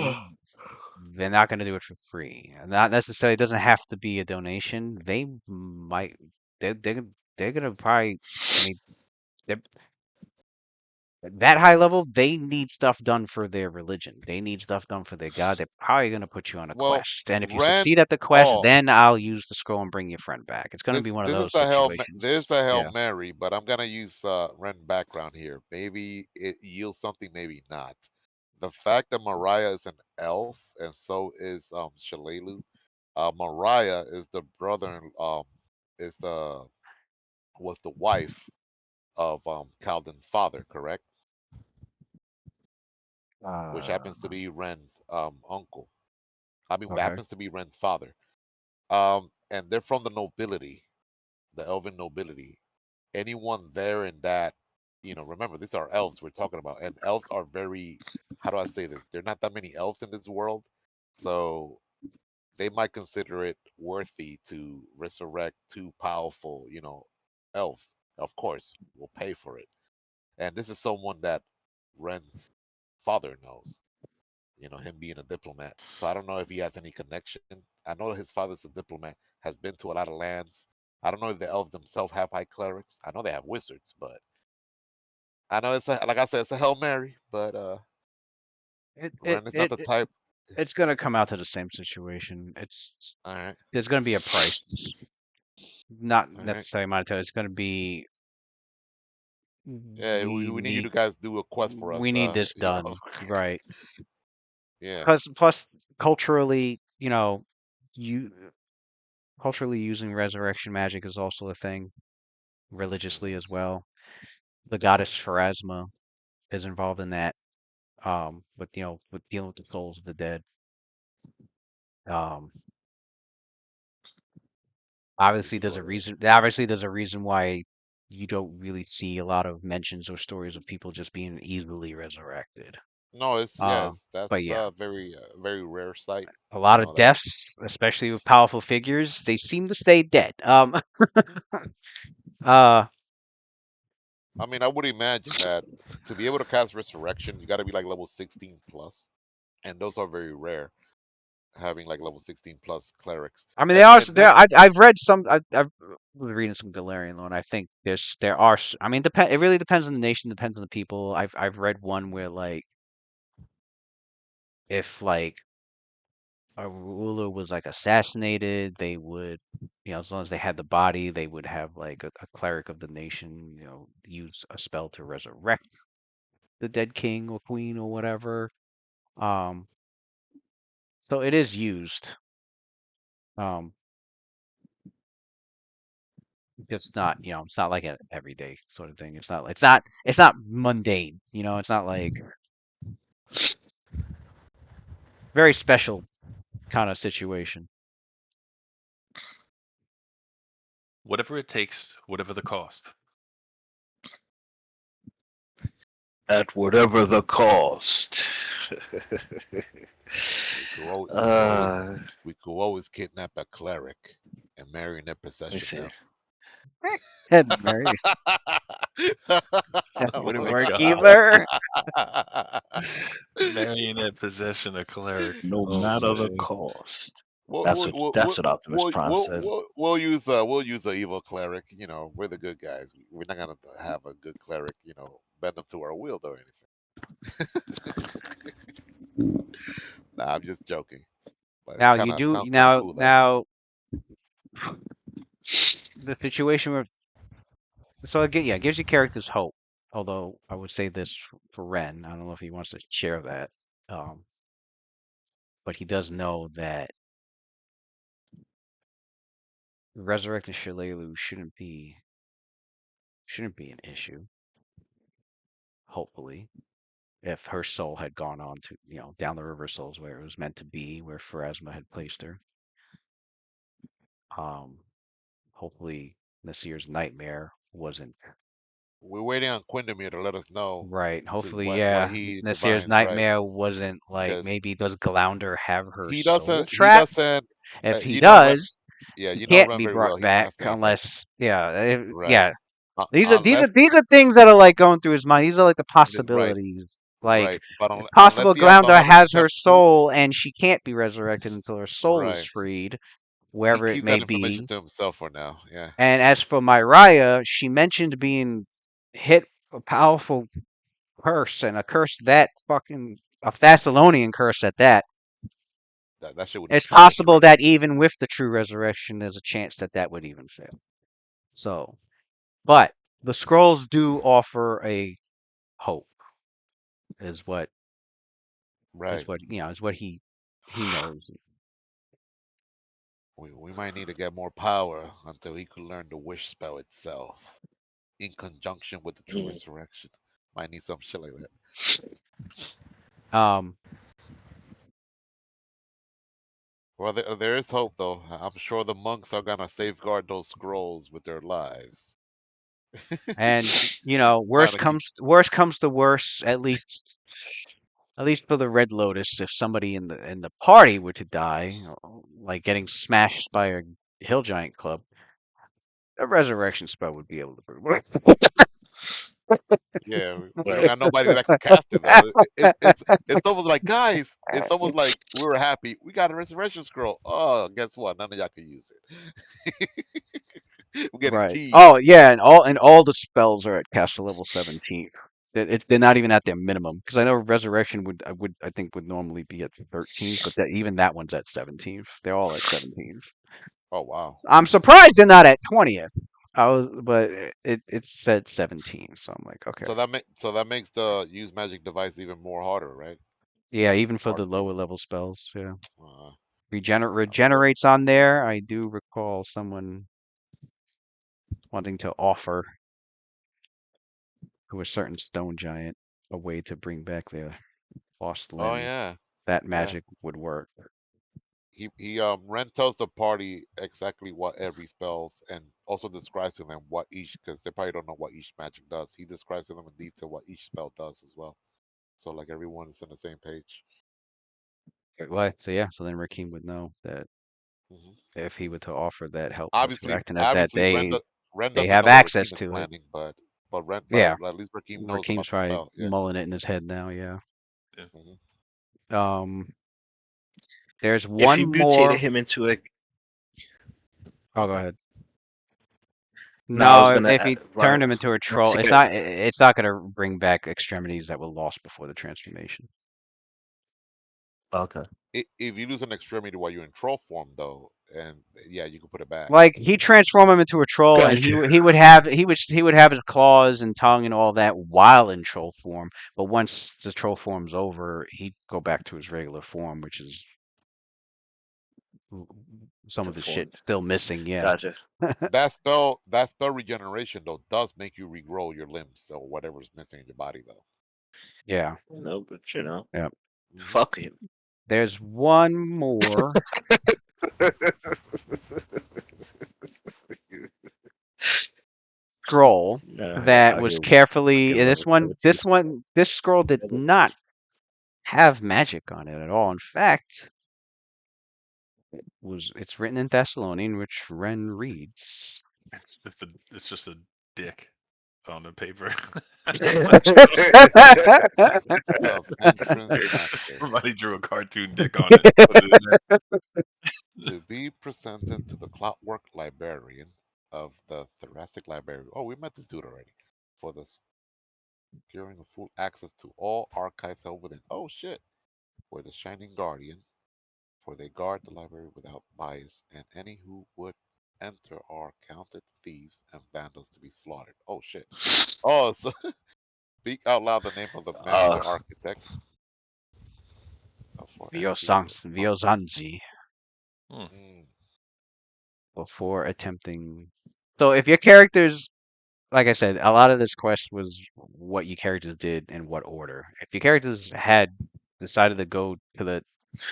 S4: they're not going to do it for free. And not necessarily, it doesn't have to be a donation. They might, they're going to probably, I mean, they're, at that high level, they need stuff done for their religion. They need stuff done for their god. They're probably going to put you on a
S3: Well,
S4: quest. And if you
S3: Ren.
S4: succeed at the quest,
S3: Oh,
S4: then I'll use the scroll and bring your friend back. It's going to be one of
S3: this
S4: those
S3: is a
S4: situations.
S3: Hail
S4: Yeah.
S3: Mary, but I'm gonna use Ren background here. Maybe it yields something, maybe not. The fact that Mariah is an elf and so is Shalelu. Mariah is the brother is the was the wife of Calden's father, correct? Which
S4: Uh,
S3: happens to be Ren's uncle. I mean,
S4: okay.
S3: happens to be Ren's father. And they're from the nobility, the elven nobility. Anyone there in that remember these are elves we're talking about, and elves are very, how do I say this? There are not that many elves in this world, so they might consider it worthy to resurrect two powerful, elves. Of course, we'll pay for it. And this is someone that Ren's father knows, him being a diplomat. So I don't know if he has any connection. I know his father's a diplomat, has been to a lot of lands. I don't know if the elves themselves have high clerics. I know they have wizards, but I know like I said, it's a Hail Mary, but
S4: It it
S3: Ren is not
S4: it,
S3: the
S4: it
S3: type.
S4: it's gonna come out to the same situation.
S3: All right,
S4: There's gonna be a price, not
S3: all right.
S4: necessarily monetary. It's gonna be
S3: Yeah,
S4: we
S3: we need you to
S4: need
S3: guys do a quest for
S4: we
S3: us.
S4: need this done, right?
S3: Yeah.
S4: Plus culturally, you culturally using resurrection magic is also a thing religiously
S3: Mhm.
S4: as well. The goddess Pharasma is involved in that. With with dealing with the souls of the dead. Um,
S3: We
S4: obviously
S3: could
S4: there's
S3: go
S4: a
S3: to.
S4: reason. Obviously there's a reason why you don't really see a lot of mentions or stories of people just being easily resurrected.
S3: No, it's
S4: Uh,
S3: yes,
S4: but
S3: that's
S4: yeah,
S3: a very rare sight.
S4: a lot of
S3: That
S4: deaths, especially with powerful figures, they seem to stay dead. Uh,
S3: I mean, I would imagine that to be able to cast resurrection, you got to be like level 16 plus, and those are very rare. Having like level 16 plus clerics,
S4: I mean, they
S3: and
S4: are
S3: and
S4: there.
S3: then
S4: I've read some. I've was reading some Galarian lore, and I think there are. I mean, depend. It really depends on the nation. Depends on the people. I've read one where like if like a ruler was like assassinated, they would, as long as they had the body, they would have like a cleric of the nation, use a spell to resurrect the dead king or queen or whatever. Um, so it is used. Um, it's not, it's not like an everyday sort of thing. It's not mundane. It's not like very special kind of situation.
S2: Whatever it takes, whatever the cost.
S1: At whatever the cost.
S3: we could al- we could always
S1: uh,
S3: we could always kidnap a cleric and marry in their
S1: let me
S3: possession
S1: see.
S3: now.
S4: Head Mary, that
S2: Oh
S4: wouldn't
S2: my
S4: work
S2: god.
S4: either.
S2: Marionette possession of cleric.
S1: No
S2: Oh
S1: matter the
S2: man.
S1: cost.
S3: we'll,
S1: That's
S3: we'll,
S1: what
S3: we'll,
S1: that's
S3: we'll,
S1: what Optimus
S3: we'll,
S1: Prime
S3: we'll,
S1: said.
S3: we'll use a evil cleric. We're the good guys. We're not gonna have a good cleric. Bend them to our will or anything. Nah, I'm just joking. But it's
S4: Now
S3: kind
S4: you
S3: of
S4: do
S3: sounds kind of
S4: now
S3: cool though.
S4: now the situation where so again, yeah, it gives your characters hope. Although I would say this for Ren, I don't know if he wants to share that, um, but he does know that resurrecting Shalelu shouldn't be an issue. Hopefully, if her soul had gone on to down the river souls where it was meant to be, where Pharasma had placed her, um, hopefully Nasir's nightmare wasn't
S3: We're waiting on Quindamir to let us know
S4: right.
S3: to
S4: Hopefully,
S3: what
S4: yeah,
S3: he
S4: Nasir's
S3: divines, right?
S4: nightmare wasn't like
S3: Because
S4: maybe does Glounder have her
S3: he
S4: soul
S3: doesn't. He
S4: trapped?
S3: doesn't.
S4: If he
S3: Ren.
S4: does,
S3: Yeah,
S4: he
S3: you know
S4: can't
S3: Ren
S4: be
S3: very well.
S4: brought
S3: He's
S4: back
S3: not saying that,
S4: unless, yeah,
S3: right?
S4: yeah. These are
S3: Unless
S4: these are things that are like going through his mind. These are like the
S3: right,
S4: possibilities. Like
S3: right. But
S4: it's
S3: unless
S4: possible
S3: he has
S4: Glounder has her
S3: 100% proof,
S4: soul and she can't be resurrected until her soul is
S3: right?
S4: freed,
S3: He
S4: wherever it
S3: keeps
S4: may
S3: that information
S4: be.
S3: to himself for now. Yeah,
S4: And as for Myraya, she mentioned being hit a powerful curse and a curse that fucking a Thessalonian curse at that.
S3: that shit would need
S4: It's
S3: true
S4: possible
S3: resurrection.
S4: that even with the true resurrection, there's a chance that that would even fail. So, but the scrolls do offer a hope, is what
S3: Right.
S4: is what he knows.
S3: We might need to get more power until he could learn the wish spell itself, in conjunction with the true resurrection. Might need some shit like that.
S4: Um,
S3: Well, there is hope, though. I'm sure the monks are gonna safeguard those scrolls with their lives.
S4: And you know,
S3: Gotta keep.
S4: worst comes to worst, at least for the Red Lotus, if somebody in the party were to die, like getting smashed by a hill giant club, a resurrection spell would be able to.
S3: Yeah, we don't
S1: Right.
S3: got nobody that can cast it though. It's almost like, guys. It's almost like we were happy. We got a resurrection scroll. Oh, guess what? None of y'all can use it. We're getting
S4: Right. Oh
S3: teased.
S4: yeah, and all the spells are at caster level 17. They're not even at their minimum because I know resurrection I think would normally be at 13th, but even that one's at 17th. They're all at 17th.
S3: Oh wow.
S4: I'm surprised they're not at 20th. But it said 17, so I'm like, okay.
S3: So that makes the use magic device even more harder, right?
S4: Yeah, even for
S3: Hard
S4: the
S3: to
S4: lower
S3: use.
S4: level spells, yeah.
S3: Uh, but
S4: Regenerates on there. I do recall someone wanting to offer to a certain stone giant a way to bring back their lost
S3: oh
S4: limbs.
S3: yeah,
S4: That
S3: yeah.
S4: magic would work.
S3: He Ren tells the party exactly what every spells and also describes to them what each, because they probably don't know what each magic does. He describes to them in detail what each spell does as well. So like everyone is on the same page.
S4: What? So yeah, so then Rakim would know that
S3: Hmm.
S4: if he were to offer that help
S3: Obviously,
S4: resurrecting that
S3: obviously, Ren
S4: they
S3: doesn't
S4: have
S3: know what
S4: access
S3: Rakim is
S4: to it.
S3: planning, but
S4: Yeah,
S3: at least Rakim knows
S4: Rakim's
S3: about the
S4: probably
S3: spell. Yeah.
S4: mulling it in his head now. Yeah.
S3: Hmm.
S4: Um, there's
S1: If
S4: one
S1: you mutated
S4: more.
S1: him into a,
S4: Oh, go
S3: Okay.
S4: ahead.
S1: no, I was
S4: No,
S1: gonna
S4: if he
S1: run.
S4: turned him into a
S1: Once
S4: troll,
S1: again,
S4: it's not gonna bring back extremities that were lost before the transformation.
S1: okay.
S3: If you lose an extremity while you're in troll form, though, and yeah, you can put it back.
S4: Like he transform him into a troll, and
S1: Gotcha.
S4: he would have his claws and tongue and all that while in troll form. But once the troll form's over, he'd go back to his regular form, which is some of the shit
S1: Deformed.
S4: still missing. Yeah.
S1: Gotcha.
S3: That spell regeneration though does make you regrow your limbs or whatever's missing in your body though.
S4: Yeah.
S1: No, but you know,
S4: Yeah.
S3: Hmm.
S1: fuck him.
S4: There's one more scroll that
S1: I'll
S4: was
S1: give
S4: carefully.
S1: give level 17.
S4: This scroll did not have magic on it at all. In fact, it's written in Thessalonian, which Ren reads.
S2: It's just a dick on the paper.
S3: Of entrance master
S2: Somebody drew a cartoon dick on it. Put it in there.
S3: to be presented to the clockwork librarian of the thoracic library. Oh, we met this dude already. For the securing of full access to all archives held within. Oh shit. For the shining guardian. For they guard the library without bias, and any who would enter are counted thieves and vandals to be slaughtered. Oh shit. Oh, so speak out loud the name of the master
S1: uh,
S3: architect for entry. Must,
S4: Viozanzi
S2: Hmm.
S4: before attempting. So if your characters, like I said, a lot of this quest was what your characters did in what order. If your characters had decided to go to the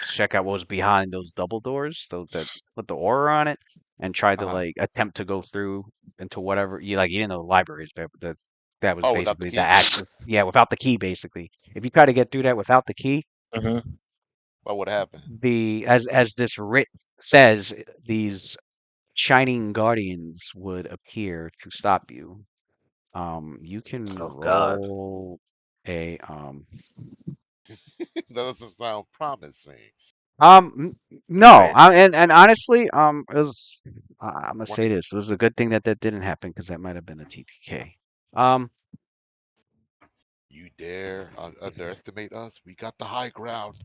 S4: check out what was behind those double doors, so that put the aura on it, and tried to
S3: uh-huh.
S4: like attempt to go through into whatever you didn't know the libraries, but that was
S3: Oh, without the
S4: basically the
S3: key?
S4: access. Yeah, without the key, basically. If you try to get through that without the key,
S1: mhm.
S3: What would happen?
S4: as this writ says, these shining guardians would appear to stop you. You can
S1: Oh God.
S4: roll a
S3: That doesn't sound promising.
S4: no,
S1: Right.
S4: and honestly, it was, I'm gonna
S3: When
S4: say
S3: it,
S4: this. It was a good thing that didn't happen because that might have been a TPK. Um,
S3: you dare underestimate us, we got the high ground.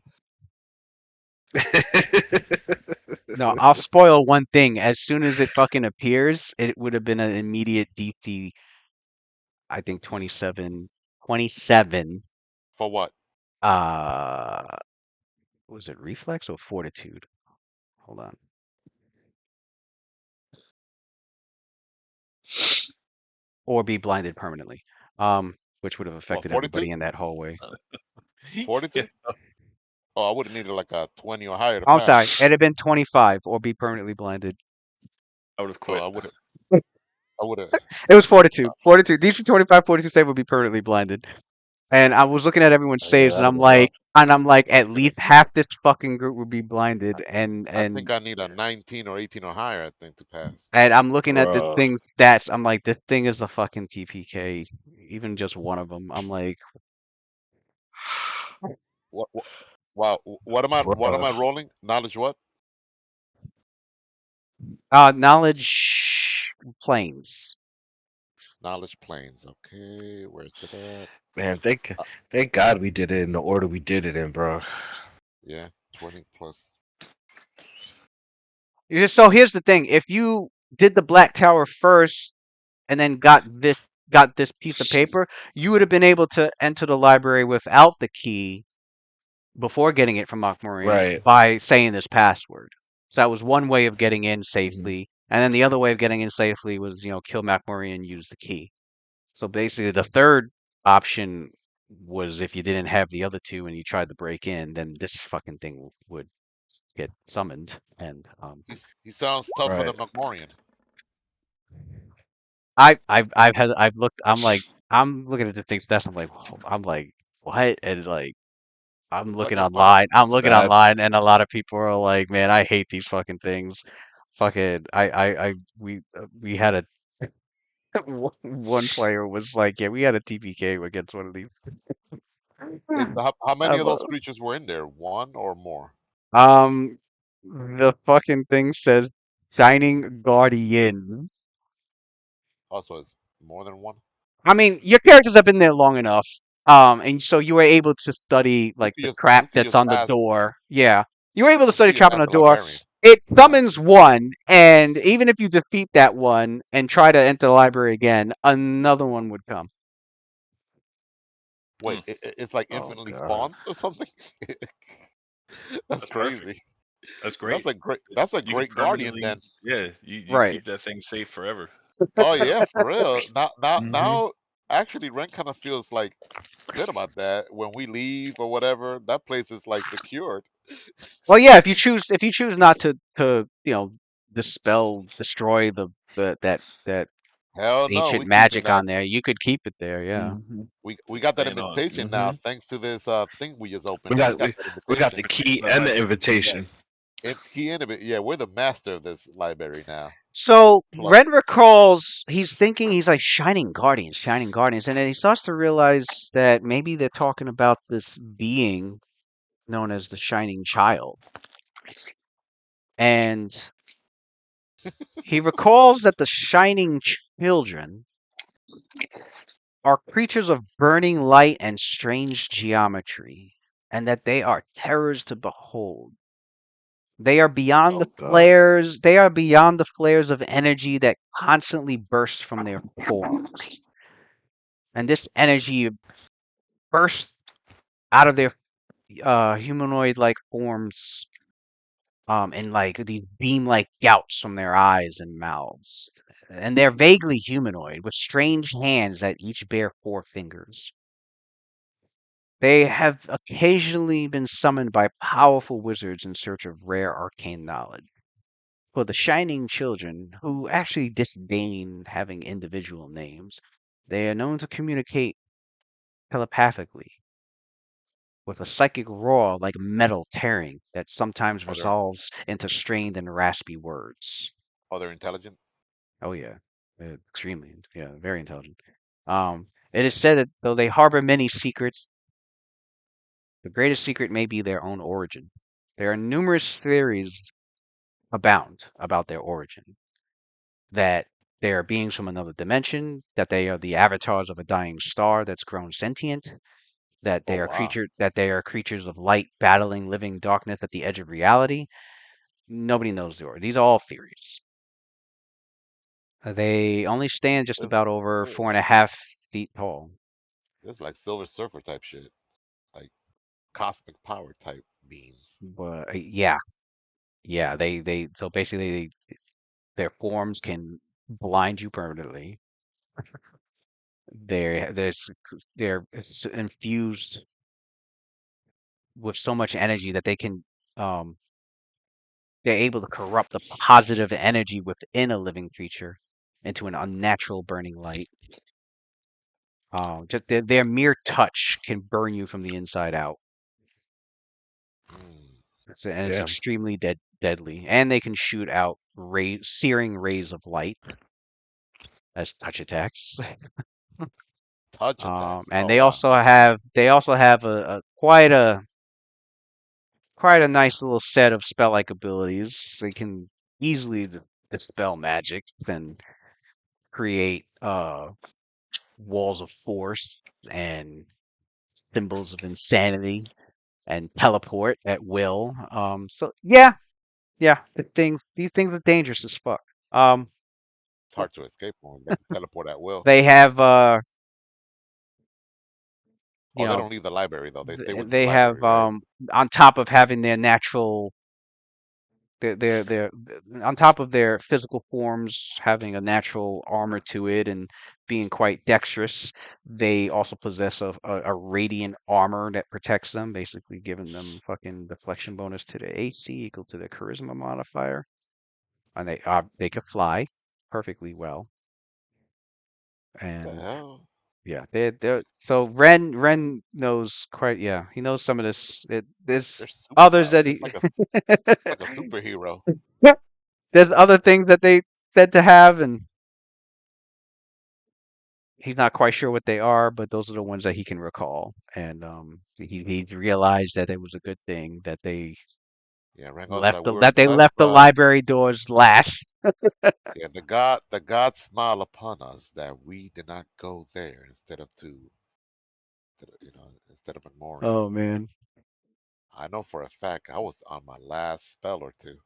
S4: no, I'll spoil one thing. As soon as it fucking appears, it would have been an immediate DC. I think 27, 27.
S3: For what?
S4: Uh, was it reflex or fortitude? Hold on. Or be blinded permanently. Which would have
S3: What,
S4: affected everybody
S3: fortitude?
S4: in that hallway.
S2: Yeah.
S3: Fortitude? Oh, I would have needed like a 20 or higher to
S4: I'm sorry,
S3: pass.
S4: it'd have been 25 or be permanently blinded.
S2: I would have
S3: Oh,
S2: quit.
S3: I would have. I would have.
S4: It was 42. 42. DC 25, 42 save would be permanently blinded. And I was looking at everyone's
S1: Yeah,
S4: saves, and
S1: that'd have been rough.
S4: I'm like, at least half this fucking group would be blinded,
S3: I think I need a 19 or 18 or higher. I think to pass.
S4: and I'm looking at this
S1: Bruh.
S4: thing's stats. I'm like, this thing is a fucking TPK. Even just one of them. I'm like,
S3: What? Wow. What am I? What am
S1: Bruh.
S3: I rolling? Knowledge what?
S4: knowledge planes.
S3: Knowledge planes. Okay, where's it at?
S1: Man,
S3: Uh,
S1: thank God we did it in the order we did it in, bro.
S3: yeah, 20 plus.
S4: So here's the thing: if you did the Black Tower first and then got this piece of paper, you would have been able to enter the library without the key before getting it from Akmarian
S1: Right.
S4: by saying this password. So that was one way of getting in
S1: Mhm.
S4: safely, and then the other way of getting in safely was, kill Makmarian and use the key. So basically, the third option was if you didn't have the other two and you tried to break in, then this fucking thing would get summoned. And
S3: He sounds tougher
S1: Right.
S3: than Macmorian.
S4: I've looked. I'm looking at the things stats. I'm like, what? And like, I'm
S3: It's like
S4: looking
S3: a fight.
S4: online. I'm looking
S1: That
S4: online, and a lot of people are like, "Man, I hate these fucking things." Fucking, we had a one player was like, "Yeah, we had a TPK against one of these."
S3: How many
S4: I'm,
S3: of those creatures were in there? One or more?
S4: um, the fucking thing says Shining Guardian.
S3: Also, it's more than one.
S4: I mean, your characters have been there long enough, and so you were able to study like the
S3: You
S4: crap
S3: could
S4: that's
S3: just
S4: on the
S3: ask.
S4: door. Yeah, you were able to
S3: You
S4: study
S3: could just
S4: crap on
S3: ask
S4: the
S3: the
S4: door.
S3: librarian.
S4: It
S3: Yeah.
S4: summons one, and even if you defeat that one and try to enter the library again, another one would come.
S3: Wait,
S2: Hmm.
S3: it's like
S1: oh
S3: infinitely
S1: god.
S3: spawns or something. That's
S2: That's perfect.
S3: crazy.
S2: That's
S3: That's
S2: great.
S3: a great. That's a
S2: You can
S3: great guardian
S2: permanently,
S3: then.
S2: yeah, you
S4: Right.
S2: keep that thing safe forever.
S3: Oh yeah, for real.
S1: Hmm.
S3: Now, actually, Ren kind of feels like good about that. When we leave or whatever, that place is like secured.
S4: Well, yeah, if you choose not to destroy that
S3: Hell no,
S4: ancient
S3: we keeping
S4: magic
S3: that.
S4: on there, you could keep it there. Yeah.
S1: Hmm.
S3: We got that
S2: Staying on.
S3: invitation now,
S1: Hmm.
S3: thanks to this thing we just
S1: We
S3: opened. We
S1: got
S3: got
S1: we,
S3: that
S1: we got the
S3: invitation.
S1: key
S2: That's
S1: and
S2: right.
S1: the invitation.
S3: Key in it. Yeah, we're the master of this library now.
S4: So
S3: Plus,
S4: Ren recalls he's thinking he's like shining guardians, and then he starts to realize that maybe they're talking about this being known as the Shining Child. And he recalls that the Shining Children are creatures of burning light and strange geometry, and that they are terrors to behold.
S1: Oh god.
S4: They are beyond the flares of energy that constantly burst from their forms. And this energy bursts out of their humanoid like forms in like these beam like gouts from their eyes and mouths. And they're vaguely humanoid, with strange hands that each bear 4 fingers. They have occasionally been summoned by powerful wizards in search of rare arcane knowledge. For the Shining Children, who actually disdain having individual names, they are known to communicate telepathically, with a psychic roar like metal tearing that sometimes
S3: other
S4: resolves into strained and raspy words.
S3: other intelligent.
S4: Oh yeah, extremely, yeah, very intelligent. It is said that though they harbor many secrets, the greatest secret may be their own origin. There are numerous theories abound about their origin. That they are beings from another dimension, that they are the avatars of a dying star that's grown sentient,
S3: Oh wow.
S4: that they are creatures of light battling living darkness at the edge of reality. Nobody knows the origin. These are all theories. They only stand just
S3: This
S4: about over
S3: this
S4: 4.5 feet tall.
S3: this like Silver Surfer type shit. Like cosmic power type beings.
S4: But yeah, they so basically their forms can blind you permanently. They're infused with so much energy that um they're able to corrupt the positive energy within a living creature into an unnatural burning light. Just their mere touch can burn you from the inside out.
S3: Mm.
S4: And it's
S1: Damn.
S4: extremely deadly. And they can shoot out searing rays of light as touch attacks.
S3: Touch attacks.
S4: And
S3: Oh
S4: they
S3: wow.
S4: also have a quite a nice little set of spell-like abilities. They can easily dispel magic, then create walls of force and symbols of insanity and teleport at will. So yeah, these things are dangerous as fuck.
S3: It's hard to escape from. They can teleport at will.
S4: They have you
S3: Oh, they
S4: know,
S3: don't leave the library though. They stay within the
S4: they have
S3: library, right?
S4: on top of having their natural they're on top of their physical forms having a natural armor to it and being quite dexterous, they also possess a radiant armor that protects them, basically giving them fucking deflection bonus to their AC equal to their charisma modifier. And they can fly perfectly well.
S3: The
S4: And
S3: hell?
S4: yeah, they're so Ren knows quite, yeah, he knows some of this. There's
S3: They're super
S4: others that
S3: powerful.
S4: he
S3: Like a superhero.
S4: there's other things that they said to have, and he's not quite sure what they are, but those are the ones that he can recall. And he realized that it was a good thing that they
S3: Yeah, Rango's
S4: left
S3: like
S4: the
S3: we were
S4: that they
S3: blessed
S4: left the
S3: by.
S4: library doors last.
S3: Yeah, the God smile upon us that we did not go there instead of instead of Memorial.
S4: Oh man.
S3: I know for a fact I was on my last spell or two.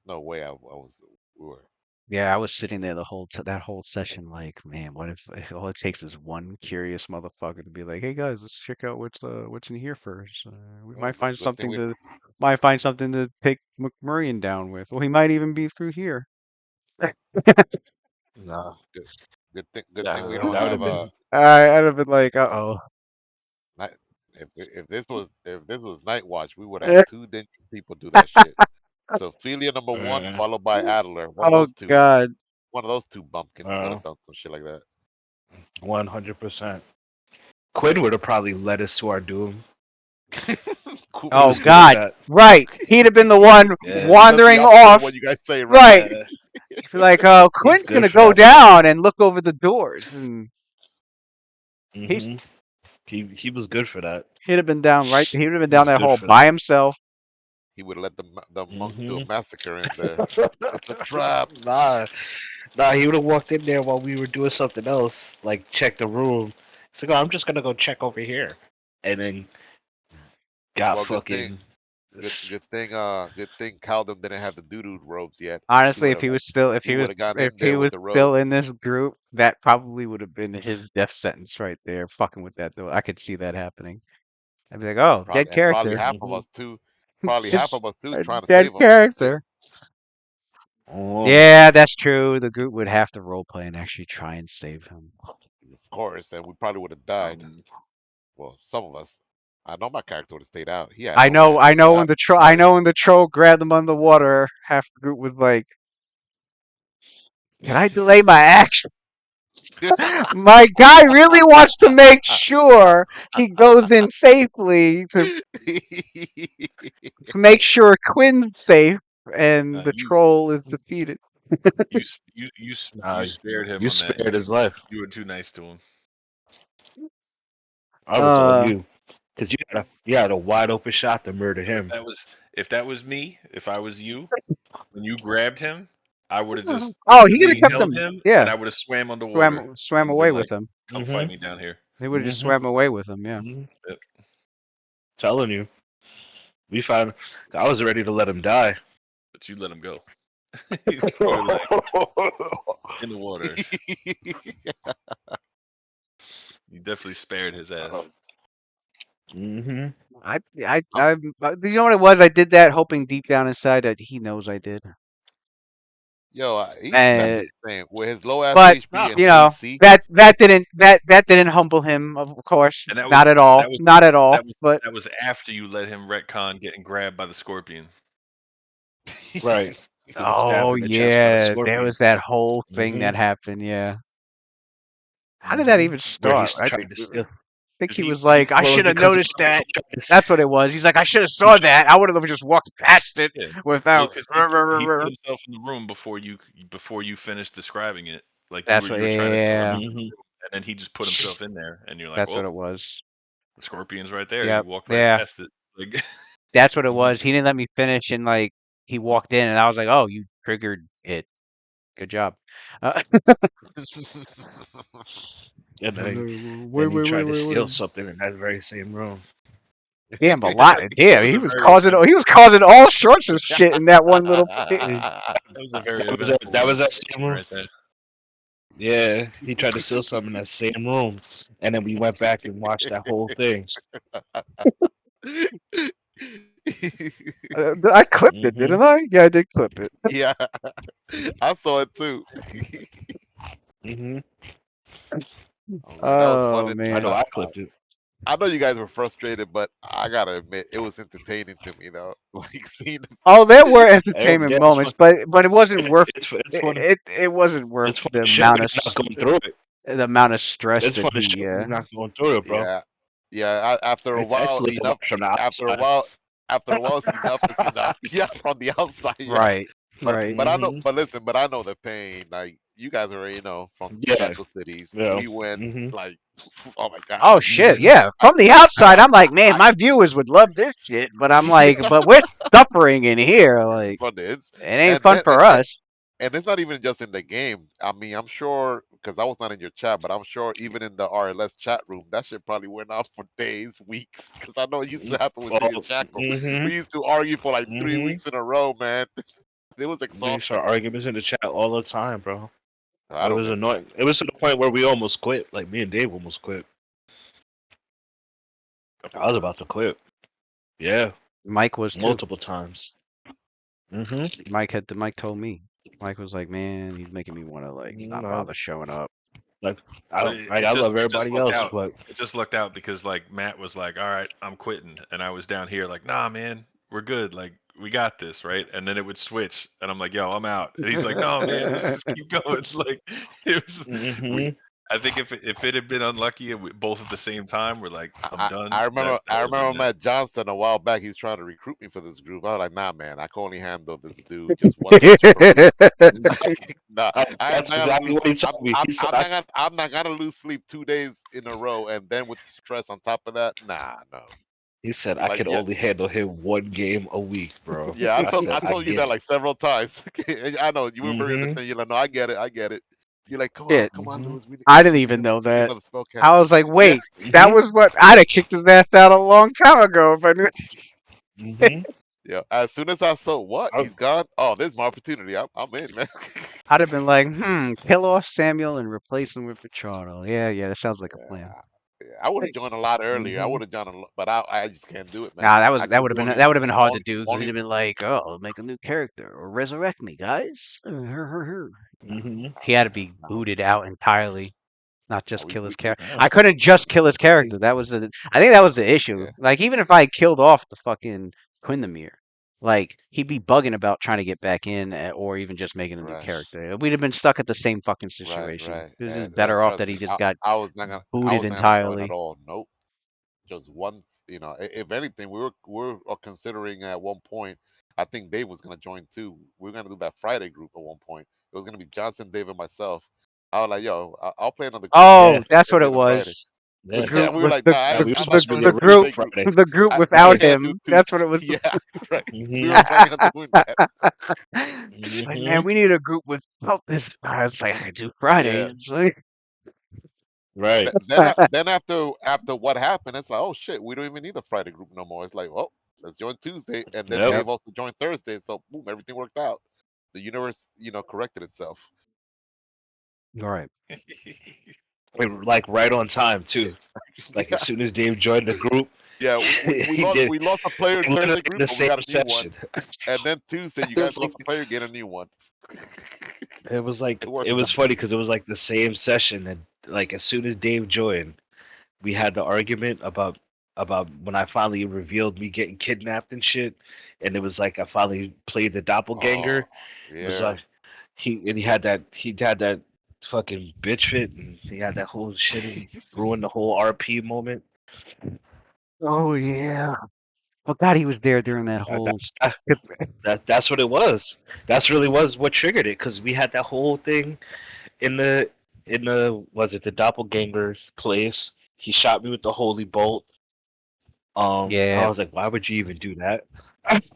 S3: No way I was. We were.
S4: Yeah, I was sitting there that whole session, like, man, what if all it takes is one curious motherfucker to be like, "Hey guys, let's check out what's in here first. We
S3: Well,
S4: might find
S3: good thing
S4: something to take McMurrian down with, or he might even be through here."
S1: Nah,
S3: good, good thing we
S1: that
S3: don't
S1: would
S3: have
S1: have been.
S4: I'd have been like, "Uh-oh."
S3: night. If this was Night Watch, we would have two dangerous people do that shit. So Ophelia number one,
S1: Uh,
S3: followed by Adler.
S4: Oh God.
S3: One of those two bumpkins would
S1: uh,
S3: have done some shit like that.
S1: 100%. Quinn would have probably led us to our doom.
S3: Cool.
S1: He
S4: Oh
S1: was good at
S4: God.
S1: that.
S4: Right. He'd have been the one
S1: Yeah.
S3: He does the
S4: wandering
S3: opposite of
S4: off.
S3: what you guys say, right?
S4: Right.
S1: Yeah,
S4: He'd be like, "Oh,
S1: he's
S4: Quinn's
S1: good
S4: gonna
S1: for
S4: go
S1: that shit.
S4: down and look over the doors," and he's
S1: hmm He was good for that.
S4: he'd have been down right. He would have been
S1: He
S4: down
S1: was
S4: that
S1: good
S4: hall
S1: for
S4: by
S1: that.
S4: himself.
S3: He would have let the monks do a
S1: hmm
S3: massacre in there. It's a trap.
S1: Nah, he would have walked in there while we were doing something else, like check the room. It's like, oh, I'm just gonna go check over here, and then got
S3: Well,
S1: fucking.
S3: good thing Caldum didn't have the doo-doo robes yet. He
S4: Honestly,
S3: would
S4: if
S3: have
S4: he was still,
S3: he would have gone
S4: if
S3: in
S4: he
S3: there
S4: was
S3: with the
S4: still
S3: robes.
S4: in this group, that probably would have been his death sentence right there. Fucking with that though, I could see that happening. I'd be like, "Oh, dead
S3: Probably
S4: character,
S3: half of
S1: Mhm.
S3: us too. Probably half
S4: just
S3: of us too
S4: a
S3: trying to
S4: dead
S3: save him. Shit.
S4: character."
S1: Oh,
S4: Yeah, that's true. The group would have to roleplay and actually try and save him.
S3: Of course, and we probably would have died.
S1: um,
S3: Well, some of us. I know my character would have stayed out. He had no chance.
S4: I
S3: He
S4: know
S3: got shredded.
S4: when the troll grabbed him underwater, half the group was like, "Can I delay my action?" My guy really wants to make sure he goes in safely to make sure Quinn's safe and the
S2: You
S4: troll is defeated.
S1: nah,
S2: you spared him
S1: you
S2: on that.
S1: spared his life.
S2: You were too nice to him.
S1: I was on
S4: Uh,
S1: you, because you had a wide open shot to murder
S2: If
S1: him.
S2: that was me, if I was you, when you grabbed him, I would have just
S4: oh, he could have
S2: instantly
S4: kept
S2: held
S4: him.
S2: him,
S4: Yeah,
S2: and I would have swam underwater
S4: swam
S2: and
S4: away
S2: been
S4: with
S2: like,
S4: him.
S2: "Come fight
S1: hmm
S2: me down here."
S4: He would have just
S1: hmm
S4: swam away with him. Yeah.
S1: hmm
S2: Yep.
S1: Telling you, we found. I was ready to let him die.
S2: But you let him go. You threw your leg in the water. You definitely spared his ass.
S1: hmm
S4: You know what it was? I did that hoping deep down inside that he knows I did.
S3: Yo, that's
S4: And
S3: insane. With his low ass
S4: but
S3: HP and
S4: you know
S3: AC,
S4: that didn't humble him, of course,
S2: And that was
S4: not at all,
S2: that was
S4: not at all. But
S2: that was after you let him retcon getting grabbed by the scorpion.
S1: Right. He was stabbed
S4: Oh
S1: in the chest by the
S4: yeah, there
S1: scorpion.
S4: was that whole thing that
S1: Mhm.
S4: happened. Yeah. How did that
S1: Mhm.
S4: even
S1: Where he
S4: start?
S1: tried to steal.
S4: Think
S2: 'Cause
S4: he was
S2: he
S4: like, I
S1: Well,
S4: should have
S1: because
S4: noticed that.
S1: he tried to s-
S4: That's what it was. He's like, I should have
S1: he
S4: saw
S1: tried-
S4: that. I would have just walked past it
S2: Yeah. Well,
S4: without.
S2: because he put himself in the room before you finished describing it, like
S4: That's
S2: you
S4: what.
S2: were trying to tell him,
S4: Yeah,
S1: Mhm.
S2: and then he just put himself in there, and you're like,
S4: that's what
S2: well,
S4: it was.
S2: the scorpion's right there. You
S4: Yep.
S2: walked right
S4: Yeah,
S2: past it. Like,
S4: that's what it
S1: Mhm.
S4: was. He didn't let me finish, and like he walked in, and I was like, oh, you triggered it. Good job.
S1: And
S4: Wait,
S1: then he
S4: wait, wait,
S1: tried to
S4: wait,
S1: steal
S4: wait.
S1: something in that very same room.
S4: Damn, a lot.
S2: that
S4: Damn,
S2: was
S4: he
S2: a
S4: was
S2: very
S4: causing. He was causing all sorts of shit in that one little.
S2: that was a very
S1: That was
S2: eventful
S1: that
S2: little
S1: same
S2: section
S1: room.
S2: right there.
S1: Yeah, he tried to steal something in that same room, and then we went back and watched that whole thing.
S4: I clipped it,
S1: Mhm.
S4: didn't I? Yeah, I did clip it.
S3: Yeah, I saw it too.
S1: Mhm.
S3: Oh man, that was fun.
S4: Oh
S1: I know
S4: man.
S1: I clipped it.
S3: I know you guys were frustrated, but I gotta admit it was entertaining to me though. Like seeing the
S4: Oh, there were
S1: Yeah,
S4: entertainment
S1: it's
S4: moments,
S1: fun.
S4: but it wasn't worth
S1: It's funny.
S4: it wasn't worth
S1: It's funny
S4: the
S1: shit
S4: amount
S1: when
S4: of
S1: you're not going through it.
S4: stress
S1: It's
S4: that
S1: funny
S4: he
S1: shit when you're not going through it, bro.
S3: yeah, yeah. After a
S1: It's
S3: while,
S1: excellent to
S3: enough.
S1: watch from the
S3: After a
S1: outside.
S3: while, it's enough. It's enough. Yeah, from the outside. Yeah,
S4: right, right.
S3: but I know.
S1: Mhm.
S3: But listen, but I know the pain. Like you guys already know from
S1: Yeah,
S3: Shackle Cities,
S1: yeah.
S3: we went
S1: Mhm.
S3: like, oh my god.
S4: Oh shit,
S1: Mhm.
S4: yeah. From the outside,
S3: I,
S4: I'm like, man,
S3: I,
S4: my viewers would love this shit, but I'm
S3: yeah,
S4: like, but we're suffering in here. Like,
S3: from the
S4: it ain't
S3: and
S4: fun
S3: then
S4: for us.
S3: and it's not even just in the game. I mean, I'm sure because I was not in your chat, but I'm sure even in the RLS chat room, that shit probably went on for days, weeks. Because I know it used to happen with
S1: Oh,
S3: City of Shackle. We
S1: mhm.
S3: used to argue for like 3
S1: Mhm.
S3: weeks in a row, man. It was
S1: We
S3: exhausting.
S1: start arguments in the chat all the time, bro.
S3: I
S1: It
S3: don't
S1: was
S3: miss that.
S1: annoying. It was to the point where we almost quit. Like me and Dave almost quit.
S2: Couple
S1: I was
S2: times.
S1: about to quit. Yeah,
S4: Mike was too.
S1: multiple times. Mhm.
S4: Mike told me. Mike was like, man, he's making me want to like not
S1: No,
S4: bother showing up.
S1: like I
S2: But
S1: don't. Like I
S2: just
S1: love everybody
S2: lucked
S1: else,
S2: out.
S1: but
S2: It just lucked out because like Matt was like, "All right, I'm quitting," and I was down here like, "Nah, man, we're good. Like we got this, right?" And then it would switch, and I'm like, "Yo, I'm out," and he's like, "No, man, let's just keep going." It's like it was. We.
S1: mhm.
S2: I think if it had been unlucky and we both at the same time, we're like, "I'm done."
S3: I
S2: That
S3: remember
S2: that
S3: I
S2: would have
S3: remember
S2: been it.
S3: Matt Johnson a while back. He's trying to recruit me for this group. I was like, nah, man, I can only handle this dude just one session per week. Nah, I'm
S1: That's
S3: not gonna
S1: exactly
S3: lose.
S1: what he told me. He said,
S3: I'm not gonna lose sleep 2 days in a row, and then with the stress on top of that. Nah, no.
S1: I
S3: Like
S1: could only handle him one game a week, bro."
S3: yeah.
S1: I said,
S3: I
S1: "I
S3: told you
S1: get
S3: that
S1: it."
S3: like several times. I know you were very
S1: Mhm.
S3: understanding. You're like, no, I get it. I get it. You're like,
S4: Shit,
S3: come on,
S1: Mhm.
S3: Lewis.
S4: I didn't
S3: We
S4: even know
S3: need
S4: that.
S3: another
S4: I
S3: spellcaster.
S4: was like,
S3: Yeah.
S4: wait, that
S1: Mhm.
S4: was what I'd have kicked his ass out a long time ago if I knew.
S1: Mhm.
S3: Yeah. As soon as I saw what
S1: I-
S3: he's gone, oh, there's my opportunity. I'm in, man.
S4: I'd have been like, kill off Samuel and replace him with Pichardo. Yeah, yeah, that sounds like a plan.
S3: Yeah, yeah. I would have joined a lot earlier. I
S1: Mhm.
S3: would have joined, but I just can't do it, man.
S4: Nah,
S3: I
S4: that
S3: keep
S4: would have been
S3: only,
S4: hard to
S3: only,
S4: do because he'd
S3: only.
S4: have been like, oh, make a new character or resurrect me, guys. Nah,
S1: Mhm.
S3: Oh
S4: he had to
S3: man,
S4: be
S3: no,
S4: booted out entirely, not
S3: no,
S4: just kill his
S3: we
S4: character.
S1: Yeah.
S4: I couldn't just kill his character. That was the. I think that was the issue.
S3: yeah,
S4: Like even if I killed off the fucking Quindamere, like he'd be bugging about trying to get back in, or even just making a new
S3: right,
S4: character. We'd have been stuck at the same fucking
S3: right,
S4: situation.
S3: right.
S4: It was just
S3: And
S4: better off
S3: trust
S4: that
S3: me,
S4: he just got
S3: I
S4: booted
S3: was not gonna join at
S4: entirely.
S3: all. Nope. Just once, if anything, we were considering at one point. I think Dave was gonna join too. We were gonna do that Friday group at one point. It was gonna be Johnson, Dave, and myself. I was like, "Yo, I'll play another group
S1: Yeah.
S4: Oh, that's what it
S3: every other Friday."
S4: was. The
S1: Yeah.
S3: Yeah,
S4: group
S3: we were
S4: with
S3: like, "Nah,
S1: Yeah. We were
S3: I'm not
S1: supposed to
S3: doing
S1: be
S3: no
S1: a room
S3: Tuesday group.
S1: Friday.
S4: the group
S3: I
S4: without
S1: Yeah.
S3: can't do
S4: him. That's what
S3: Tuesday."
S4: it was.
S3: Yeah, right. We
S1: Mhm.
S3: were planning on doing that.
S4: It's like, man,
S1: Mhm.
S4: we need a group without this guy. It's like I could do Friday.
S3: Yeah.
S4: It's like,
S1: Right.
S3: Then after what happened, it's like, oh shit, we don't even need a Friday group no more. It's like, well, let's join Tuesday, and then
S1: Yep.
S3: Dave also joined Thursday. So boom, everything worked out. The universe, corrected itself.
S4: all right.
S1: Like right on time too. Like
S3: Yeah,
S1: as soon as Dave joined the group,
S3: yeah. We
S1: he
S3: lost
S1: did
S3: we lost a player in
S1: literally
S3: Thursday
S1: in
S3: group,
S1: the
S3: but we
S1: same
S3: got a new one.
S1: session.
S3: And then Tuesday, you
S1: It
S3: guys
S1: was like
S3: lost a player, get a new one. It
S1: it
S3: worked
S1: was
S3: out.
S1: funny because it was like the same session, and like as soon as Dave joined, we had the argument about about when I finally revealed me getting kidnapped and shit, and it was like I finally played the doppelganger.
S3: Oh,
S1: It was
S3: yeah.
S1: like he had that fucking bitch fit, and he had that whole shit and ruined the whole RP moment.
S4: Oh yeah. Forgot he was there during that whole.
S1: That's what it was. That's really was what triggered it, because we had that whole thing in the was it the doppelganger's place. He shot me with the holy bolt. I
S4: Yeah.
S1: was like, why would you even do that?
S3: That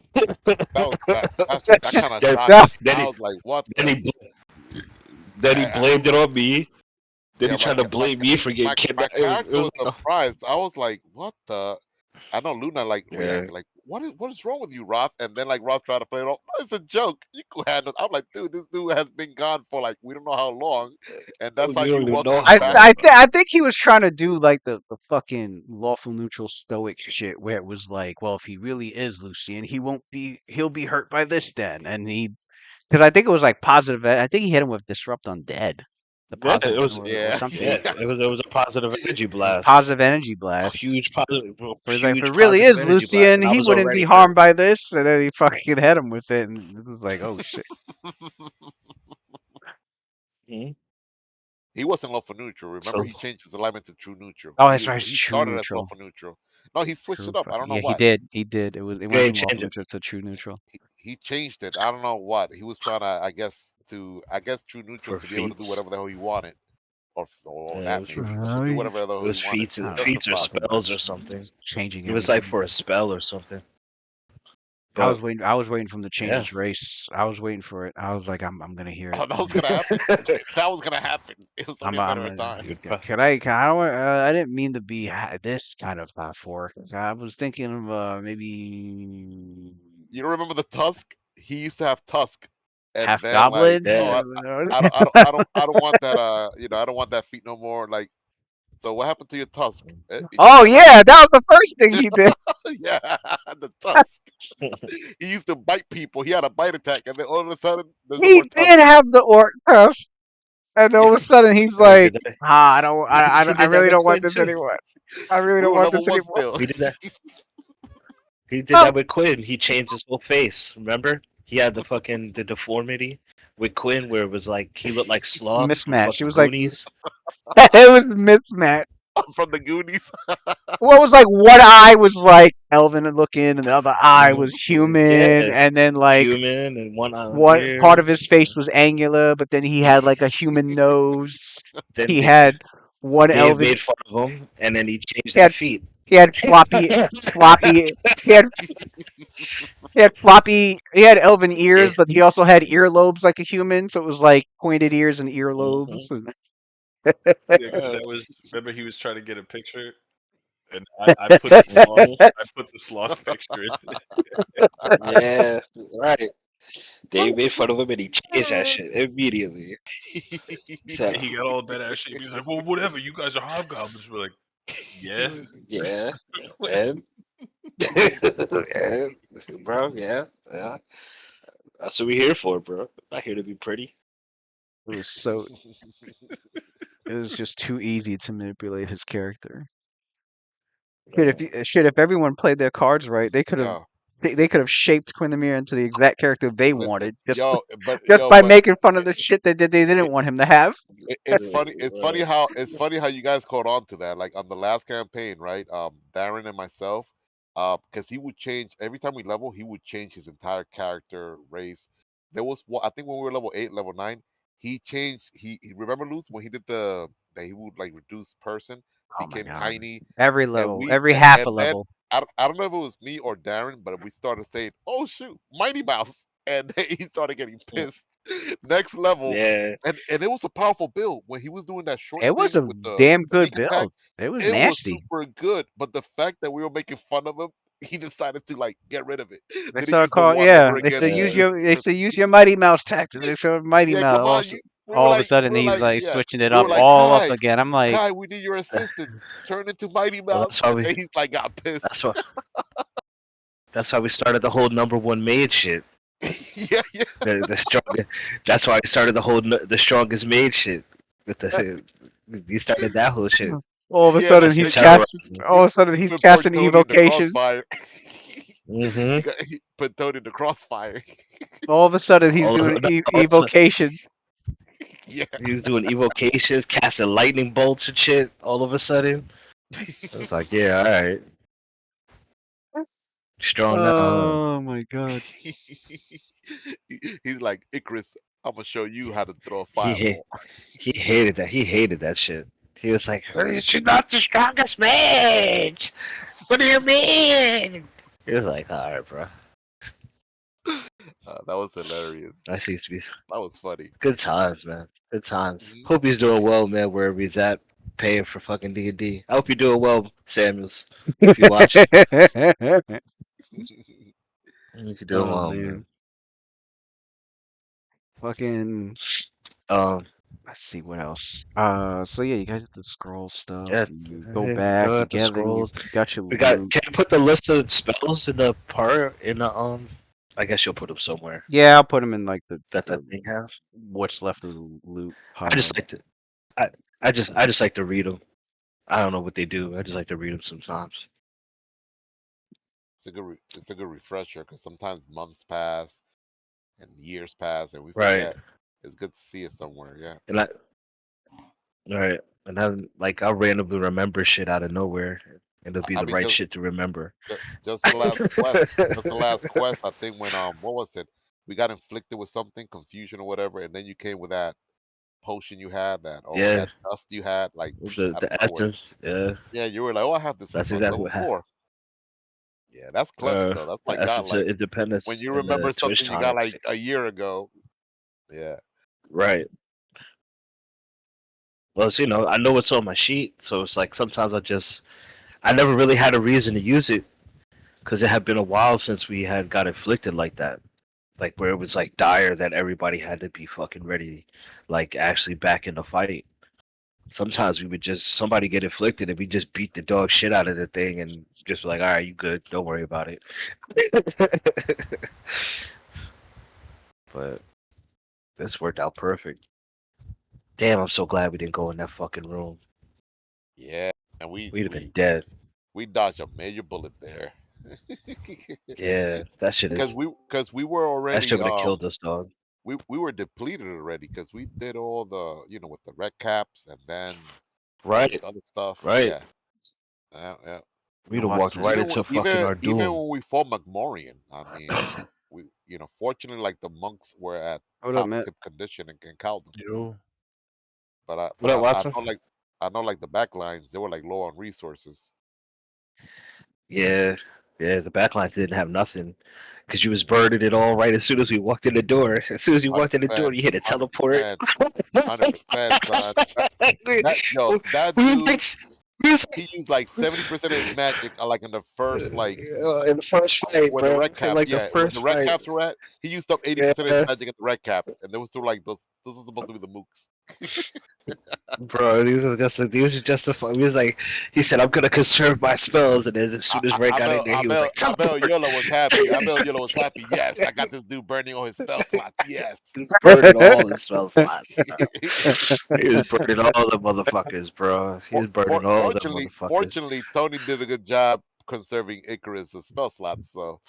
S3: kind of
S1: then,
S3: shocked
S4: Yeah.
S3: me.
S1: then
S3: I
S1: he
S3: was like, what
S1: then
S3: the?
S1: he blamed it on me. Then
S3: Yeah,
S1: he tried to blame me for getting
S3: my
S1: kidnapped.
S3: character
S1: It
S3: was
S1: was like,
S3: surprised. I was like, what the? I know Luna like
S1: yeah.
S3: reacted like, what is wrong with you, Roth? And then like Roth tried to play it off. No, it's a joke. You could handle. I'm like, dude, this dude has been gone for like we don't know how long, and that's how
S1: You
S3: you
S1: don't even
S3: welcome
S1: know
S3: him
S1: how
S3: back.
S1: long.
S4: I think he was trying to do like the fucking lawful neutral stoic shit where it was like, well, if he really is Lucian, he'll be hurt by this then, and because I think it was like positive. I think he hit him with disrupt undead, the
S1: Yeah,
S4: positive or
S3: Yeah,
S4: something.
S1: yeah, it was a positive energy
S4: It was
S1: blast.
S4: positive energy
S1: A
S4: blast.
S1: huge positive,
S4: So he's like, if it
S1: huge
S4: really
S1: positive
S4: is
S1: energy blast,
S4: Lucian,
S1: and I
S4: he
S1: was
S4: wouldn't be
S1: already
S4: harmed
S1: hurt.
S4: by this, and then he fucking hit him with it, and it was like, oh shit.
S1: Mhm.
S3: he wasn't lawful neutral. Remember,
S1: So
S3: he changed his alignment to true neutral.
S4: Oh, that's right, it's
S3: He
S4: true
S3: started as
S4: neutral.
S3: lawful neutral. No, he switched it up. I don't know
S4: Yeah, he
S3: what.
S4: did. He did. It
S1: you
S4: went
S1: ain't
S4: from lawful
S1: change it
S4: neutral to true neutral.
S3: He changed it. I don't know what he was trying to. I guess true neutral
S1: for
S3: to be able to do
S1: feats.
S3: whatever the hell he wanted, or
S1: Yeah, it
S3: that
S1: was for
S3: maybe, but to do whatever the
S1: it
S3: hell he
S1: was
S3: wanted.
S1: feats,
S4: I don't know,
S1: feats or
S3: Justified.
S1: spells or something.
S4: changing
S1: It was like
S4: everything.
S1: for a spell or something.
S4: I was
S1: But
S4: waiting. I was waiting for him to change
S1: yeah,
S4: his race. I was waiting for it. I was like, I'm gonna hear it.
S3: Oh, that was gonna happen. That was gonna happen. It was only a matter of time.
S1: you'd pro-
S4: Could I? I don't. I didn't mean to be this kind of for. I was thinking of maybe
S3: You remember the Tusk? He used to have Tusk, and
S4: half
S3: then like,
S4: goblin.
S3: oh,
S1: yeah.
S3: I don't want that. I don't want that feat no more. Like, so what happened to your Tusk? Do
S4: Oh
S3: you remember?
S4: yeah, that was the first thing he did.
S3: Yeah, the Tusk. He used to bite people. He had a bite attack, and then all of a sudden, there's no
S4: He
S3: more Tusk.
S4: did have the orc tusk, and all of a sudden he's
S1: Yeah, he
S4: like,
S1: did that.
S4: I don't.
S1: He
S4: I
S1: did that
S4: really
S1: with
S4: don't want
S1: Quinn
S4: this
S1: too.
S4: anymore. I really
S3: We
S4: don't
S3: were
S4: want
S3: level
S4: this
S3: one
S4: anymore.
S3: still.
S1: He did that. He did
S4: Oh,
S1: that with Quinn. He changed his whole face. Remember? He had the deformity with Quinn, where it was like he looked like Sloth from
S4: mismatch. It
S1: fucking
S4: was like
S1: Goonies.
S4: it was mismatch.
S3: From the Goonies.
S4: What was like one eye was like elven looking, and the other eye was
S1: Yeah,
S4: human, and then like
S1: human and one
S4: one part
S1: ear.
S4: of his face was angular, but then he had like a human nose.
S1: Then
S4: He had one
S1: Dave
S4: elven.
S1: made fun of him, and then he changed
S4: He
S1: that
S4: had
S1: feat.
S4: he had floppy. He had floppy. He had elven
S1: Yeah.
S4: ears, but he also had earlobes like a human. So it was like pointed ears and earlobes.
S1: Mhm.
S2: Yeah, because that was. Remember, he was trying to get a picture, and I put the sloth.
S1: Mhm.
S2: I put the sloth picture in.
S1: Yeah, right. Dave made fun of him, and he changed that shit immediately. So,
S2: And he got all bad ass shape. He's like, "Well, whatever. You guys are hobgoblins." We're like, "Yeah."
S1: yeah, and, and bro, yeah. That's what we're here for, bro. Not here to be pretty.
S4: It was so. It was just too easy to manipulate his character. If everyone played their cards right, they could have
S3: Yeah.
S4: they could have shaped Quindamir into the exact character they
S3: Listen,
S4: wanted just
S3: yo,
S4: by
S3: but
S4: making fun of the shit that they didn't want him to have.
S3: it's funny. It's funny how you guys caught on to that. Like on the last campaign, right? Darren and myself, because he would change every time we level. He would change his entire character race. There was one. I think when we were level 8, level 9, he changed. He remember Luz when he did that he would like reduce person,
S4: Oh my
S3: became
S4: god!
S3: tiny,
S4: Every
S3: and
S4: level, every half a
S3: and then
S4: level.
S3: I don't know if it was me or Darren, but we started saying, "Oh shoot, Mighty Mouse," and then he started getting pissed. Next level,
S1: Yeah,
S3: and it was a powerful build when he was doing that short
S4: It was
S3: thing
S4: a
S3: with the
S4: damn good
S3: sneak attack.
S4: build. It was
S3: It was
S4: nasty.
S3: super good, but the fact that we were making fun of him, he decided to like get rid of it.
S4: They
S3: Didn't
S4: started
S3: use the
S4: calling,
S3: one ever
S4: yeah. They
S3: again.
S4: said
S1: yeah.
S4: they said use your Mighty Mouse tactic. They said Mighty
S3: Yeah, come on.
S4: Mouse.
S3: We were
S4: All of a
S3: like,
S4: sudden, he's like
S3: yeah.
S4: switching it
S3: We
S4: up
S3: were like,
S4: all up again. I'm like,
S3: Kai, we need your assistant. Turn into Mighty
S1: Well,
S3: Mouse, and then he's like, got pissed.
S1: that's why that's why we started the whole #1 mage shit.
S3: Yeah, yeah.
S1: The strongest. That's why I started the strongest mage shit. With the he started that whole shit.
S4: All of a
S3: Yeah,
S4: sudden
S1: He
S4: he's
S1: terrorized
S4: casting.
S1: him.
S4: All of a sudden
S3: he
S4: he's
S3: put poor
S4: casting
S3: Tony in the
S4: evocation.
S3: crossfire.
S1: Mm-hmm.
S3: He put Tony in the crossfire.
S4: All of a sudden he's
S1: All of,
S4: doing
S1: no, all of a sudden,
S4: evocation.
S3: Yeah.
S1: he was doing evocations, casting lightning bolts and shit. All of a sudden, I was like, yeah, all right, strong now. Huh?
S4: Oh my god.
S3: He's like, Icarus, I'm gonna show you how to throw a
S1: He
S3: fireball.
S1: he hated that. He hated that shit. He was like, "She's not the strongest mage. What do you mean?" He was like, "All right, bro.
S3: That was hilarious.
S1: That seems to be
S3: That was funny.
S1: good times, man. Good times.
S3: Mhm.
S1: Hope he's doing well, man. Wherever he's at, paying for fucking D&D. I hope you're doing well, Samuels. If you're watching, you're doing
S4: Oh
S1: well,
S4: man.
S1: man.
S4: Fucking.
S1: Um,
S4: Let's see what else. So yeah, you guys did the scroll stuff.
S1: yeah,
S4: You go
S1: yeah,
S4: back,
S1: go
S4: you
S1: at the
S4: gather, you
S1: scrolls.
S4: got your
S1: We got.
S4: loot.
S1: Can you put the list of spells in the part in the I guess you'll put them somewhere
S4: Yeah, I'll put them in like
S1: that
S4: the
S1: thing has.
S4: what's left of the loot
S1: I just
S4: pile.
S1: like to. I just like to read them. I don't know what they do. I just like to read them sometimes.
S3: It's a good refresher because sometimes months pass and years pass and we
S1: Right.
S3: forget. It's good to see it somewhere. Yeah.
S1: And right. And then like I'll randomly remember shit out of nowhere. And it'll be
S3: I
S1: the
S3: mean,
S1: right shit to remember.
S3: just the last quest. Just the last quest. I think when what was it? We got inflicted with something, confusion or whatever, and then you came with that potion you had,
S1: Yeah.
S3: that dust you had, like
S1: The
S3: out of nowhere.
S1: essence. Yeah.
S3: Yeah, you were like, oh, I have this.
S1: That's
S3: It's like
S1: exactly
S3: level
S1: what happened.
S3: 4. Yeah, that's clutch though. That's
S1: The
S3: like God.
S1: essence of
S3: Like when
S1: independence
S3: you
S1: and the
S3: remember
S1: Twitch
S3: something you got
S1: tonics.
S3: like a year ago. Yeah.
S1: Right. Well, it's, I know what's on my sheet, so it's like sometimes I never really had a reason to use it because it had been a while since we had got inflicted like that. Like where it was like dire that everybody had to be fucking ready, like actually back in the fight. Sometimes we would just somebody get inflicted and we just beat the dog shit out of the thing and just be like, all right, you good, don't worry about it. But this worked out perfect. Damn, I'm so glad we didn't go in that fucking room.
S3: Yeah. And
S1: We'd have been dead.
S3: we dodged a major bullet there.
S1: Yeah, that shit is.
S3: Because we were
S1: That shit
S3: already
S1: would have killed us, dog.
S3: we were depleted already because we did all the with the red caps and then all
S1: Right,
S3: this other stuff.
S1: right.
S3: Yeah. Yeah, yeah.
S1: We'd
S4: Oh,
S1: have
S4: what's
S1: walked right
S4: this?
S1: into fucking our
S3: Even
S1: doom.
S3: when we fought McMorian, I mean, we fortunately like the monks were at
S4: Hold up,
S3: top
S4: Matt.
S3: tip condition and can count them.
S5: Yo,
S1: What up, Watson?
S3: I know like the back lines they were like low on resources.
S1: Yeah, yeah. The backlines didn't have nothing because you was burning it all right as soon as we walked in the door. As soon as you walked in the door,
S3: 100%,
S1: you hit a teleport.
S3: 100%, 100%, son.
S1: we,
S3: That
S1: we was
S3: dude,
S1: like, we was
S3: he used like 70% of his magic like in the first like
S1: in the first fight,
S3: where the
S1: bro.
S3: red
S1: In
S3: caps,
S1: like the
S3: where the
S1: first
S3: red
S1: fight.
S3: caps were at, he used up 80% of his
S1: Yeah,
S3: magic at the red caps, and they were still like those are supposed to be the mooks.
S1: bro. These are just he was like, he said, I'm gonna conserve my spells, and then as soon as Ray got in there, he was like,
S3: I bet
S1: teleport.
S3: Yellow was happy. I bet Yellow was happy. Yes, I got this dude burning all his spell slots. Yes.
S1: Burning all the spell slots. He was burning all the motherfuckers, bro. He was burning all the motherfuckers.
S3: Fortunately, Tony did a good job conserving Icarus' spell slots. So,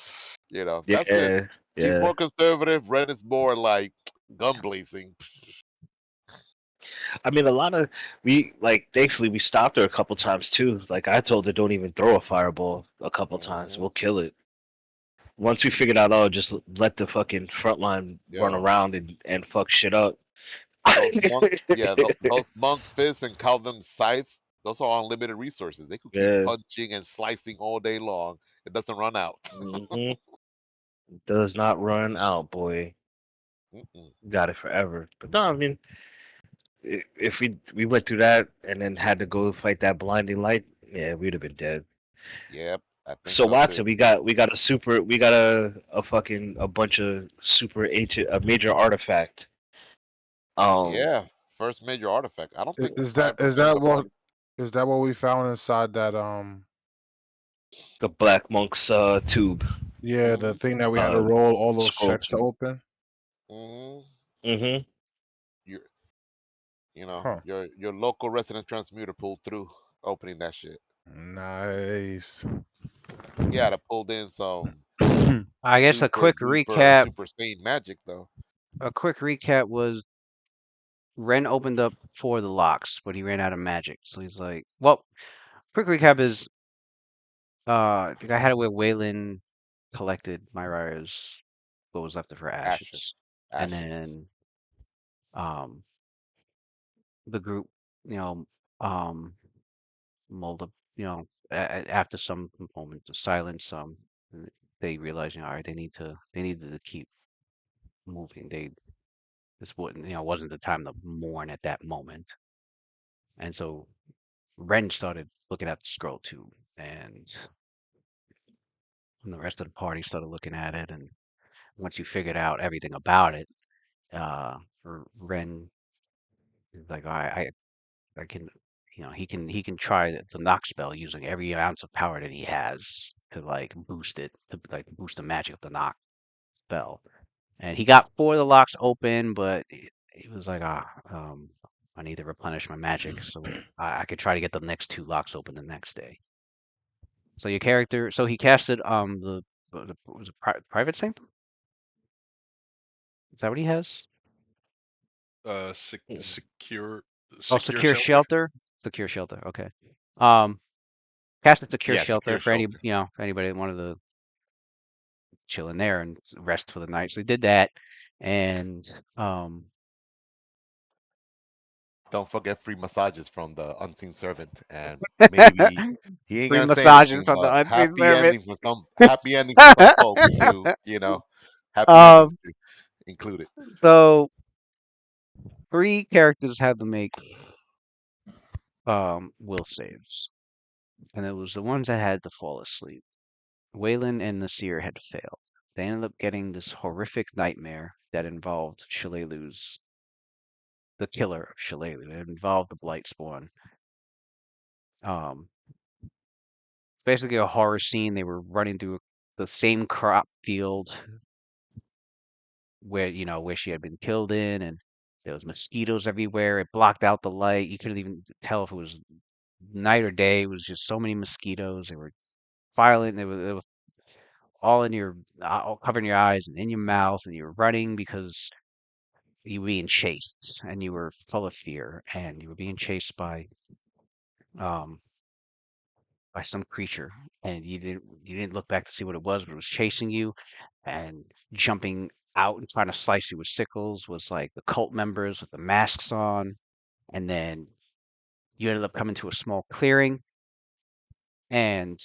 S3: that's good.
S1: Yeah,
S3: He's
S1: yeah.
S3: more conservative. Ren is more like gun blazing.
S1: I mean, a lot of thankfully we stopped her a couple times too. Like I told her, don't even throw a fireball a couple times. We'll kill it. Once we figured out, oh, just let the fucking front line run
S3: Yo,
S1: around and fuck shit up.
S3: those monk, yeah, those monk fists and call them scythes. Those are unlimited resources. They could keep
S1: Yeah.
S3: punching and slicing all day long. It doesn't run out.
S1: hmm Does not run out, boy. Got it forever. But no, I mean, if we went through that and then had to go fight that blinding light, yeah, we'd have been dead.
S3: Yep, I think
S1: So
S3: so
S1: Watson,
S3: too.
S1: we got a fucking a bunch of super ancient a major artifact.
S3: Yeah, first major artifact. I don't think
S5: is
S3: I
S5: that
S3: ever
S5: is
S3: seen
S5: that
S3: another
S5: what
S3: one.
S5: is that what we found inside that
S1: the Black Monk's tube
S5: yeah, the thing that we had to
S1: uh
S5: roll all those
S1: scroll
S5: checks to
S1: tube.
S5: open?
S3: Mm-hmm.
S1: Mm-hmm.
S3: Your
S5: Huh.
S3: your local resident transmuter pulled through. opening that shit.
S5: Nice.
S3: He had to pulled in some
S4: I guess a
S3: super
S4: quick
S3: duper
S4: recap.
S3: super sane magic though.
S4: A quick recap was Ren opened up for the locks, but he ran out of magic. So he's like, well, quick recap is I had it where Waylon collected Myra's what was left of her
S3: Ashes.
S4: ashes, and
S3: Ashes.
S4: then the group, you know, um, mulled up, after some moment of silence, they realized, all right, they needed to keep moving. This wouldn't, wasn't the time to mourn at that moment, and so Ren started looking at the scroll too, and the rest of the party started looking at it, and once you figured out everything about it, Ren is like, all right, I can, he can try the knock spell using every ounce of power that he has to like boost it, to like boost the magic of the knock spell. And he got 4 of the locks open, but he was like, I need to replenish my magic, so I could try to get the next 2 locks open the next day. So your character, so he casted was it private sanctum? Is that what he has?
S2: Secure
S4: Oh, secure shelter. Secure shelter. Okay. Cast a secure
S3: Yeah,
S4: shelter
S3: secure
S4: for any,
S3: shelter.
S4: for anybody that wanted to chill in there and rest for the night. So they did that, and
S3: Don't forget free massages from the unseen servant, and maybe he ain't
S4: free
S3: gonna say
S4: massages
S3: anything,
S4: from the
S3: but
S4: unseen servant.
S3: happy ending for some folks too. Happy endings
S4: um,
S3: to include it.
S4: so 3 characters had to make will saves, and it was the ones that had to fall asleep. Waylon and Nasir had failed. They ended up getting this horrific nightmare that involved Shalalu's, the killer of Shalalu. It involved the Blightspawn. Um, basically a horror scene. They were running through the same crop field where she had been killed in, and there was mosquitoes everywhere. It blocked out the light. You couldn't even tell if it was night or day. It was just so many mosquitoes. They were violent. They were all in your, all covering your eyes and in your mouth, and you were running because you were being chased, and you were full of fear, and you were being chased um by some creature, and you didn't look back to see what it was, but it was chasing you and jumping out and trying to slice you with sickles was like the cult members with the masks on, and then you ended up coming to a small clearing, and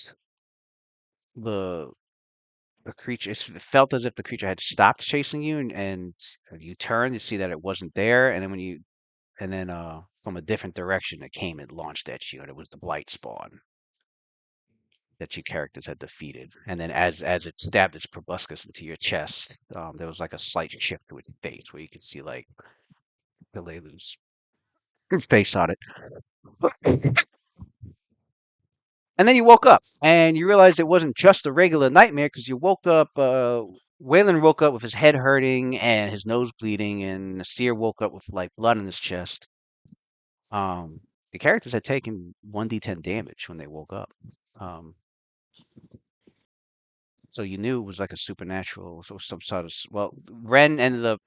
S4: the the creature, it felt as if the creature had stopped chasing you, and you turned to see that it wasn't there, and then from a different direction it came and launched at you, and it was the blight spawn that your characters had defeated. And then as it stabbed its proboscis into your chest, there was like a slight shift to its face where you could see like Galelu's face on it. And then you woke up and you realized it wasn't just a regular nightmare because you woke up. Waylon woke up with his head hurting and his nose bleeding, and Nasir woke up with like blood in his chest. The characters had taken 1d10 damage when they woke up. So you knew it was like a supernatural, so some sort of. Well, Ren ended up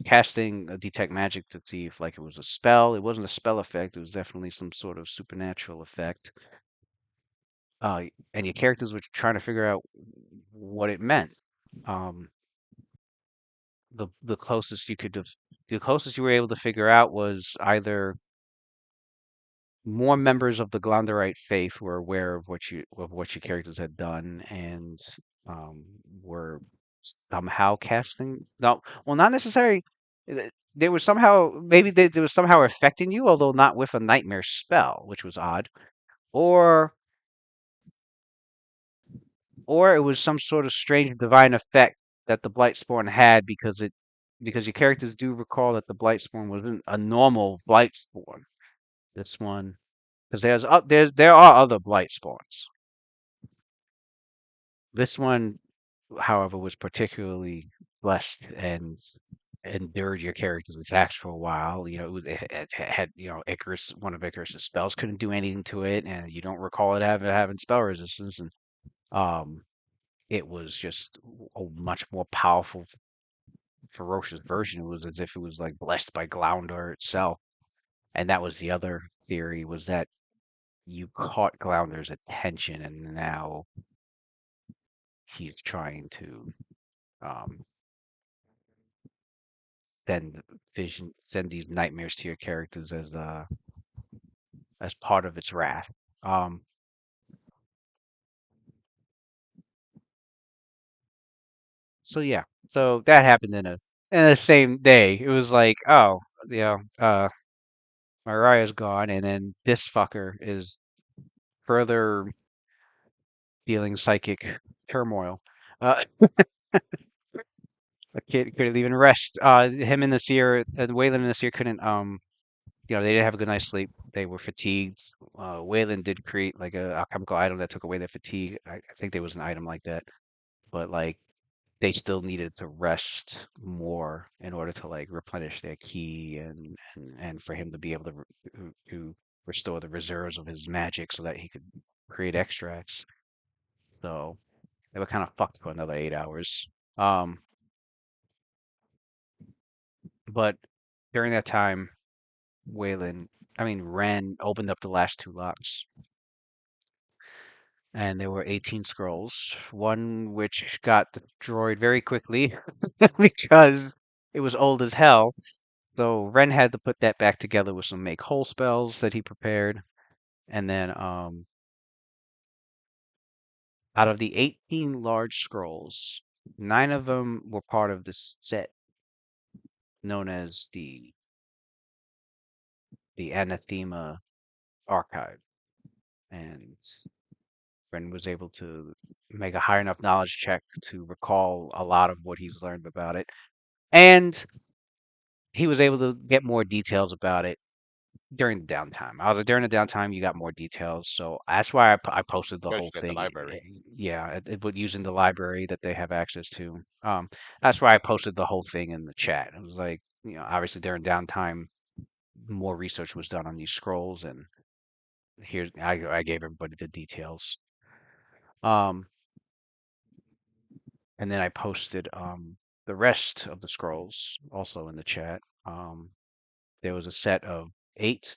S4: casting a detect magic to see if like it was a spell. It wasn't a spell effect. It was definitely some sort of supernatural effect. And your characters were trying to figure out what it meant. Um, the closest the closest you were able to figure out was either more members of the Glanderite faith were aware of what your characters had done and were somehow casting. No, well, not necessarily. They were somehow they were somehow affecting you, although not with a nightmare spell, which was odd. Or it was some sort of strange divine effect that the Blightspawn had because your characters do recall that the Blightspawn wasn't a normal Blightspawn. This one, because there are other Blightspawns. This one, however, was particularly blessed and endured your character's attacks for a while. It had Icarus, one of Icarus's spells couldn't do anything to it, and you don't recall it having spell resistance, and um, it was just a much more powerful, ferocious version. It was as if it was like blessed by Glounder itself, and that was the other theory, was that you caught Glounder's attention, and now he's trying to um, send these nightmares to your characters as part of its wrath. Um, so yeah, so that happened in the same day. It was like, oh, Mariah's gone, and then this fucker is further feeling psychic turmoil. A kid couldn't even rest. Him and the seer, Waylon and the seer couldn't. They didn't have a good night's sleep. They were fatigued. Waylon did create like a alchemical item that took away their fatigue. I think there was an item like that, but like they still needed to rest more in order to like replenish their ki and for him to be able to restore the reserves of his magic so that he could create extracts. So they were kind of fucked for another 8 hours. But during that time, Ren opened up the last two locks, and there were 18 scrolls. One which got destroyed very quickly because it was old as hell. So Ren had to put that back together with some make whole spells that he prepared, and then out of the 18 large scrolls, 9 of them were part of this set known as the Anathema Archive, and Ren was able to make a high enough knowledge check to recall a lot of what he's learned about it, and he was able to get more details about it during the downtime. I was like, during the downtime, you got more details, so that's why I posted the whole
S3: Especially at the
S4: thing.
S3: library.
S4: Yeah, using the library that they have access to. That's why I posted the whole thing in the chat. It was like, obviously during downtime, more research was done on these scrolls, and I gave everybody the details. Um, and then I posted the rest of the scrolls also in the chat. There was a set of 8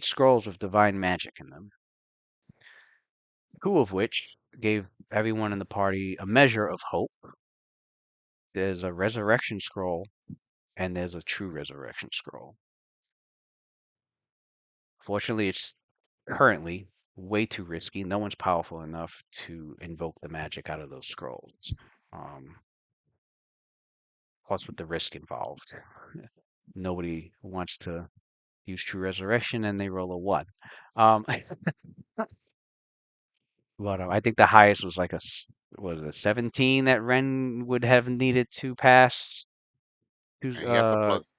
S4: scrolls with divine magic in them, 2 of which gave everyone in the party a measure of hope. There's a resurrection scroll, and there's a true resurrection scroll. Fortunately, it's currently way too risky. No one's powerful enough to invoke the magic out of those scrolls. Plus, with the risk involved, nobody wants to use true resurrection, and they roll a 1. But I think the highest was like was it 17 that Ren would have needed to pass.
S3: And he has a plus.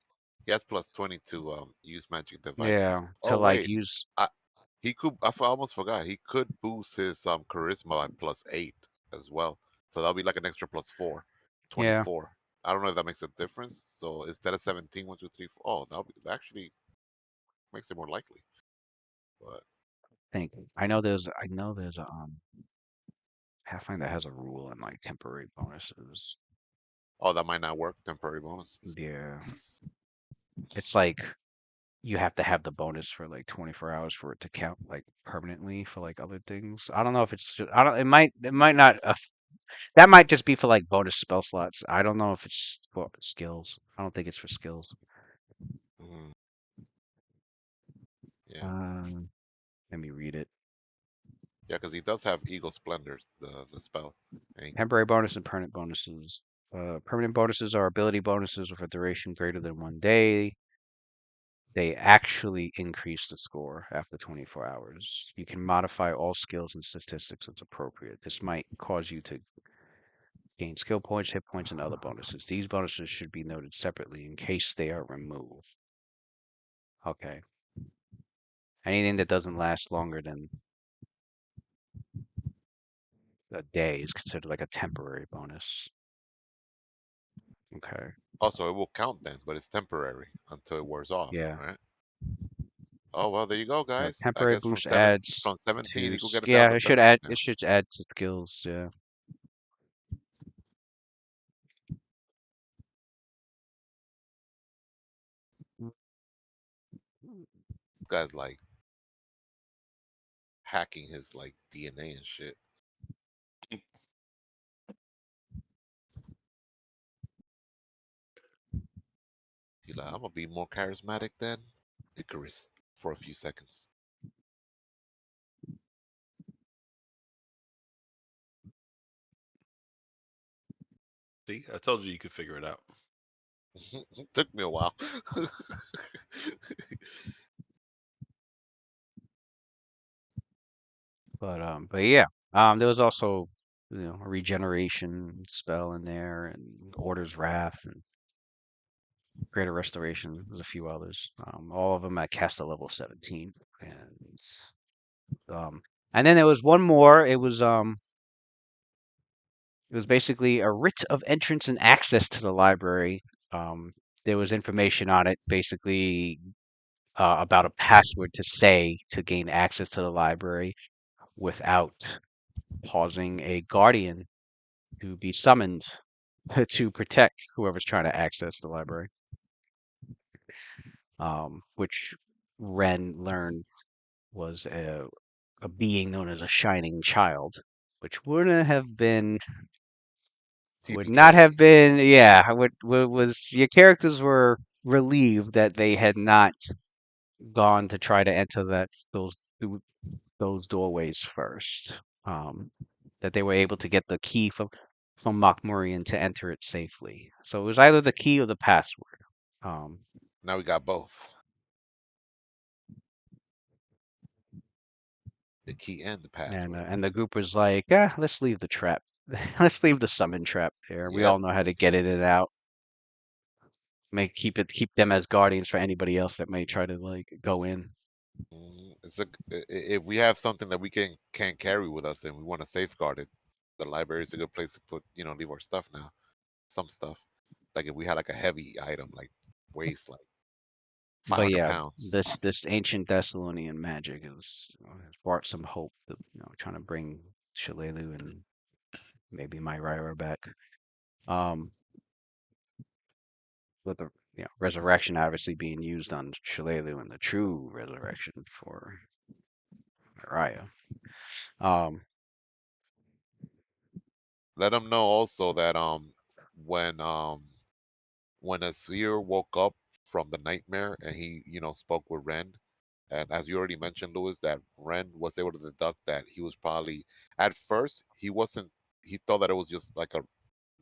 S3: He has plus 20 to use magic devices.
S4: Yeah, to
S3: Oh
S4: like
S3: wait,
S4: use.
S3: he could. Almost forgot. He could boost his charisma by plus 8 as well. So that'll be like an extra plus 4,
S4: Yeah,
S3: 24. I don't know if that makes a difference. So instead of 17, 1, 2, 3, 4. Oh, that actually makes it more likely. But
S4: I know there's a Pathfinder has a rule in like temporary bonuses.
S3: oh, that might not work. Temporary bonus.
S4: Yeah, it's like you have to have the bonus for like 24 hours for it to count like permanently for like other things. I don't know if it's just, I don't. It might not. That might just be for like bonus spell slots. I don't know if it's for skills. I don't think it's for skills.
S3: Mm, yeah,
S4: Let me read it.
S3: yeah, because he does have Eagle Splendor, the spell. And
S4: Temporary bonus and permanent bonuses. Permanent bonuses are ability bonuses with a duration greater than 1 day. They actually increase the score after 24 hours. You can modify all skills and statistics as appropriate. This might cause you to gain skill points, hit points, and other bonuses. These bonuses should be noted separately in case they are removed. Okay. Anything that doesn't last longer than a day is considered like a temporary bonus. Okay.
S3: Also, it will count then, but it's temporary until it wears off,
S4: Yeah.
S3: right? Oh well, there you go, guys. I
S4: Temporary
S3: guess
S4: boost adds
S3: from 17,
S4: to.
S3: he could get it down
S4: Yeah,
S3: to
S4: it should
S3: 17
S4: add.
S3: now.
S4: It should add to skills. Yeah.
S3: This guy's like hacking his like DNA and shit. He's like, I'm gonna be more charismatic than Icarus for a few seconds.
S2: See, I told you could figure it out.
S3: Took me a while.
S4: But yeah. There was also a regeneration spell in there, and Order's Wrath, and Greater Restoration. There's a few others. All of them at caster level 17, and then there was one more. It was basically a writ of entrance and access to the library. There was information on it, basically about a password to say to gain access to the library without causing a guardian to be summoned to protect whoever's trying to access the library. Which Ren learned was a being known as a shining child, which would not
S3: TPK.
S4: have been, yeah, was your characters were relieved that they had not gone to try to enter those doorways first. That they were able to get the key from Mokmurian to enter it safely. So it was either the key or the password.
S3: Now we got both. The key and the password.
S4: And the group was like, let's leave the trap. Let's leave the summon trap there. We
S3: Yep.
S4: all know how to get it in and out. Keep them as guardians for anybody else that may try to like go in.
S3: If we have something that we can't carry with us and we want to safeguard it, the library is a good place to put leave our stuff now. Some stuff, like if we had like a heavy item like weighs like
S4: But
S3: 500
S4: yeah,
S3: pounds.
S4: this ancient Thessalonian magic has brought some hope that trying to bring Shalelu and maybe Myra back. With the resurrection obviously being used on Shalelu and the true resurrection for Myra.
S3: Let them know also that when Azir woke up from the nightmare and he spoke with Ren, and as you already mentioned, Lewis, that Ren was able to deduct that he was probably at first he thought that it was just like a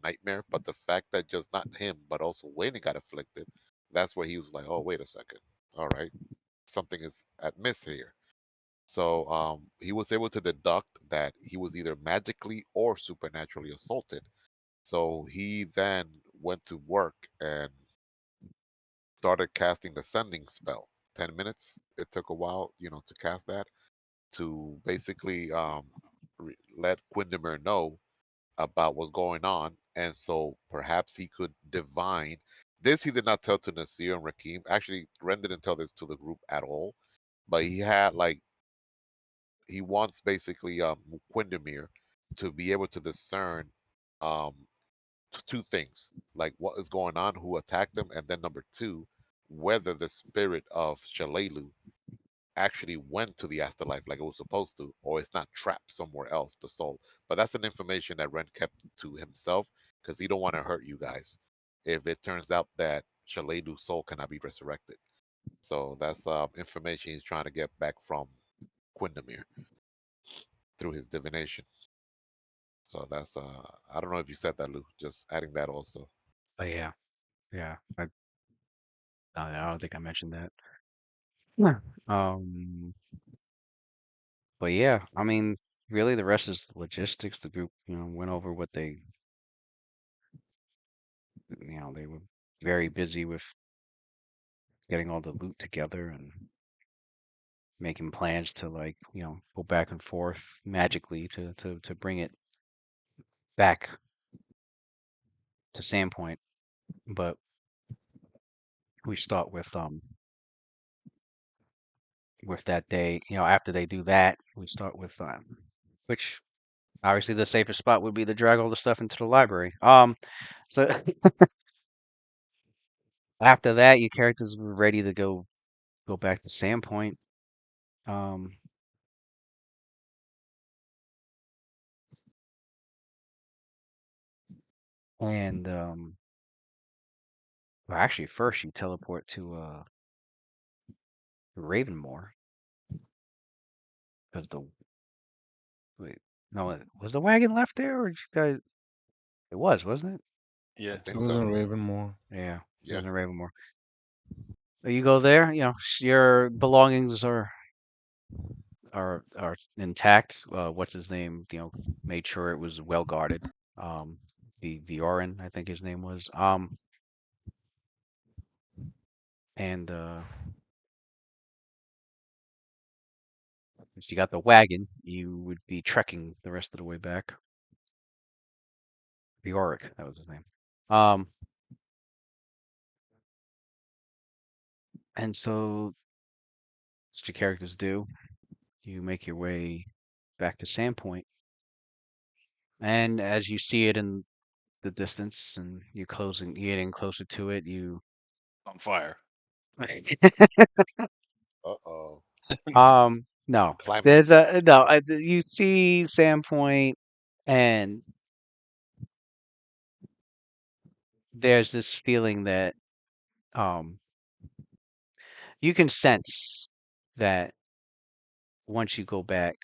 S3: nightmare, but the fact that just not him but also Wayne got afflicted, that's where he was like, oh wait a second, all right, something is at miss here. So he was able to deduct that he was either magically or supernaturally assaulted. So he then went to work and started casting the sending spell. 10 minutes. It took a while, to cast that to basically let Quindamir know about what's going on, and so perhaps he could divine. This he did not tell to Nasir and Rakim. Actually, Ren didn't tell this to the group at all, but he wants basically Quindamir to be able to discern um, two things, like what is going on, who attacked them, and then number two, whether the spirit of Shalelu actually went to the afterlife like it was supposed to, or it's not trapped somewhere else, the soul. But that's an information that Ren kept to himself because he don't want to hurt you guys if it turns out that Shalelu's soul cannot be resurrected. So that's information he's trying to get back from Quindamir through his divination. So that's I don't know if you said that, Lou. Just adding that also.
S4: But yeah, I don't think I mentioned that. Yeah. But yeah, I mean, really, the rest is logistics. The group, went over what they were very busy with getting all the loot together and making plans to like, go back and forth magically to bring it back to Sandpoint.
S6: but we start with that day. After they do that, we start with which obviously the safest spot would be to drag all the stuff into the library. So after that, your characters were ready to go back to Sandpoint. Um, and well, actually, first you teleport to Ravenmore because the wait, no, was the wagon left there, or did you guys? It was, wasn't it?
S3: I
S2: Yeah.
S5: It
S3: think
S5: was
S3: so.
S5: in Ravenmore.
S6: Yeah, it
S3: Yeah.
S6: was in Ravenmore. So you go there, your belongings are intact. What's his name? Made sure it was well guarded. The Viorin, I think his name was. And if you got the wagon, you would be trekking the rest of the way back. Vioric, that was his name. And so, what your characters do, you make your way back to Sandpoint, and as you see it in the distance, and you're getting closer to it, you
S2: On fire.
S3: Uh-oh.
S6: no, there's
S3: Climax.
S6: no. You see Sandpoint, and there's this feeling that um you can sense that once you go back,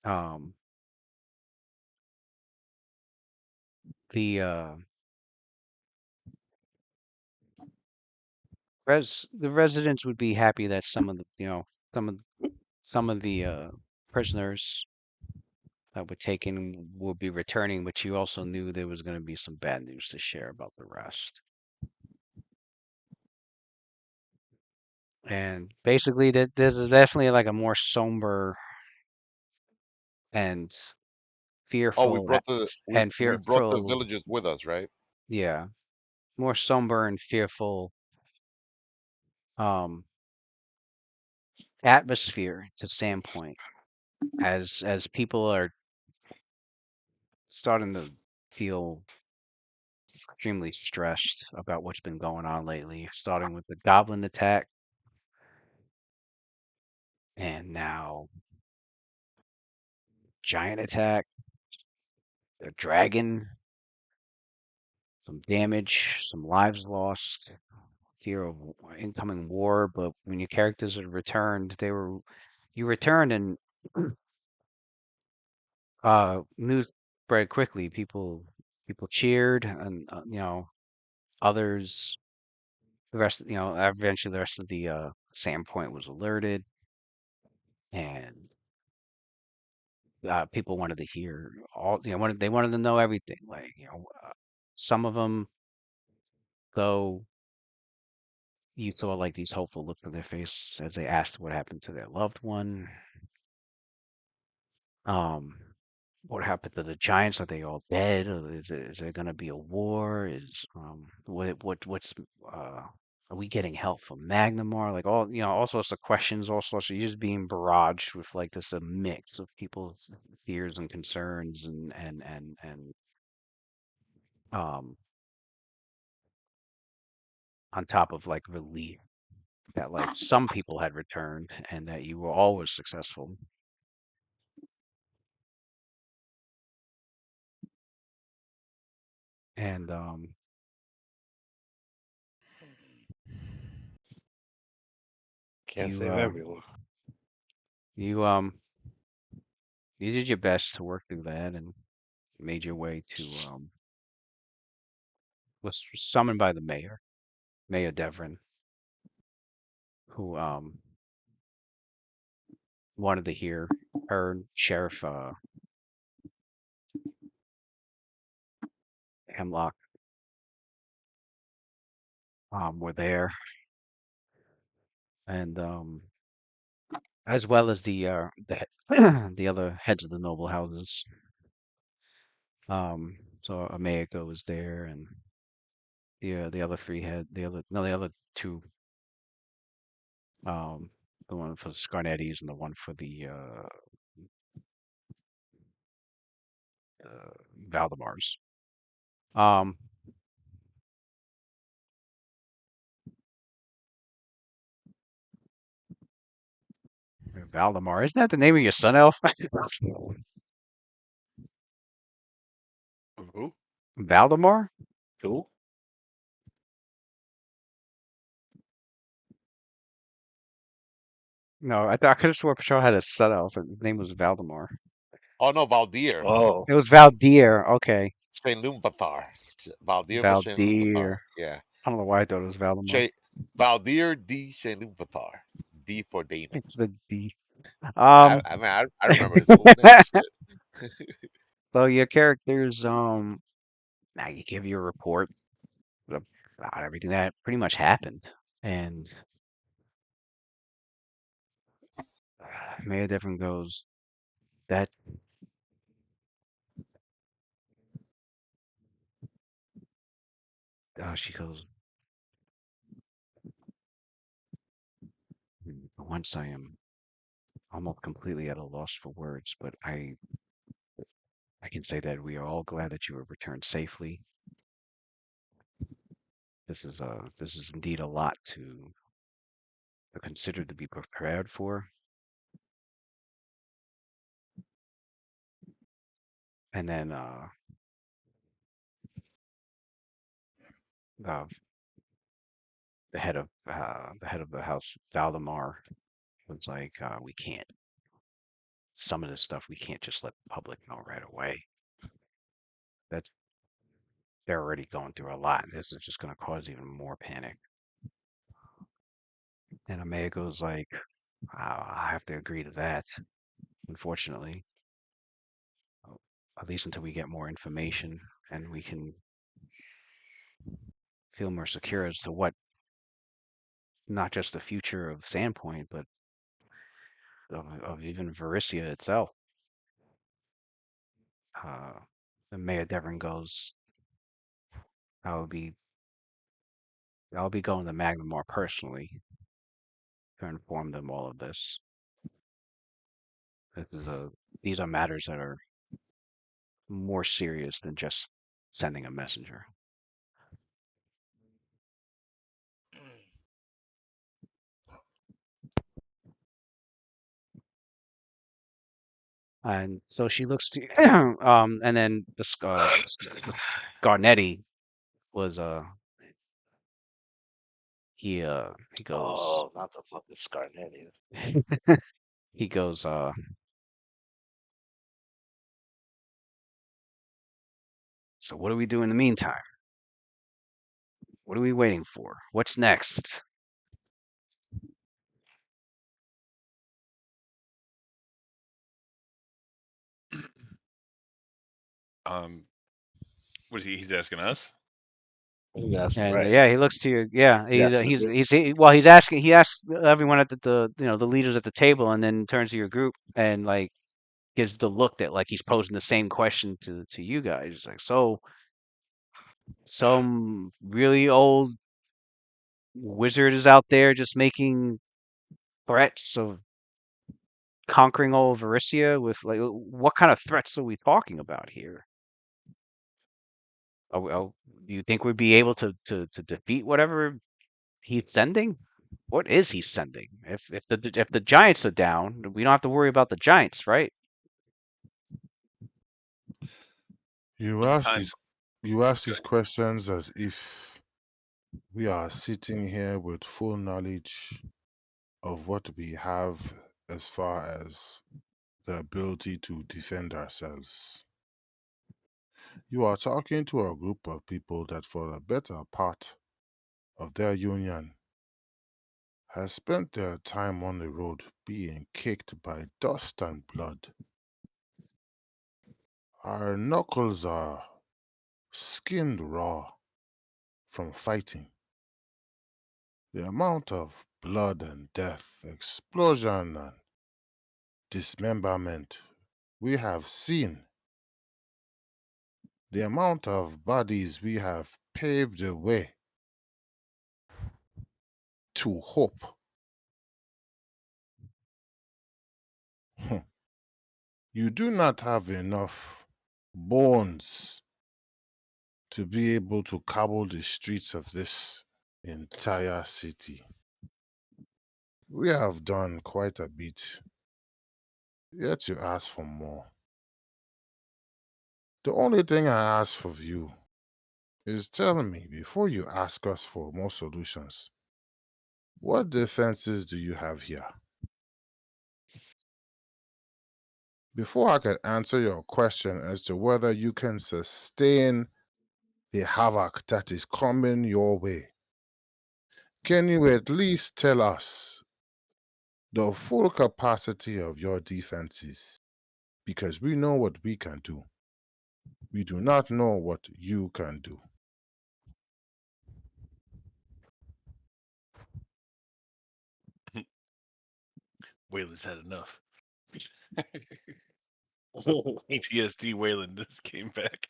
S6: um the the residents would be happy that some of the some of some of the prisoners that were taken will be returning, but you also knew there was going to be some bad news to share about the rest. And basically, there's definitely like a more somber and
S3: Oh, we
S6: fearful
S3: brought the
S6: and
S3: we brought the
S6: fearful,
S3: villagers with us, right?
S6: yeah, more somber and fearful um atmosphere to Sandpoint as people are starting to feel extremely stressed about what's been going on lately, starting with the goblin attack and now giant attack, the dragon, some damage, some lives lost, fear of incoming war. But when your characters had returned, you returned and news spread quickly. People cheered, and others. The rest, eventually the rest of the Sandpoint was alerted, and people wanted to hear all. They wanted to know everything. Like some of them, though, you saw like these hopeful looks on their face as they asked what happened to their loved one. Um, what happened to the giants? Are they all dead? Or is there gonna be a war? Is what's are we getting help from Magnamar? Like all sorts of questions, all sorts of you're just being barraged with like this a mix of people's fears and concerns and um on top of like relief that like some people had returned and that you were always successful. And
S1: Can't
S6: you
S1: save everyone.
S6: you you did your best to work through that and made your way to was summoned by the mayor, Mayor Devrin, who wanted to hear her and Sheriff Hemlock were there, and as well as the the other heads of the noble houses. So Amayako was there, and the other three had the other two. The one for the Scarnettis and the one for the Valdemars. Valdemar, isn't that the name of your son, Elf?
S2: Who?
S6: Valdemar?
S1: Who?
S6: No, I could have swore Patrol had a son Elf, and his name was Valdemar.
S3: Oh no, Valdir.
S1: Oh,
S6: It was Valdir. Okay,
S3: Shane Lumvathar. Valdir for Shane Lumvathar.
S6: Valdir.
S3: Yeah.
S6: I don't know why I thought it was Valdemar.
S3: Valdir D. Shane Lumvathar. D for Damon.
S6: It's the D.
S3: I remember his full name. Shit.
S6: So your characters, now you give your report about everything that pretty much happened, and Mayor Devon goes, that she goes, once I am almost completely at a loss for words, but I can say that we are all glad that you have returned safely. This is indeed a lot to consider, to be prepared for. And then uh the head of the house, Valdemar, was like, we can't, some of this stuff we can't just let the public know right away. That's, they're already going through a lot, and this is just going to cause even more panic. And Amaya goes like, I have to agree to that, unfortunately. At least until we get more information and we can feel more secure as to what, not just the future of Sandpoint, but of even Varicia itself. And Mayor Devon goes, I'll be going to Magnamar personally to inform them all of this. These are matters that are more serious than just sending a messenger. And so she looks to, and then the Garnetti was he goes,
S1: oh, not the fucking Scarnettis.
S6: he goes, so what do we do in the meantime? What are we waiting for? What's next?
S2: What is he? He's asking us.
S1: Yes,
S6: And
S1: right.
S6: yeah, he looks to you. Yeah,
S1: Yes,
S6: well, he's asking. He asks everyone at the leaders at the table, and then turns to your group and like gives the look that like he's posing the same question to you guys. He's like, so some really old wizard is out there just making threats of conquering all of Varicia with like what kind of threats are we talking about here? Do you think we'd be able to defeat whatever he's sending? What is he sending? If the Giants are down, we don't have to worry about the Giants, right?
S5: You
S2: Well, the
S5: ask
S2: time.
S5: these you ask these questions as if we are sitting here with full knowledge of what we have as far as the ability to defend ourselves. You are talking to a group of people that for the better part of their union has spent their time on the road being kicked by dust and blood. Our knuckles are skinned raw from fighting. The amount of blood and death, explosion and dismemberment we have seen the amount of bodies we have paved the way to hope. You do not have enough bones to be able to cobble the streets of this entire city. We have done quite a bit, yet you ask for more. The only thing I ask of you is tell me before you ask us for more solutions, what defenses do you have here? Before I can answer your question as to whether you can sustain the havoc that is coming your way, can you at least tell us the full capacity of your defenses? Because we know what we can do. We do not know what you can do.
S2: Waylon's had enough. PTSD Waylon just came back.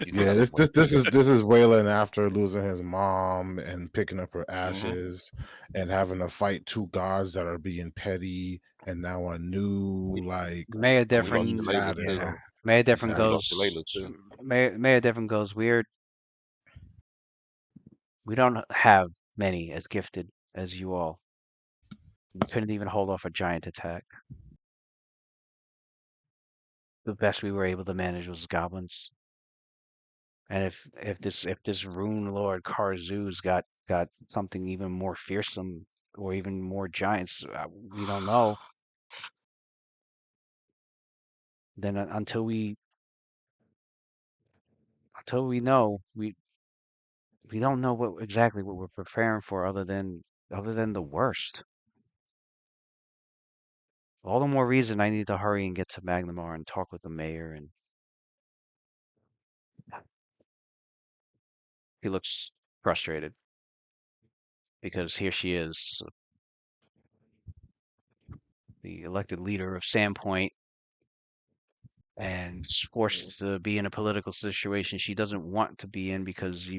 S3: He's
S5: Yeah,
S3: got too much
S5: this
S3: pain.
S5: is Waylon after losing his mom and picking up her
S2: Mm-hmm.
S5: ashes and having to fight two gods that are being petty and now a new like
S6: Maya
S3: And we lost
S6: Different,
S5: he's
S3: Layla
S5: had
S3: too.
S6: yeah.
S5: enough.
S6: Maya
S5: He's
S6: Different
S3: And
S5: had
S3: we
S5: it.
S3: lost
S6: goes.
S3: Layla too.
S6: Maya Different goes weird. We don't have many as gifted as you all. We couldn't even hold off a giant attack. The best we were able to manage was goblins. And if this Rune Lord Karzu's got something even more fearsome or even more giants, we don't know. Then until we know, we don't know what exactly what we're preparing for other than the worst. All the more reason I need to hurry and get to Magnamar and talk with the mayor. And he looks frustrated because here she is, the elected leader of Sandpoint, and forced to be in a political situation she doesn't want to be in because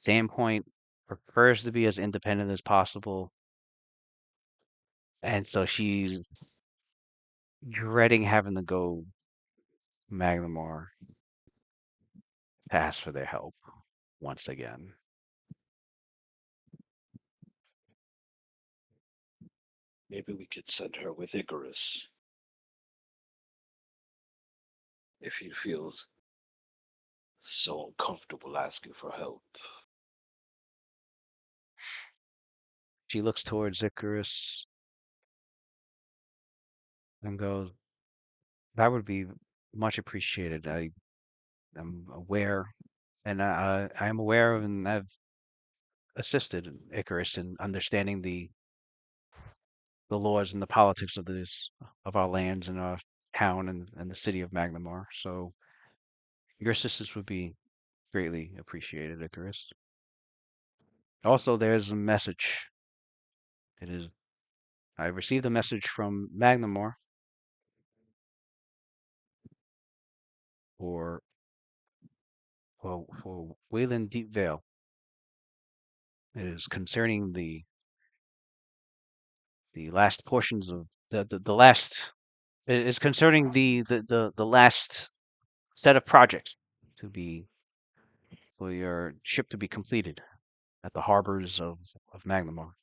S6: Sandpoint prefers to be as independent as possible, and so she's dreading having to go Magnamar to ask for their help once again.
S1: Maybe we could send her with Icarus if he feels so uncomfortable asking for help.
S6: She looks towards Icarus and goes, "That would be much appreciated. I am aware, and I am aware of, and I've assisted Icarus in understanding the laws and the politics of our lands and our town and the city of Magnamar. So your assistance would be greatly appreciated, Icarus. Also, there's a message. I received a message from Magnamar for Wayland Deepvale. It is concerning the last portions of the last. It is concerning the last set of projects to be for your ship to be completed at the harbors of Magnamar.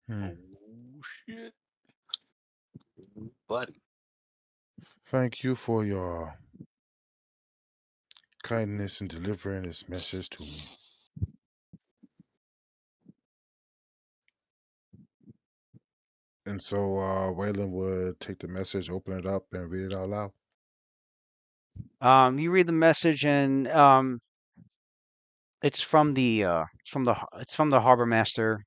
S5: Hmm.
S2: Oh shit!
S1: Buddy,
S5: Thank you for your kindness in delivering this message to me. And so Waylon would take the message, open it up, and read it out loud.
S6: You read the message, and it's from it's from the harbor master.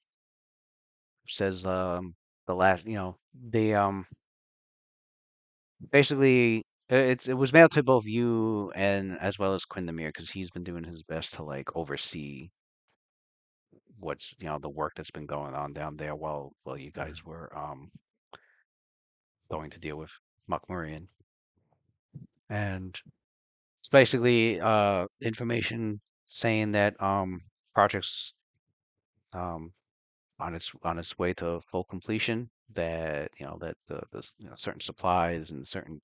S6: Says the last, they basically it was mailed to both you and as well as Quindamir because he's been doing his best to like oversee what's the work that's been going on down there while you guys were going to deal with Makmurian. And it's basically information saying that projects um on its way to full completion, that that the certain supplies and certain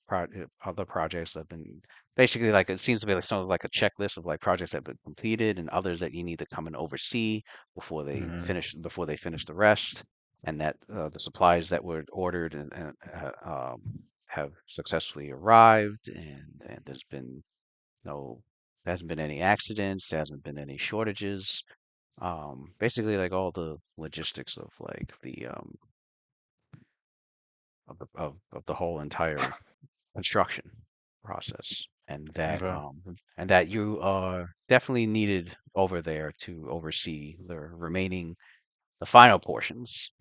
S6: other projects have been basically, like, it seems to be like sort of like a checklist of like projects that have been completed and others that you need to come and oversee before they finish the rest, and that the supplies that were ordered have successfully arrived, and there's been no there hasn't been any accidents, there hasn't been any shortages, basically like all the logistics of like the of the whole entire construction process,
S5: Okay.
S6: and that you are definitely needed over there to oversee the final portions.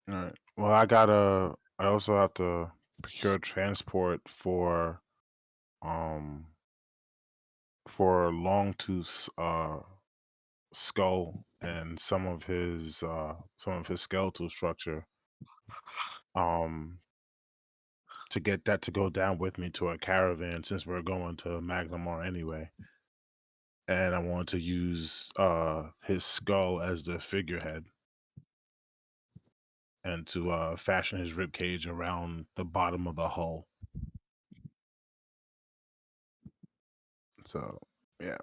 S5: All right. Well, I also have to procure transport um for Longtooth's skull and some of his skeletal structure. Um, to get that to go down with me to a caravan since we're going to Magnamar anyway. And I want to use his skull as the figurehead and to fashion his rib cage around the bottom of the hull. So yeah.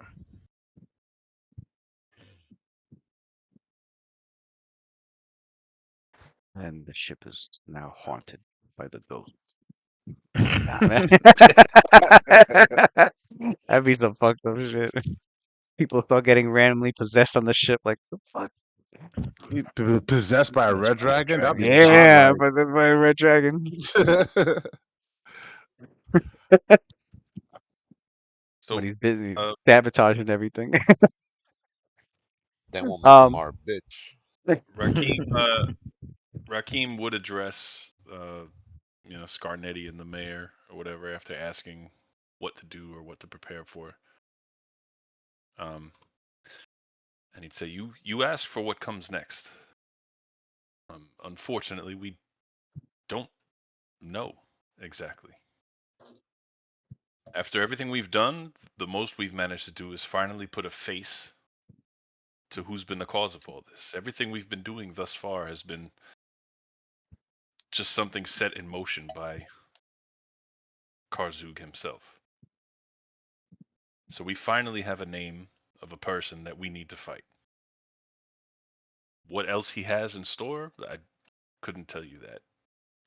S6: And the ship is now haunted by the ghost. Nah, man. That'd be some fucked up shit. People start getting randomly possessed on the ship, like, the fuck?
S5: Possessed by a red dragon? That'd be
S6: Yeah,
S5: godlike.
S6: but then by a red dragon.
S2: So
S6: But he's busy
S2: uh,
S6: sabotaging everything.
S3: Then we'll make him
S6: Um,
S3: our bitch.
S2: Rakim would address Scarnetti and the mayor or whatever after asking what to do or what to prepare for. And he'd say, "You asked for what comes next. Unfortunately, we don't know exactly. After everything we've done, the most we've managed to do is finally put a face to who's been the cause of all this. Everything we've been doing thus far has been just something set in motion by Karzug himself. So we finally have a name of a person that we need to fight. What else he has in store, I couldn't tell you that.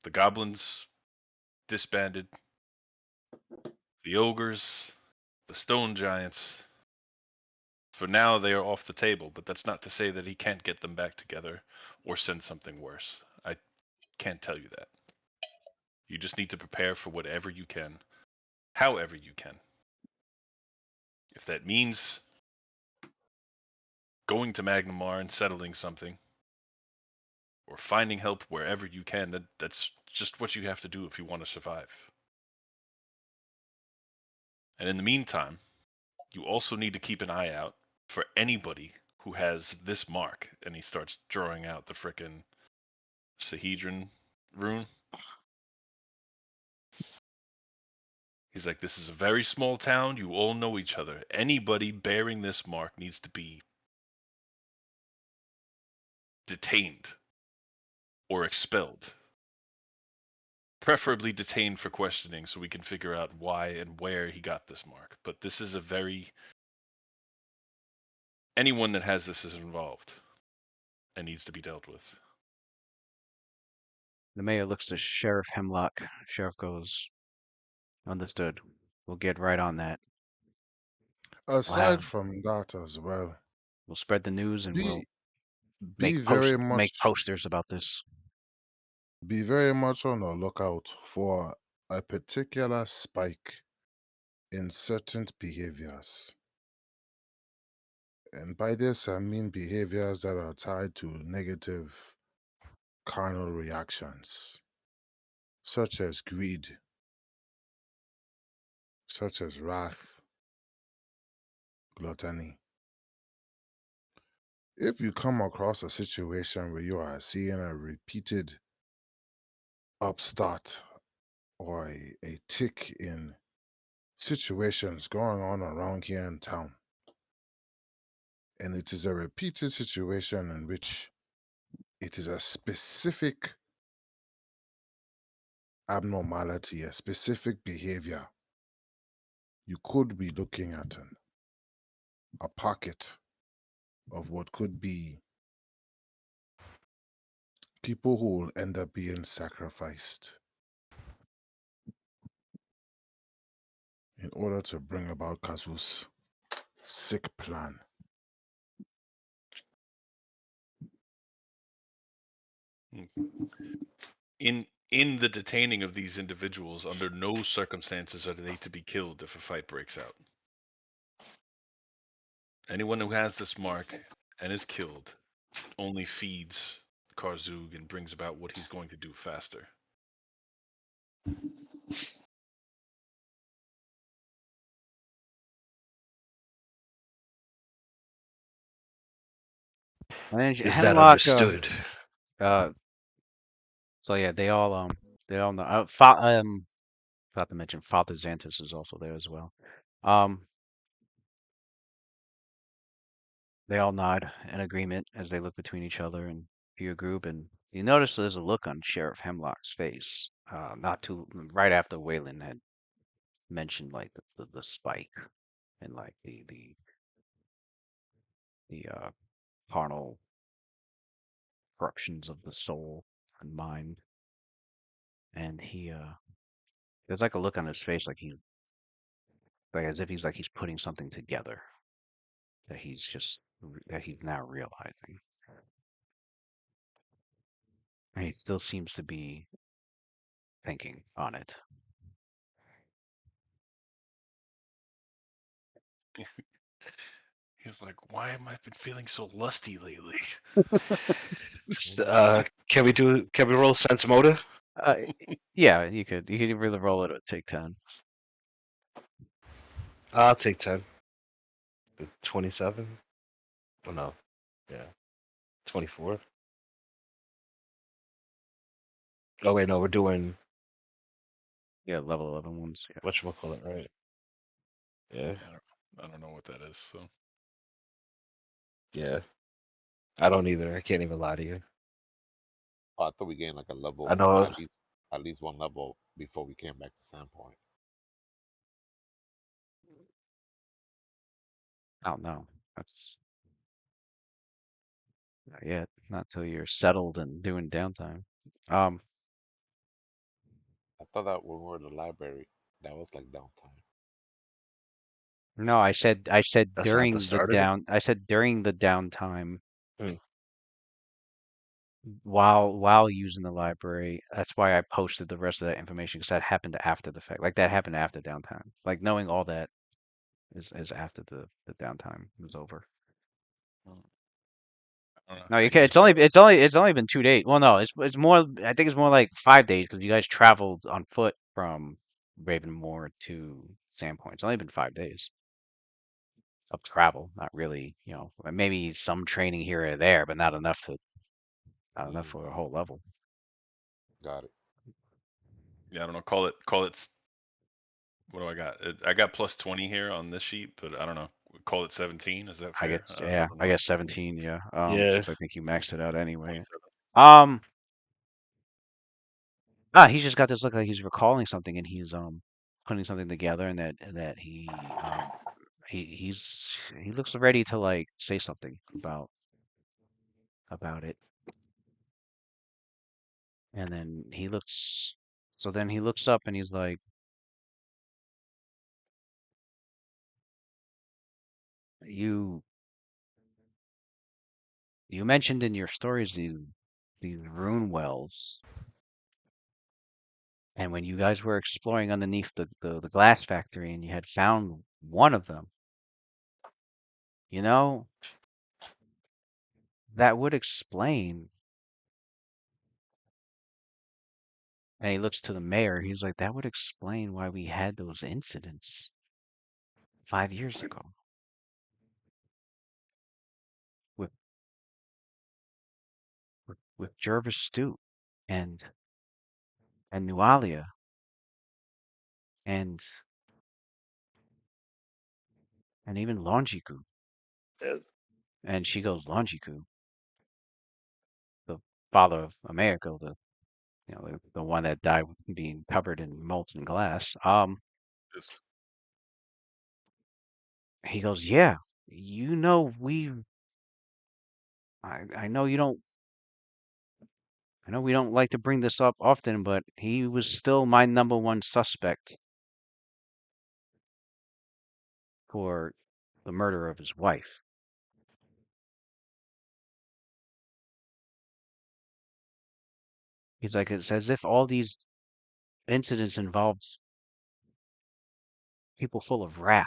S2: The goblins disbanded, the ogres, the stone giants. For now, they are off the table, but that's not to say that he can't get them back together or send something worse. I can't tell you that. You just need to prepare for whatever you can, however you can. If that means going to Magnamar and settling something, or finding help wherever you can, that's just what you have to do if you want to survive. And in the meantime, you also need to keep an eye out for anybody who has this mark. And he starts drawing out the frickin' Sahedron rune. He's like, this is a very small town. You all know each other. Anybody bearing this mark needs to be detained or expelled. Preferably detained for questioning so we can figure out why and where he got this mark. But this is anyone that has this is involved and needs to be dealt with.
S6: the mayor looks to Sheriff Hemlock. Sheriff goes, understood. We'll get right on that.
S5: Aside from that as well,
S6: We'll spread the news and we'll
S5: be very
S6: make
S5: much
S6: posters about this.
S5: be very much on the lookout for a particular spike in certain behaviors. And by this, I mean behaviors that are tied to negative carnal reactions, such as greed, such as wrath, gluttony. If you come across a situation where you are seeing a repeated upstart or a tick in situations going on around here in town. And it is a repeated situation in which it is a specific abnormality, a specific behavior. You could be looking at a pocket of what could be people who will end up being sacrificed in order to bring about Kazu's sick plan.
S2: In the detaining of these individuals, under no circumstances are they to be killed if a fight breaks out. Anyone who has this mark and is killed only feeds Karzug and brings about what he's going to do faster.
S6: And
S1: Is that
S6: Hemlock.
S1: understood?
S6: So yeah, they all know. Forgot to mention Father Xantus is also there as well. They all nod in agreement as they look between each other and your group, and you notice there's a look on Sheriff Hemlock's face. Not too right after Waylon had mentioned like the spike and like the carnal corruptions of the soul and mind, and there's like a look on his face like as if he's putting something together that he's now realizing. And he still seems to be thinking on it.
S2: He's like, why am I been feeling so lusty lately?
S1: Can we roll sense motive?
S6: Yeah, you could really roll it at take 10.
S1: I'll take 10. 27? Oh no. Yeah. 24. Oh wait, no, we're doing
S6: Yeah, level 11 ones. Yeah.
S1: whatchamacallit, right? Yeah.
S2: I don't know what that is. So
S1: Yeah. I don't either. I can't even lie to you.
S3: Oh, I thought we gained like a
S1: I
S3: level,
S1: know.
S3: at least one level before we came back to Sandpoint.
S6: I don't know. That's not yet. Not till you're settled and doing downtime.
S3: I thought that when we were in the library, that was like downtime.
S6: No, I said
S1: That's not the start of it.
S6: I said during the downtime
S1: Hmm.
S6: while using the library. That's why I posted the rest of that information because that happened after the fact. Like that happened after downtime. Like knowing all that is after the downtime was over.
S2: I don't know.
S6: No, you
S2: I
S6: can't.
S2: just
S6: It's only been 2 days. Well, no, it's more. I think it's more like 5 days because you guys traveled on foot from Ravenmoor to Sandpoint. It's only been 5 days of travel. Not really, maybe some training here or there, but not enough for a whole level.
S3: Got it.
S2: I don't know. Call it. What do I got? I got plus 20 here on this sheet, but I don't know. Call it 17. Is that
S6: I
S2: fair?
S6: guess, yeah,
S2: don't
S6: I
S2: know.
S6: guess 17. Yeah.
S1: Yeah.
S6: Since I think you maxed it out anyway.
S2: 27.
S6: He's just got this look like he's recalling something and he's putting something together and that he looks ready to like say something about it. And then he looks up and he's like, you mentioned in your stories these rune wells, and when you guys were exploring underneath the glass factory and you had found one of them, that would explain. And he looks to the mayor. He's like, that would explain why we had those incidents 5 years ago with Jervis Stute. And and Nualia, and even Longiku.
S1: Yes.
S6: And she goes, Longiku, the father of America, the one that died being covered in molten glass.
S2: Just
S6: He goes, yeah, you know I know you don't. I know we don't like to bring this up often, but he was still my number one suspect for the murder of his wife. He's like, it's as if all these incidents involved people full of wrath.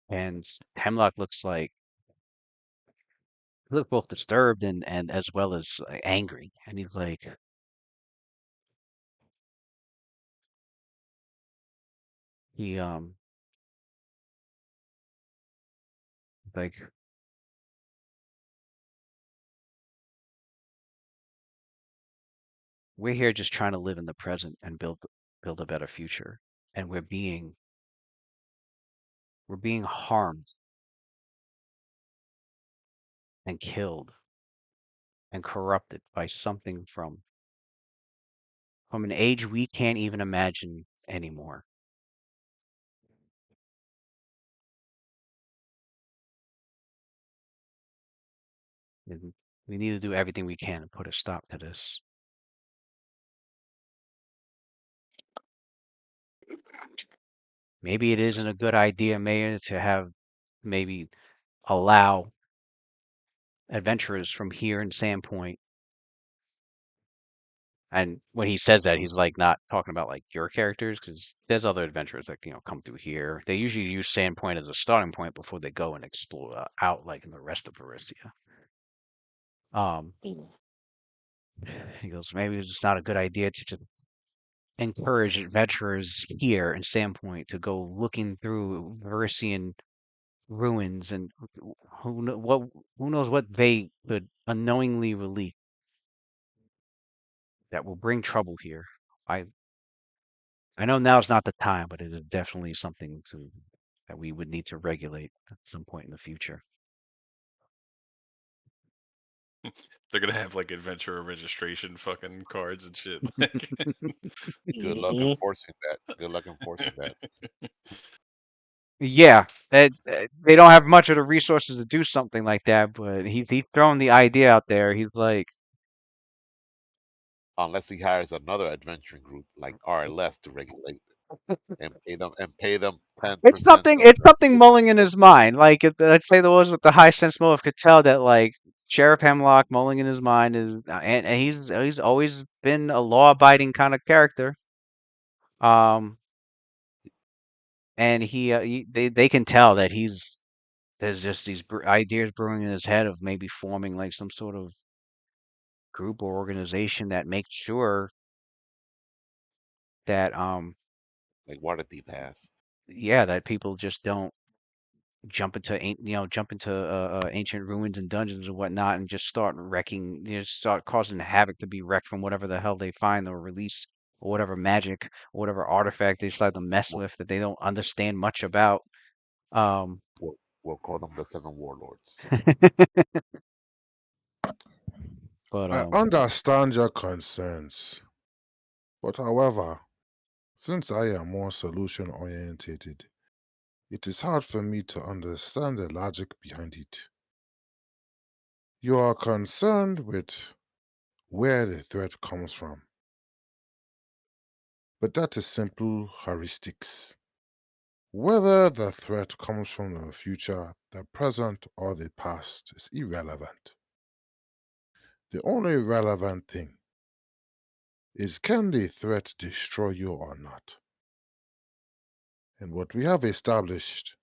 S6: And Hemlock looks both disturbed and as well as angry. And he's he like we're here just trying to live in the present and build a better future, and we're being harmed and killed and corrupted by something from an age we can't even imagine anymore. And we need to do everything we can to put a stop to this. Maybe it isn't a good idea, Mayor, to have maybe allow adventurers from here in Sandpoint. And when he says that, he's like not talking about like your characters, because there's other adventurers that come through here. They usually use Sandpoint as a starting point before they go and explore out like in the rest of Varissia. He goes, maybe it's just not a good idea to just encourage adventurers here in Sandpoint to go looking through Varissian ruins, and who knows what they could unknowingly release that will bring trouble here. I know now's not the time, but it is definitely something that we would need to regulate at some point in the future.
S2: they're gonna have like adventurer registration fucking cards and shit. Like,
S3: Good luck
S1: Mhm.
S3: enforcing that. Good luck enforcing that.
S6: Yeah, they don't have much of the resources to do something like that, but he's thrown the idea out there. He's like,
S3: Unless he hires another adventuring group like RLS to regulate and pay them 10% of
S6: it's something
S3: the
S6: mulling in his mind. Like let's say there was with the high sense motive could tell that like Sheriff Hemlock mulling in his mind is, and he's always been a law abiding kind of character. And they can tell that there's just these ideas brewing in his head of maybe forming like some sort of group or organization that makes sure that
S3: like Waterdeep has.
S6: yeah, that people just don't jump into ancient ruins and dungeons and whatnot and just start wrecking, start causing havoc to be wrecked from whatever the hell they find or release, or whatever magic or whatever artifact they decide to mess
S3: We'll,
S6: with that they don't understand much about. um
S3: we'll call them the Seven Warlords.
S6: but
S5: I understand your concerns, but however, since I am more solution orientated, it is hard for me to understand the logic behind it. You are concerned with where the threat comes from, but that is simple heuristics. Whether the threat comes from the future, the present, or the past is irrelevant. The only relevant thing is, can the threat destroy you or not? And what we have established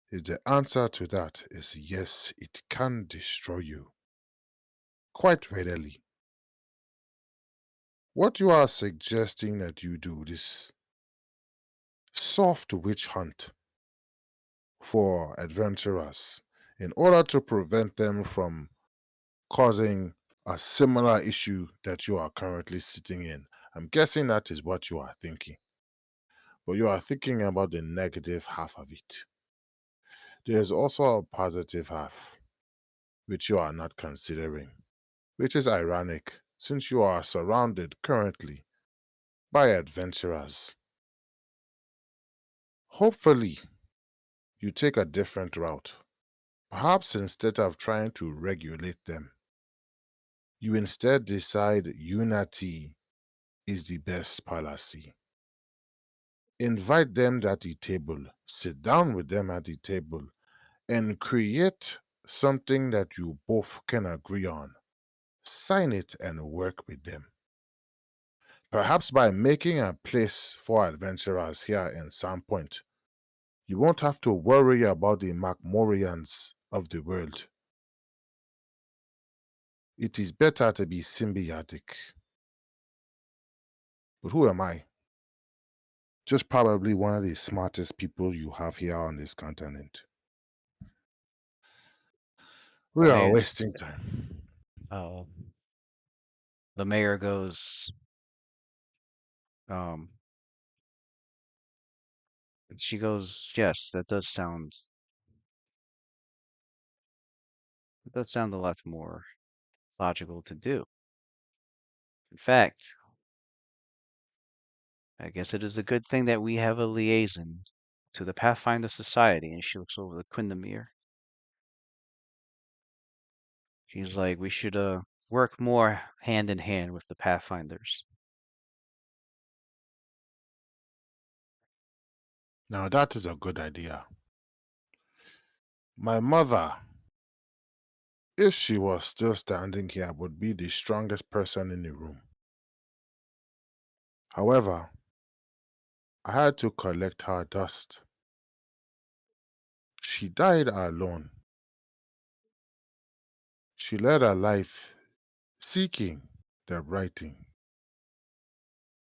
S5: is the answer to that is yes, it can destroy you. Quite readily. What you are suggesting that you do, this soft witch hunt, for adventurers in order to prevent them from causing a similar issue that you are currently sitting in. I'm guessing that is what you are thinking. But you are thinking about the negative half of it. There is also a positive half, which you are not considering, which is ironic since you are surrounded currently by adventurers. Hopefully, you take a different route. Perhaps instead of trying to regulate them, you instead decide unity is the best policy. Invite them at the table, sit down with them at the table, and create something that you both can agree on. Sign it and work with them. Perhaps by making a place for adventurers here in Sandpoint, you won't have to worry about the Macmorians of the world. It is better to be symbiotic. But who am I? Just probably one of the smartest people you have here on this continent. We are
S6: Mayor's,
S5: wasting time.
S6: uh, the mayor goes, um, she goes, yes, that does sound a lot more logical to do. In fact, I guess it is a good thing that we have a liaison to the Pathfinder Society. And she looks over the Quindamere. She's like, we should work more hand in hand with the Pathfinders.
S5: Now that is a good idea. My mother, if she was still standing here, would be the strongest person in the room. However, I had to collect her dust. She died alone. She led a life seeking the right thing,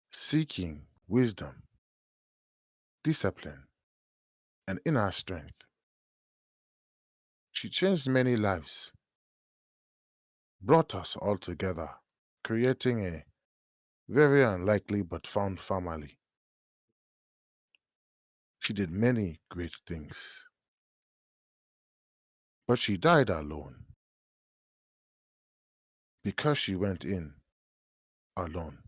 S5: seeking wisdom, discipline, and inner strength. She changed many lives, brought us all together, creating a very unlikely but found family. She did many great things, but she died alone because she went in alone.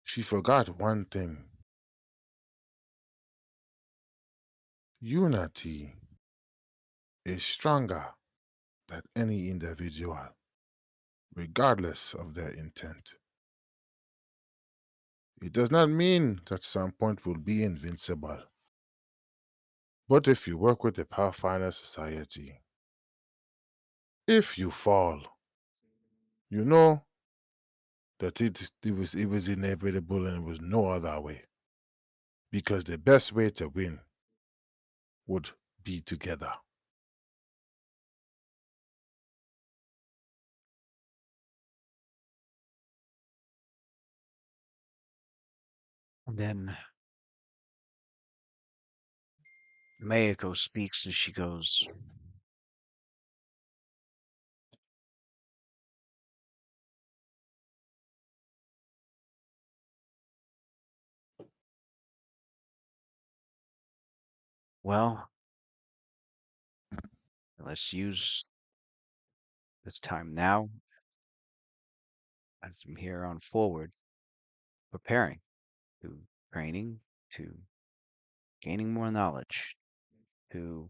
S5: She forgot one thing: unity is stronger than any individual, regardless of their intent. It does not mean that Sandpoint will be invincible. But if you work with the Pathfinder Society, if you fall, you know that it was inevitable and it was no other way. Because the best way to win would be together.
S6: And then Mayako speaks and she goes, well, let's use this time now and from here on forward, preparing, to training, to gaining more knowledge, to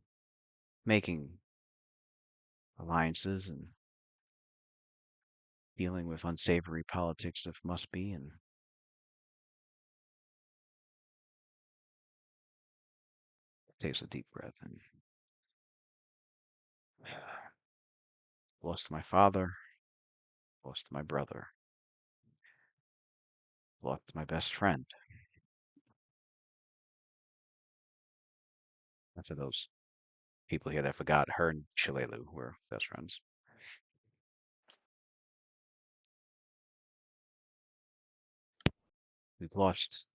S6: making alliances and dealing with unsavory politics if must be, and takes a deep breath and lost my father, lost my brother, lost my best friend. And for those people here that forgot, her and Shalelu were best friends. We've lost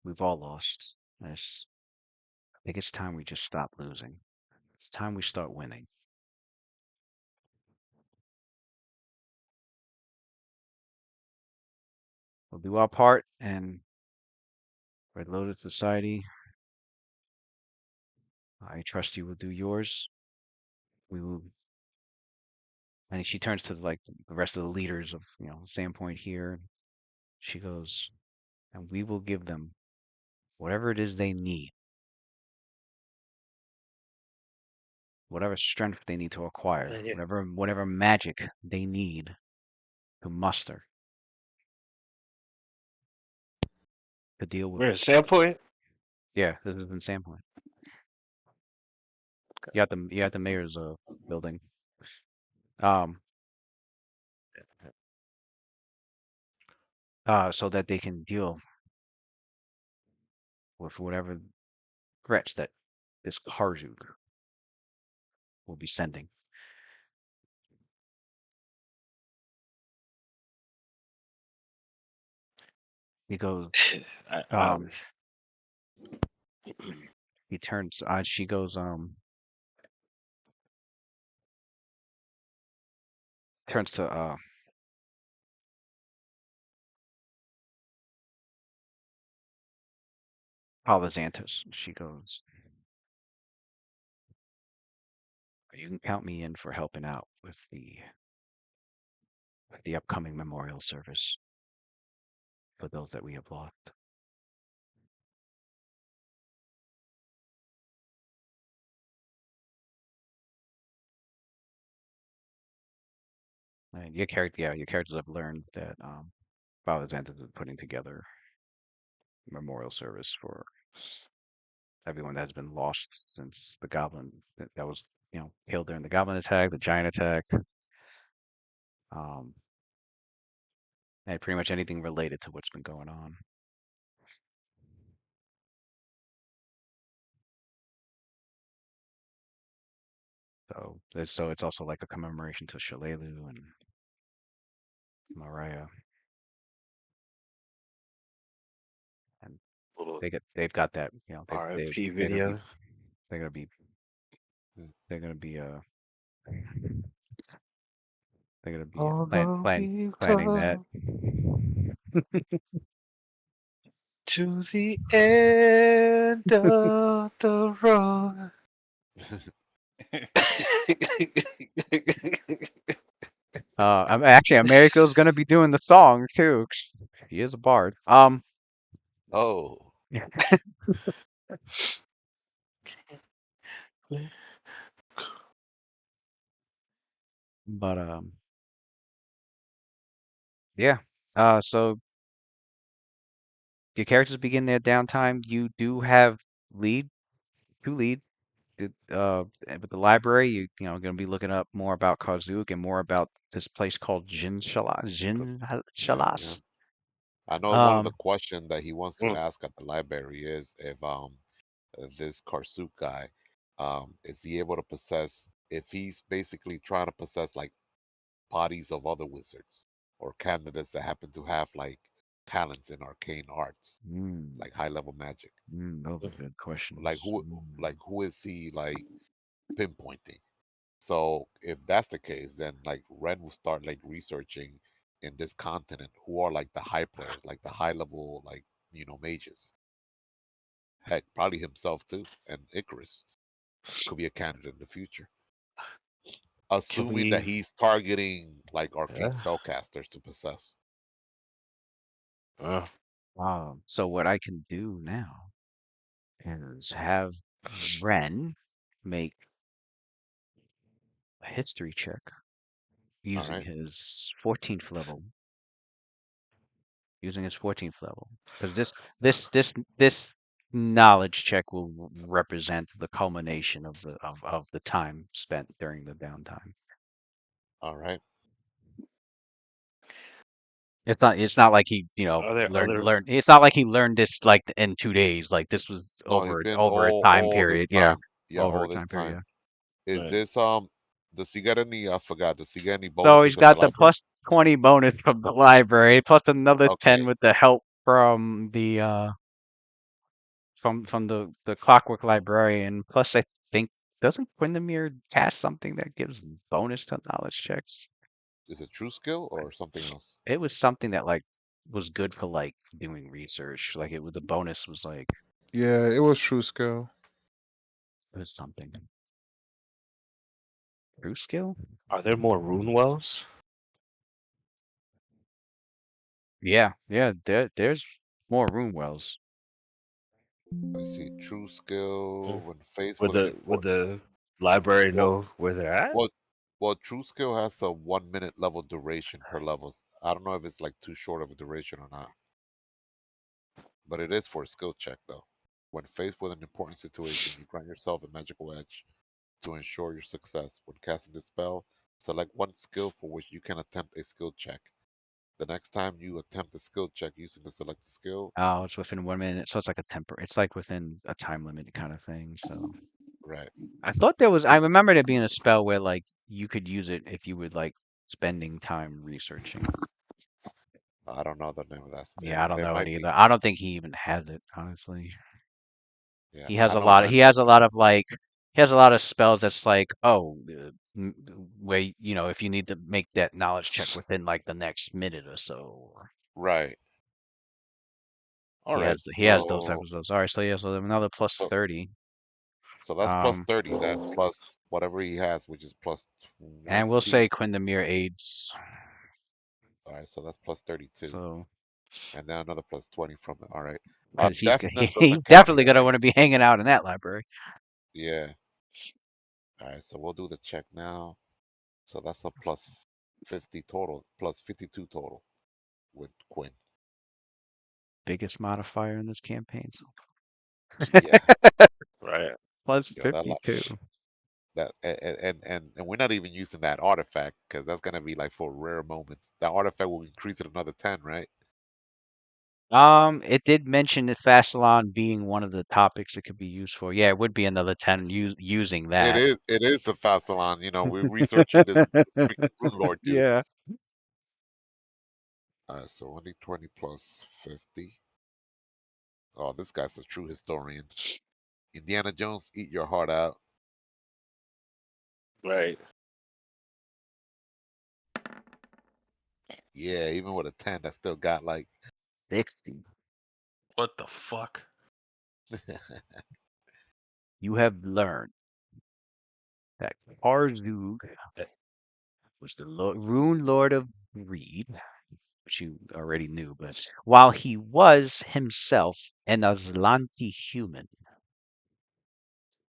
S6: We've all lost. I think it's time we just stop losing. It's time we start winning. We'll do our part, and Red Loaded Society, I trust you will do yours. We will. And she turns to like the rest of the leaders of Sandpoint here. She goes, and we will give them whatever it is they need, whatever strength they need to acquire,
S1: Yeah.
S6: whatever magic they need to muster to deal with.
S1: We're at Sandpoint.
S6: Yeah, this is in Sandpoint. You got the mayor's building. So that they can deal with whatever threats that this Karzuk will be sending. He goes, he turns, she goes, turns to, Alexantis. She goes, you can count me in for helping out with the upcoming memorial service for those that we have lost. And your characters have learned that Father Xanthus is putting together a memorial service for everyone that's been lost since the goblin that was killed during the goblin attack, the giant attack, and pretty much anything related to what's been going on. So it's also like a commemoration to Shalelu and Mariah, and
S1: Little
S6: they've got that
S1: RFP
S6: they're gonna be
S1: video.
S6: they're gonna be they're gonna be they're gonna be
S1: Although we
S6: planning that.
S1: To the end of the road.
S6: Actually, Americo's gonna be doing the song too. He is a bard.
S3: Oh,
S6: But yeah. So your characters begin their downtime. You do have two lead. With the library, gonna be looking up more about Karzuk and more about this place called Jin
S3: yeah, yeah.
S6: Shalas.
S3: I know one of the
S6: Um,
S3: questions that he wants to
S1: Mm.
S3: ask at the library is if this Karsuk guy is he able to possess if he's basically trying to possess like bodies of other wizards or candidates that happen to have like talents in arcane arts, like high level magic.
S6: those are good questions.
S3: Like who is he like pinpointing? So if that's the case, then like Ren will start like researching in this continent who are like the high players, like the high level like mages. Heck, probably himself too, and Icarus could be a candidate in the future.
S1: Can
S3: Assuming that
S1: we?
S3: he's targeting like arcane spellcasters to possess.
S6: So what I can do now is have Ren make a history check
S3: All
S6: using
S3: right.
S6: his 14th level. Because this knowledge check will represent the culmination of the time spent during the downtime.
S3: All right.
S6: It's not like he
S1: Are there other?
S6: learned it's not like he learned this like in 2 days. Like this was
S3: No, he's been
S6: over a time
S3: all this
S6: period. Yeah,
S3: time. Yeah,
S6: over
S3: all
S6: a
S3: this
S6: time period.
S3: time.
S6: Yeah.
S3: Is
S1: Right.
S3: this does he get any I forgot, does he get any
S6: So he's
S3: bonuses at the
S6: got the
S3: library?
S6: plus 20 bonus from the library, plus another 10
S3: Okay.
S6: with the help from the from the Clockwork Librarian. Plus, I think doesn't Quindamir cast something that gives bonus to knowledge checks?
S3: Is it true skill or something else?
S6: It was something that like was good for like doing research. Like it was the bonus was like
S5: Yeah, it was true skill.
S6: it was something. True skill?
S1: Are there more rune wells?
S6: Yeah, there's more rune wells.
S3: I see true skill when faced
S1: Would
S3: with an
S1: the library
S3: Well,
S1: know where they're at?
S3: well, well, true skill has a 1 minute level duration per levels. I don't know if it's like too short of a duration or not, but it is for a skill check though. When faced with an important situation, you grant yourself a magical edge to ensure your success. When casting the spell, select one skill for which you can attempt a skill check. The next time you attempt a skill check using the selected skill,
S6: Oh, it's within 1 minute, so it's like a it's like within a time limit kind of thing. So
S3: right?
S6: I thought there was I remember there being a spell where like you could use it if you would like spending time researching.
S3: I don't know the name of that
S6: Yeah, I
S3: spell.
S6: don't
S3: There
S6: know it
S3: might be.
S6: either. I don't think he even has it, honestly.
S3: Yeah,
S6: He has
S3: I
S6: a
S3: know
S6: lot of
S3: Ren does.
S6: he has a lot of spells that's like, oh, where you know, if you need to make that knowledge check within like the next minute or so.
S3: Right. All
S6: He
S3: right.
S6: has those types of spells. All right, so yeah, so another plus
S3: So
S6: 30.
S3: so that's plus
S6: Um
S3: 30 then, plus whatever he has, which is plus
S6: and we'll say
S3: 20.
S6: Quindamir aids.
S3: All right, so that's plus 32.
S6: So
S3: And then another plus 20 from it. All right.
S6: because
S3: Deafness
S6: he's
S3: doesn't count
S6: definitely
S3: here,
S6: gonna
S3: right?
S6: want to be hanging out in that library.
S3: Yeah. All right, so we'll do the check now. So that's a plus 50 total, plus 52 total with Quinn.
S6: Biggest modifier in this campaign.
S3: Yeah.
S1: Right.
S6: Plus
S3: Yo,
S6: 52.
S3: that and we're not even using that artifact because that's gonna be like for rare moments. That artifact will increase it another 10, right?
S6: It did mention the Fastalon being one of the topics it could be used for. Yeah, it would be another 10 using
S3: It
S6: that.
S3: is. It is a Fassalon. You know, we're researching this freaking Runelord dude.
S6: Yeah.
S3: So 1d20 plus 50. Oh, this guy's a true historian. Indiana Jones, eat your heart out.
S1: Right.
S3: Yeah, even with a 10, that still got like
S6: 60.
S2: What the fuck?
S6: You have learned that Karzug was the Rune Lord of Greed, which you already knew, but while he was himself an Aslanti human,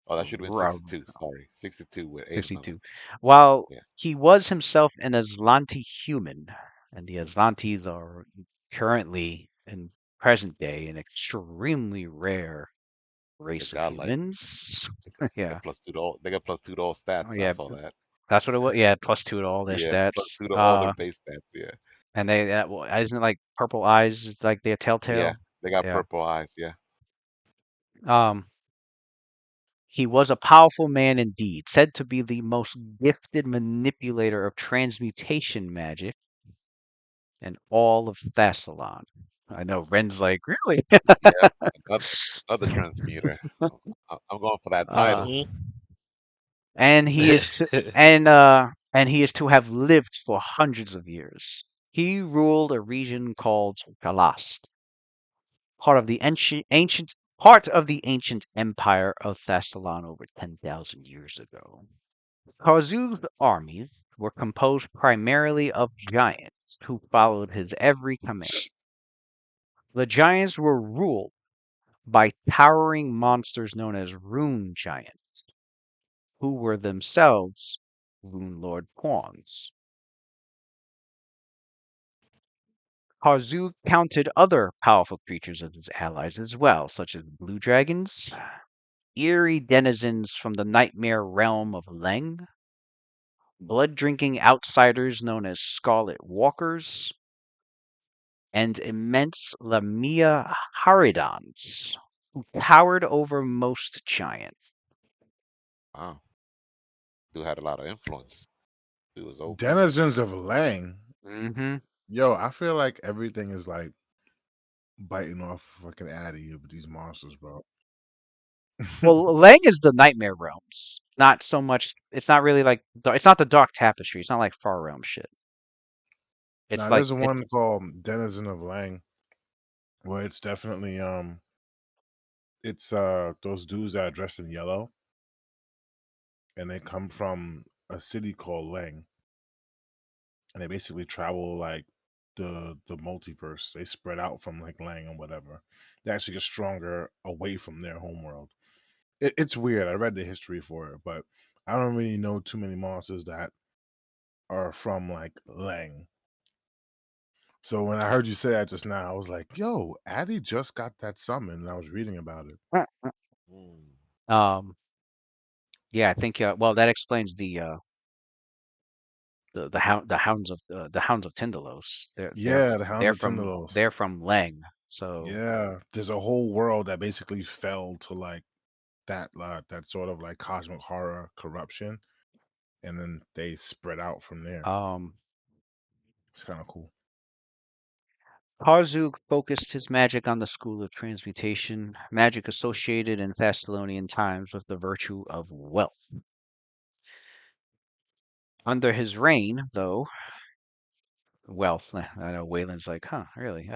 S3: Oh,
S6: a
S3: that should have been 62. Sorry, 62 with 8 on the
S6: 62. While
S3: Yeah,
S6: he was himself an Aslanti human, and the Aslantes are currently in present day an extremely rare
S3: the
S6: race of
S3: godlike.
S6: humans.
S3: They got
S6: Yeah.
S3: plus two to all. They got plus two to all
S6: Oh
S3: stats. I
S6: yeah,
S3: saw that.
S6: that's what it was. Yeah, +2 to all their
S3: Yeah, plus
S6: stats.
S3: two to all their base stats. Yeah,
S6: And they well, isn't it like purple eyes is like their
S3: yeah.
S6: telltale?
S3: They got
S6: Yeah.
S3: purple eyes. Yeah.
S6: Um he was a powerful man indeed, said to be the most gifted manipulator of transmutation magic in all of Thassalon. I know Ren's like, really?
S3: Yeah. Another, another transmuter. I'm going for that
S6: uh,
S3: title.
S1: Mhm.
S6: and he is to and he is to have lived for hundreds of years. He ruled a region called Galast, part of the ancient empire of Thassalon over 10,000 years ago. Karzug's armies were composed primarily of giants who followed his every command. The giants were ruled by towering monsters known as rune giants, who were themselves rune lord pawns. Karzug counted other powerful creatures as his allies as well, such as blue dragons, eerie denizens from the nightmare realm of Leng, blood-drinking outsiders known as Scarlet Walkers, and immense Lamia Haridans, who towered over most giants.
S3: Wow, dude had a lot of influence. He was OP.
S5: Denizens of Lang.
S6: Mm-hmm.
S5: Yo, I feel like everything is like biting off fucking Addy with these monsters, bro.
S6: Well, Lang is the Nightmare Realms. Not so much. It's not really like. It's not the Dark Tapestry. It's not like Far Realm shit. It's
S5: Now
S6: like
S5: there's one called Denizen of Lang, where it's definitely it's those dudes that are dressed in yellow, and they come from a city called Lang, and they basically travel like the multiverse. They spread out from like Lang and whatever. They actually get stronger away from their homeworld. It's weird. I read the history for it, but I don't really know too many monsters that are from like Lang. So when I heard you say that just now, I was like, "Yo, Addy just got that summon," and I was reading about it.
S3: Mm.
S6: yeah, I think well that explains the hounds of Tindalos.
S5: Yeah, the Hounds of Tindalos.
S6: They're from Lang. So
S5: Yeah, there's a whole world that basically fell to like that sort of like cosmic horror corruption, and then they spread out from there. It's kind of cool.
S6: Karzug focused his magic on the school of transmutation, magic associated in Thessalonian times with the virtue of wealth. Under his reign, though, wealth, I know Waylon's like, huh, really?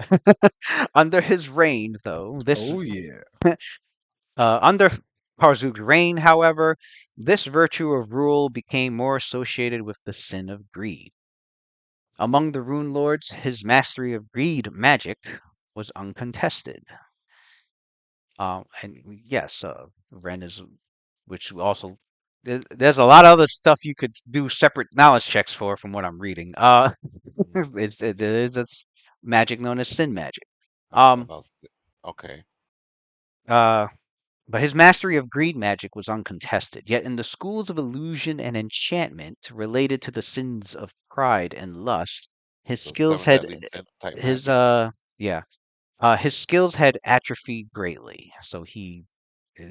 S6: Under his reign, though,
S5: Oh yeah.
S6: under Karzug's reign, however, this virtue of rule became more associated with the sin of greed. Among the Runelords, his mastery of greed magic was uncontested. And yes, Ren is, which also there's a lot of other stuff you could do separate knowledge checks for, from what I'm reading. It's magic known as sin magic. Um,
S3: Okay.
S6: but his mastery of greed magic was uncontested. Yet in the schools of illusion and enchantment related to the sins of pride and lust, his
S3: So
S6: skills
S3: seven
S6: had
S3: deadly sins type
S6: his
S3: magic.
S6: yeah his skills had atrophied greatly, so he uh,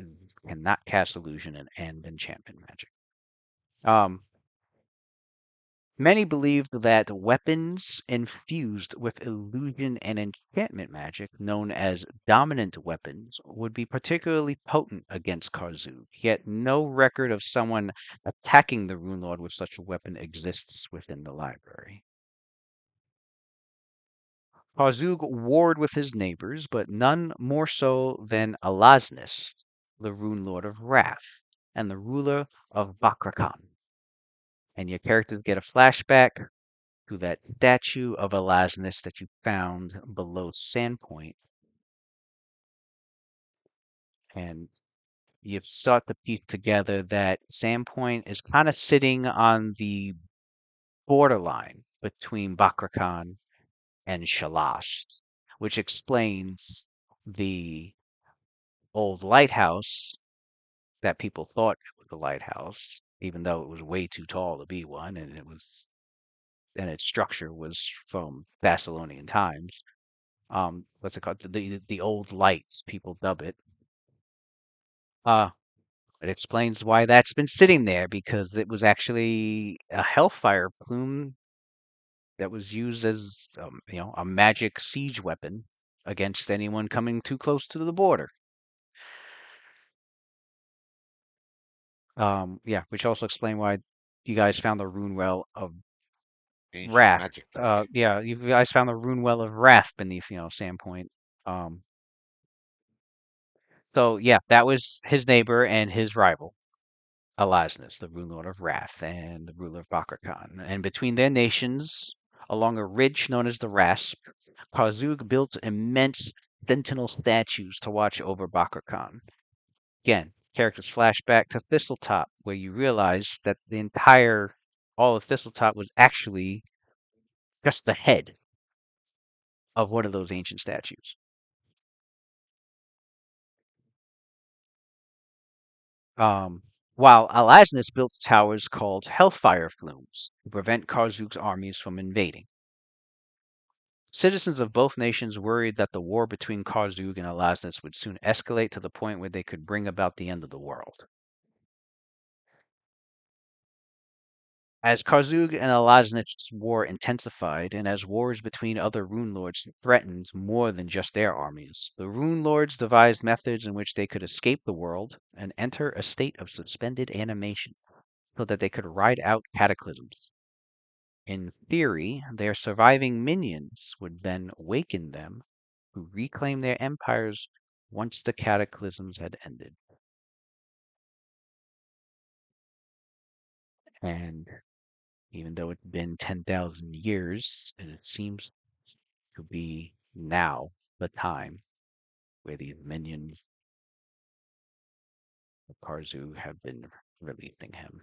S6: cannot cast illusion and enchantment magic. Many believed that weapons infused with illusion and enchantment magic, known as dominant weapons, would be particularly potent against Karzug, yet no record of someone attacking the Runelord with such a weapon exists within the library. Karzug warred with his neighbors, but none more so than Alasnis, the Runelord of Wrath, and the ruler of Bakrakan. And your characters get a flashback to that statue of Alasnis that you found below Sandpoint, and you start to piece together that Sandpoint is kind of sitting on the borderline between Bakrakan and Shalast, which explains the old lighthouse that people thought was a lighthouse, even though it was way too tall to be one, and its structure was from Thessalonian times. What's it called? The old lights, people dub it. Uh, it explains why that's been sitting there, because it was actually a hellfire plume that was used as a magic siege weapon against anyone coming too close to the border. Yeah, which also explain why you guys found the rune well of
S3: Ancient
S6: Wrath.
S3: magic deck.
S6: Yeah, you guys found the rune well of Wrath beneath, Sandpoint. Um, so yeah, that was his neighbor and his rival, Alasnis, the Runelord of Wrath, and the ruler of Bakrakan. And between their nations, along a ridge known as the Rasp, Karzug built immense sentinel statues to watch over Bakrakan. Again, characters flash back to Thistletop, where you realize that all of Thistletop was actually just the head of one of those ancient statues. While Alasnis built towers called Hellfire Flumes to prevent Karzug's armies from invading. Citizens of both nations worried that the war between Karzug and Alasnis would soon escalate to the point where they could bring about the end of the world. As Karzug and Alaznich's war intensified, and as wars between other Runelords threatened more than just their armies, the Runelords devised methods in which they could escape the world and enter a state of suspended animation so that they could ride out cataclysms. In theory, their surviving minions would then waken them to reclaim their empires once the cataclysms had ended. And even though it's been 10,000 years, and it seems to be now the time where these minions of Karzu have been releasing him.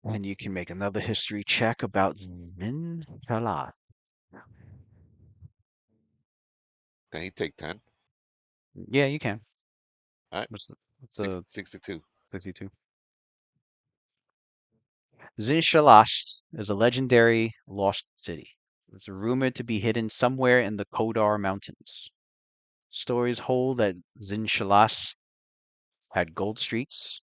S6: And you can make another history check about Zmin Shalat.
S3: Can he take 10?
S6: Yeah, you can.
S3: All right.
S6: What's the
S3: 62.
S6: 52? Zin Shalat is a legendary lost city. It's rumored to be hidden somewhere in the Kodar Mountains. Stories hold that Zin Shalat had gold streets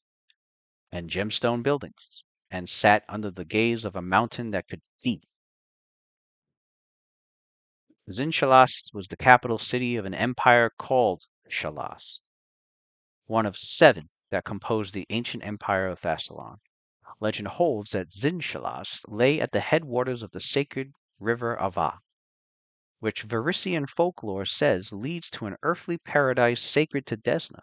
S6: and gemstone buildings, and sat under the gaze of a mountain that could see. Zin Shalat was the capital city of an empire called Shalat, one of 7 that composed the ancient empire of Thassalon. Legend holds that Zin Shalat lay at the headwaters of the sacred river Ava, which Varisian folklore says leads to an earthly paradise sacred to Desna.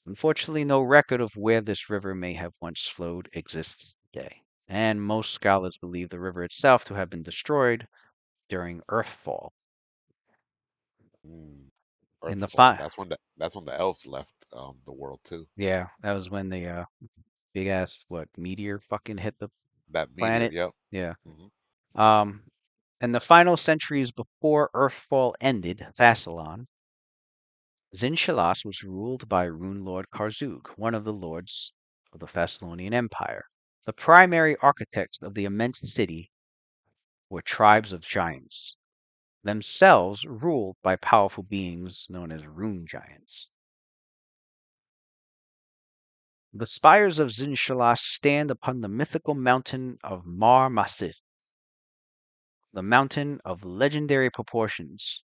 S6: Unfortunately, no record of where this river may have once flowed exists today, and most scholars believe the river itself to have been destroyed during Earthfall. In the
S3: Earthfall. That's when the elves left the world too.
S6: Yeah, that was when the big ass meteor fucking hit the
S3: That meteor.
S6: planet.
S3: Yep.
S6: Yeah.
S3: hmm
S6: In the final centuries before Earthfall ended, Thassalon, Zin Shalas was ruled by Runelord Karzug, one of the lords of the Thessalonian Empire. The primary architects of the immense city were tribes of giants, themselves ruled by powerful beings known as rune giants. The spires of Zin Shalas stand upon the mythical mountain of Mar Masif, the mountain of legendary proportions.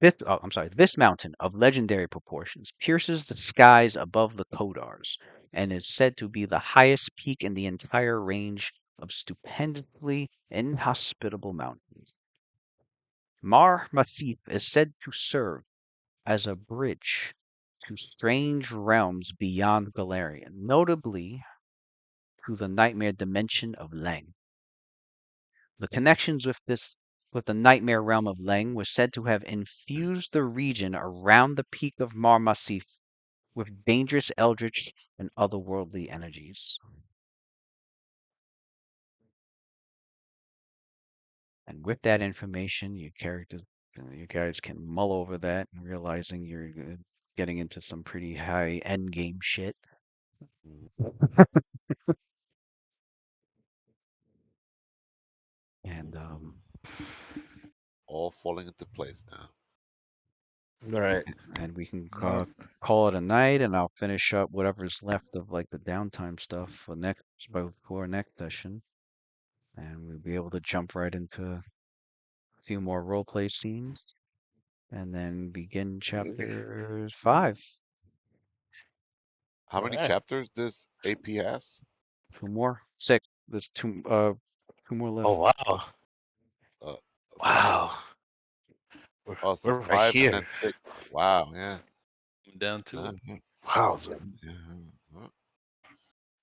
S6: This mountain of legendary proportions pierces the skies above the Kodars and is said to be the highest peak in the entire range of stupendously inhospitable mountains. Mar Masif is said to serve as a bridge to strange realms beyond Galarian, notably to the nightmare dimension of Leng. The connections with the nightmare realm of Leng was said to have infused the region around the peak of Mar Masif with dangerous eldritch and otherworldly energies. And with that information, you guys can mull over that, and realizing you're getting into some pretty high end game shit. And
S3: All falling into place now.
S1: All right.
S6: and we can
S5: Uh,
S6: call it a night, and I'll finish up whatever's left of like the downtime stuff before next session, and we'll be able to jump right into a few more roleplay scenes, and then begin chapter 5.
S3: How many
S1: All right.
S3: chapters does AP has?
S6: 2 more. 6. There's 2 more left.
S1: Oh wow.
S3: Uh,
S1: Wow.
S3: Oh, so
S1: We're right
S3: 5 and
S1: here.
S3: then 6. Wow. Yeah.
S2: I'm down to it.
S1: Wow.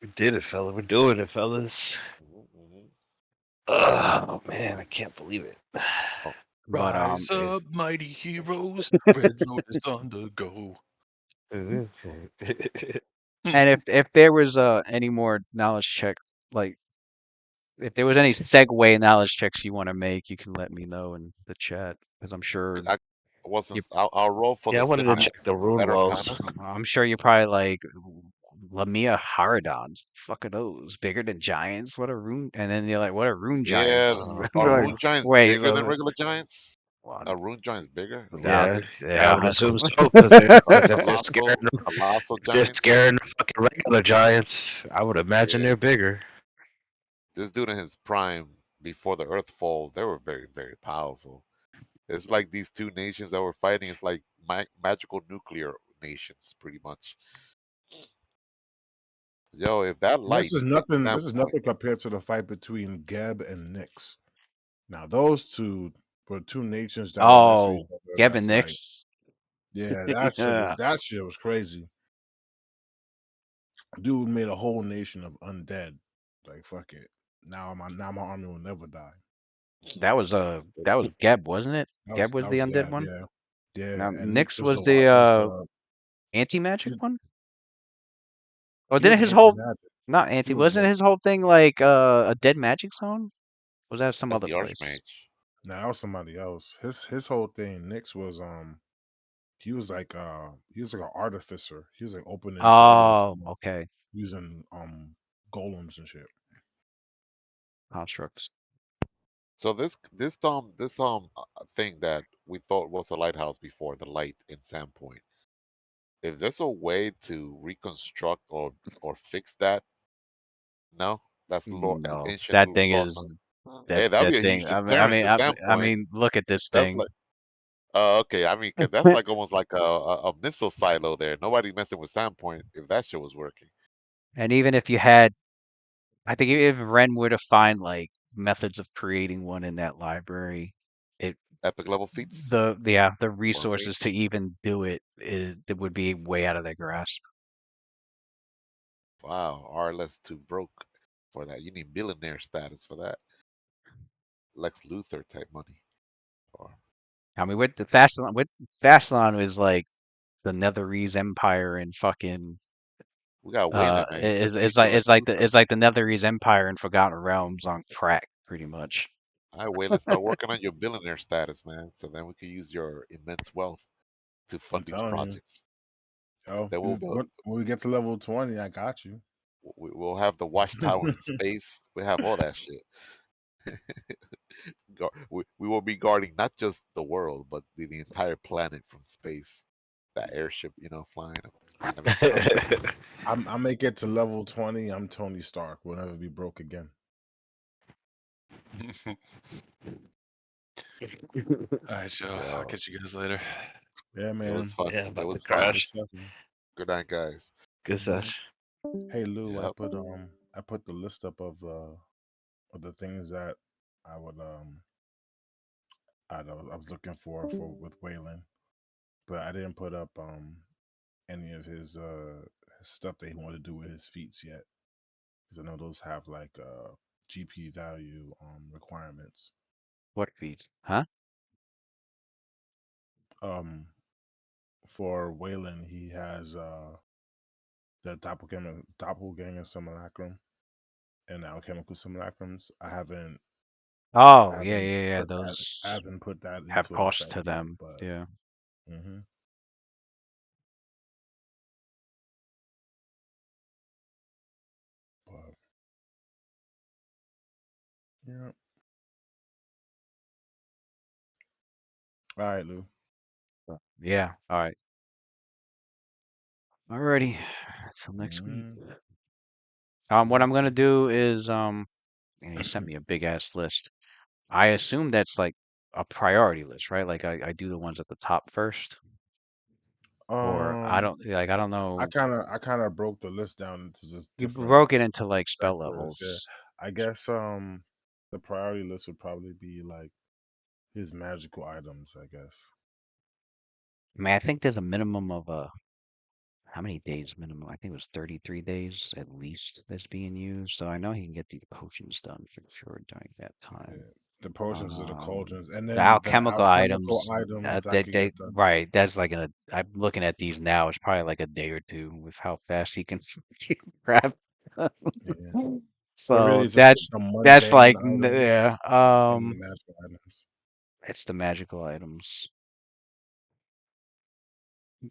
S1: We did it, fella. We're doing it, fellas. Oh man, I can't believe it.
S6: But
S2: Rise up, mighty heroes. Red Lotus on the go.
S6: and if there was any more knowledge check, like if there was any segue knowledge checks you want to make, you can let me know in the chat, because I'm sure
S3: I wasn't. I'll roll for
S1: Yeah, I
S3: the
S1: wanted to
S3: signature.
S1: check the rune walls.
S6: I'm sure you're probably like Lamia Haradons. Fuck are those? Bigger than giants? What a rune? And then you're like, what are rune giants?
S3: Yeah.
S6: I'm
S3: Are
S6: like,
S3: rune giants
S6: wait,
S3: bigger than regular giants?
S6: Well,
S3: Rune giant's bigger.
S6: without
S1: Yeah,
S6: it,
S1: I
S6: yeah.
S1: would assume so because if they're
S3: Colossal,
S1: scaring,
S3: colossal
S1: if they're
S3: giants. Like,
S1: scaring the fucking regular giants, I would imagine
S3: yeah,
S1: they're bigger.
S3: this dude in his prime before the Earth fall, they were very, very powerful. It's like these two nations that were fighting. It's like magical nuclear nations, pretty much. Yo, if that
S5: This
S3: light
S5: is
S3: hit
S5: nothing. This is
S3: Sandpoint,
S5: nothing compared to the fight between Geb and Nyx. Now, those two were two nations that were next to each
S6: Oh,
S5: other.
S6: Gavin
S5: That's like,
S6: Nix.
S5: yeah,
S6: Yeah.
S5: that shit was crazy. Dude made a whole nation of undead. Like, fuck it. Now my army will never die.
S6: That was Geb, wasn't it? Geb was
S5: That
S6: the
S5: was
S6: undead
S5: Gab,
S6: one.
S5: yeah, yeah.
S6: Now
S5: And Nyx
S6: Nyx
S5: was
S6: was
S5: the
S6: the
S5: was the
S6: anti-magic
S5: he,
S6: one. Or
S5: he was
S6: didn't
S5: the
S6: his
S5: anti
S6: whole
S5: magic.
S6: not
S5: He
S6: anti
S5: was
S6: wasn't
S5: the
S6: his whole thing like a dead magic zone? Was that some
S3: that's
S6: other
S3: the
S6: place?
S3: Archmage.
S5: now that was somebody else. His whole thing. Nyx was he was like an artificer. He was like opening portals
S6: Oh,
S5: and
S6: okay.
S5: using golems and shit.
S6: Constructs.
S3: So this thing that we thought was a lighthouse before, the light in Sandpoint. If there's a way to reconstruct or fix that, no, that's
S6: No,
S3: ancient
S6: that thing
S3: lost.
S6: is
S3: Hey, that'd
S6: that
S3: be a huge
S6: thing.
S3: deterrent to
S6: I
S3: Sandpoint.
S6: mean, look at this
S3: That's
S6: thing.
S3: like, okay. I mean, 'cause that's like almost like a missile silo there. Nobody messing with Sandpoint if that shit was working.
S6: And even if you had, I think if Ren were to find like methods of creating one in that library, it
S3: Epic level feats
S6: the
S3: for
S6: resources to
S3: mage.
S6: even do it would be way out of their grasp.
S3: Wow, RLS too broke for that. You need billionaire status for that. Lex Luthor type money. Or
S6: I mean, with Fastlon is like the Netherese Empire and fucking
S3: we got Wayland, man. He's
S6: is
S3: touching
S6: it's
S3: people
S6: like
S3: like
S6: it's
S3: Luthor.
S6: like the Netherese Empire and Forgotten Realms on crack, pretty much.
S3: All right, Wayland, start working on your billionaire status, man. So then we can use your immense wealth to
S5: I'm
S3: fund these
S5: telling you,
S3: projects.
S5: yo,
S3: Then we'll build,
S5: when we get to level 20, I got you.
S3: we'll have the watchtower in space. We have all that shit. We will be guarding not just the world, but the entire planet from space. That airship, flying. Man, that'd be fire.
S5: I make it to level 20. I'm Tony Stark. We'll never be broke again.
S2: All right, Joe. I'll
S3: Yo,
S2: catch you guys later.
S5: Yeah,
S3: it was
S5: man.
S3: fun.
S1: Yeah,
S3: It
S1: about to
S3: was fun.
S5: Good
S1: crash.
S5: stuff, man.
S3: Good night, guys.
S1: Good
S5: Mhm.
S1: stuff.
S5: Hey Lou,
S3: Yep.
S5: I put the list up of the things that I would I was looking for with Waylon, but I didn't put up any of his stuff that he wanted to do with his feats yet, because I know those have like GP value requirements.
S6: What feeds? Huh?
S5: Um, for Waylon, he has the doppelganger simulacrum and the alchemical simulacrums.
S6: Oh, yeah.
S5: I
S6: Those
S5: haven't put that
S6: have
S5: into
S6: cost
S5: effect
S6: to
S5: yet,
S6: them.
S5: but
S6: Yeah.
S5: hmm but yeah. All right, Lou.
S6: Yeah. All right. Alrighty. Until next week.
S5: Mm,
S6: What I'm
S5: next
S6: gonna
S5: week.
S6: do is and he sent me a big ass list. I assume that's like a priority list, right? Like I do the ones at the top first, or
S5: um,
S6: I don't know.
S5: I kind of broke the list down into just
S6: You
S5: different
S6: broke it into like spell
S5: sectors. Yeah,
S6: levels.
S5: I guess the priority list would probably be like his magical items. I guess.
S6: I mean, I think there's a minimum of how many days minimum? I think it was 33 days at least that's being used. So I know he can get these potions done for sure during that time.
S5: Yeah. The potions of the cauldrons, and
S6: The
S5: then the
S6: alchemical
S5: alchemical
S6: items,
S5: items I could
S6: they
S5: get done too.
S6: right. That's like I'm looking at these now. It's probably like a day or two with how fast he can grab.
S5: Yeah, but really,
S6: So
S5: it's just the
S6: that's
S5: mundane
S6: like
S5: items
S6: yeah.
S5: and the magical items.
S6: It's the magical items.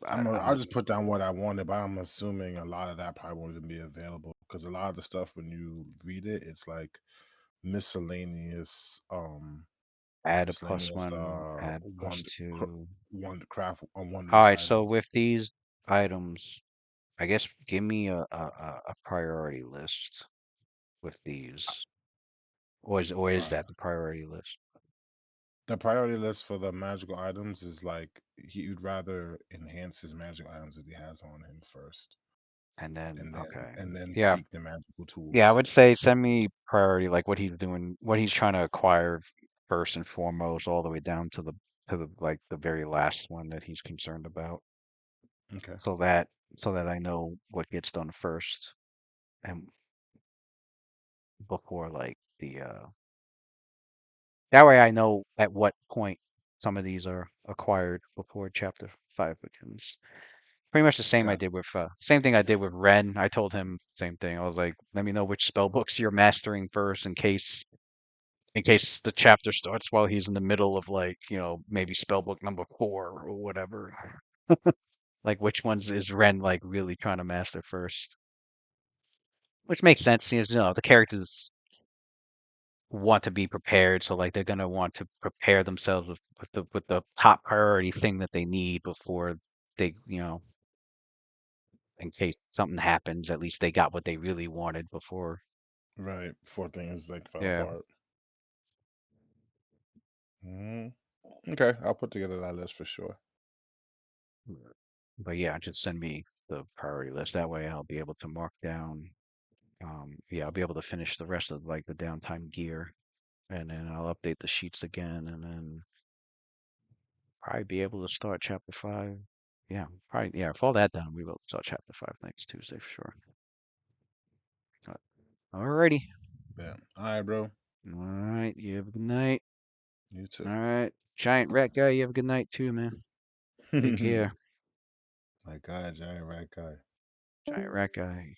S5: I'll just put down what I wanted, but I'm assuming a lot of that probably won't even be available because a lot of the stuff when you read it, it's like miscellaneous
S6: Add a
S5: Miscellaneous,
S6: +1, add
S5: one
S6: +2.
S5: one craft on one of
S6: All
S5: each
S6: right, so
S5: item.
S6: with these items, I guess give me a priority list with these, or is
S5: Uh,
S6: that the priority list?
S5: the priority list for the magical items is like he'd rather enhance his magic items that he has on him first,
S6: And then okay,
S5: and then
S6: yeah,
S5: seek the magical
S6: yeah, I
S5: tools.
S6: would say send me priority like what he's doing, what he's trying to acquire first and foremost, all the way down to the like the very last one that he's concerned about,
S5: Okay.
S6: so that I know what gets done first, and before like the that way I know at what point some of these are acquired before chapter 5 begins. Pretty much the same I
S5: Gotcha.
S6: did with same thing I did with Ren. I told him same thing. I was like, let me know which spell books you're mastering first in case the chapter starts while he's in the middle of like, maybe spellbook number 4 or whatever. Like which ones is Ren like really trying to master first? Which makes sense, since the characters want to be prepared, so like they're gonna want to prepare themselves with the top priority thing that they need before they, in case something happens, at least they got what they really wanted before.
S5: Right. Before things like fell
S6: Yeah.
S5: apart. Okay, I'll put together that list for sure.
S6: But yeah, just send me the priority list. That way I'll be able to mark down. Yeah, I'll be able to finish the rest of like the downtime gear, and then I'll update the sheets again, and then probably be able to start chapter 5. Yeah, probably. Yeah, if all that done, we will start chapter 5 next Tuesday for sure. Alrighty.
S5: Yeah. All right, bro.
S6: All right. You have a good night.
S5: You too.
S6: All right. Giant rat guy, you have a good night too, man. Take care.
S5: My God, giant rat guy.
S6: Giant rat guy.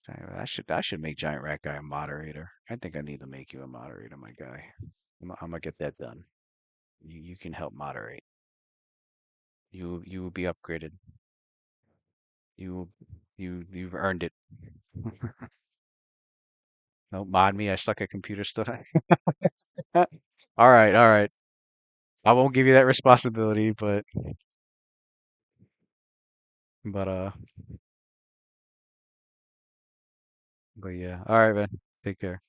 S6: I should make Giant Rat Guy a moderator. I think I need to make you a moderator, my guy. I'm gonna get that done. You can help moderate. You will be upgraded. You've earned it. Don't mod me. I suck at computer stuff. All right, all right. I won't give you that responsibility, but uh, but yeah. All right, man. Take care.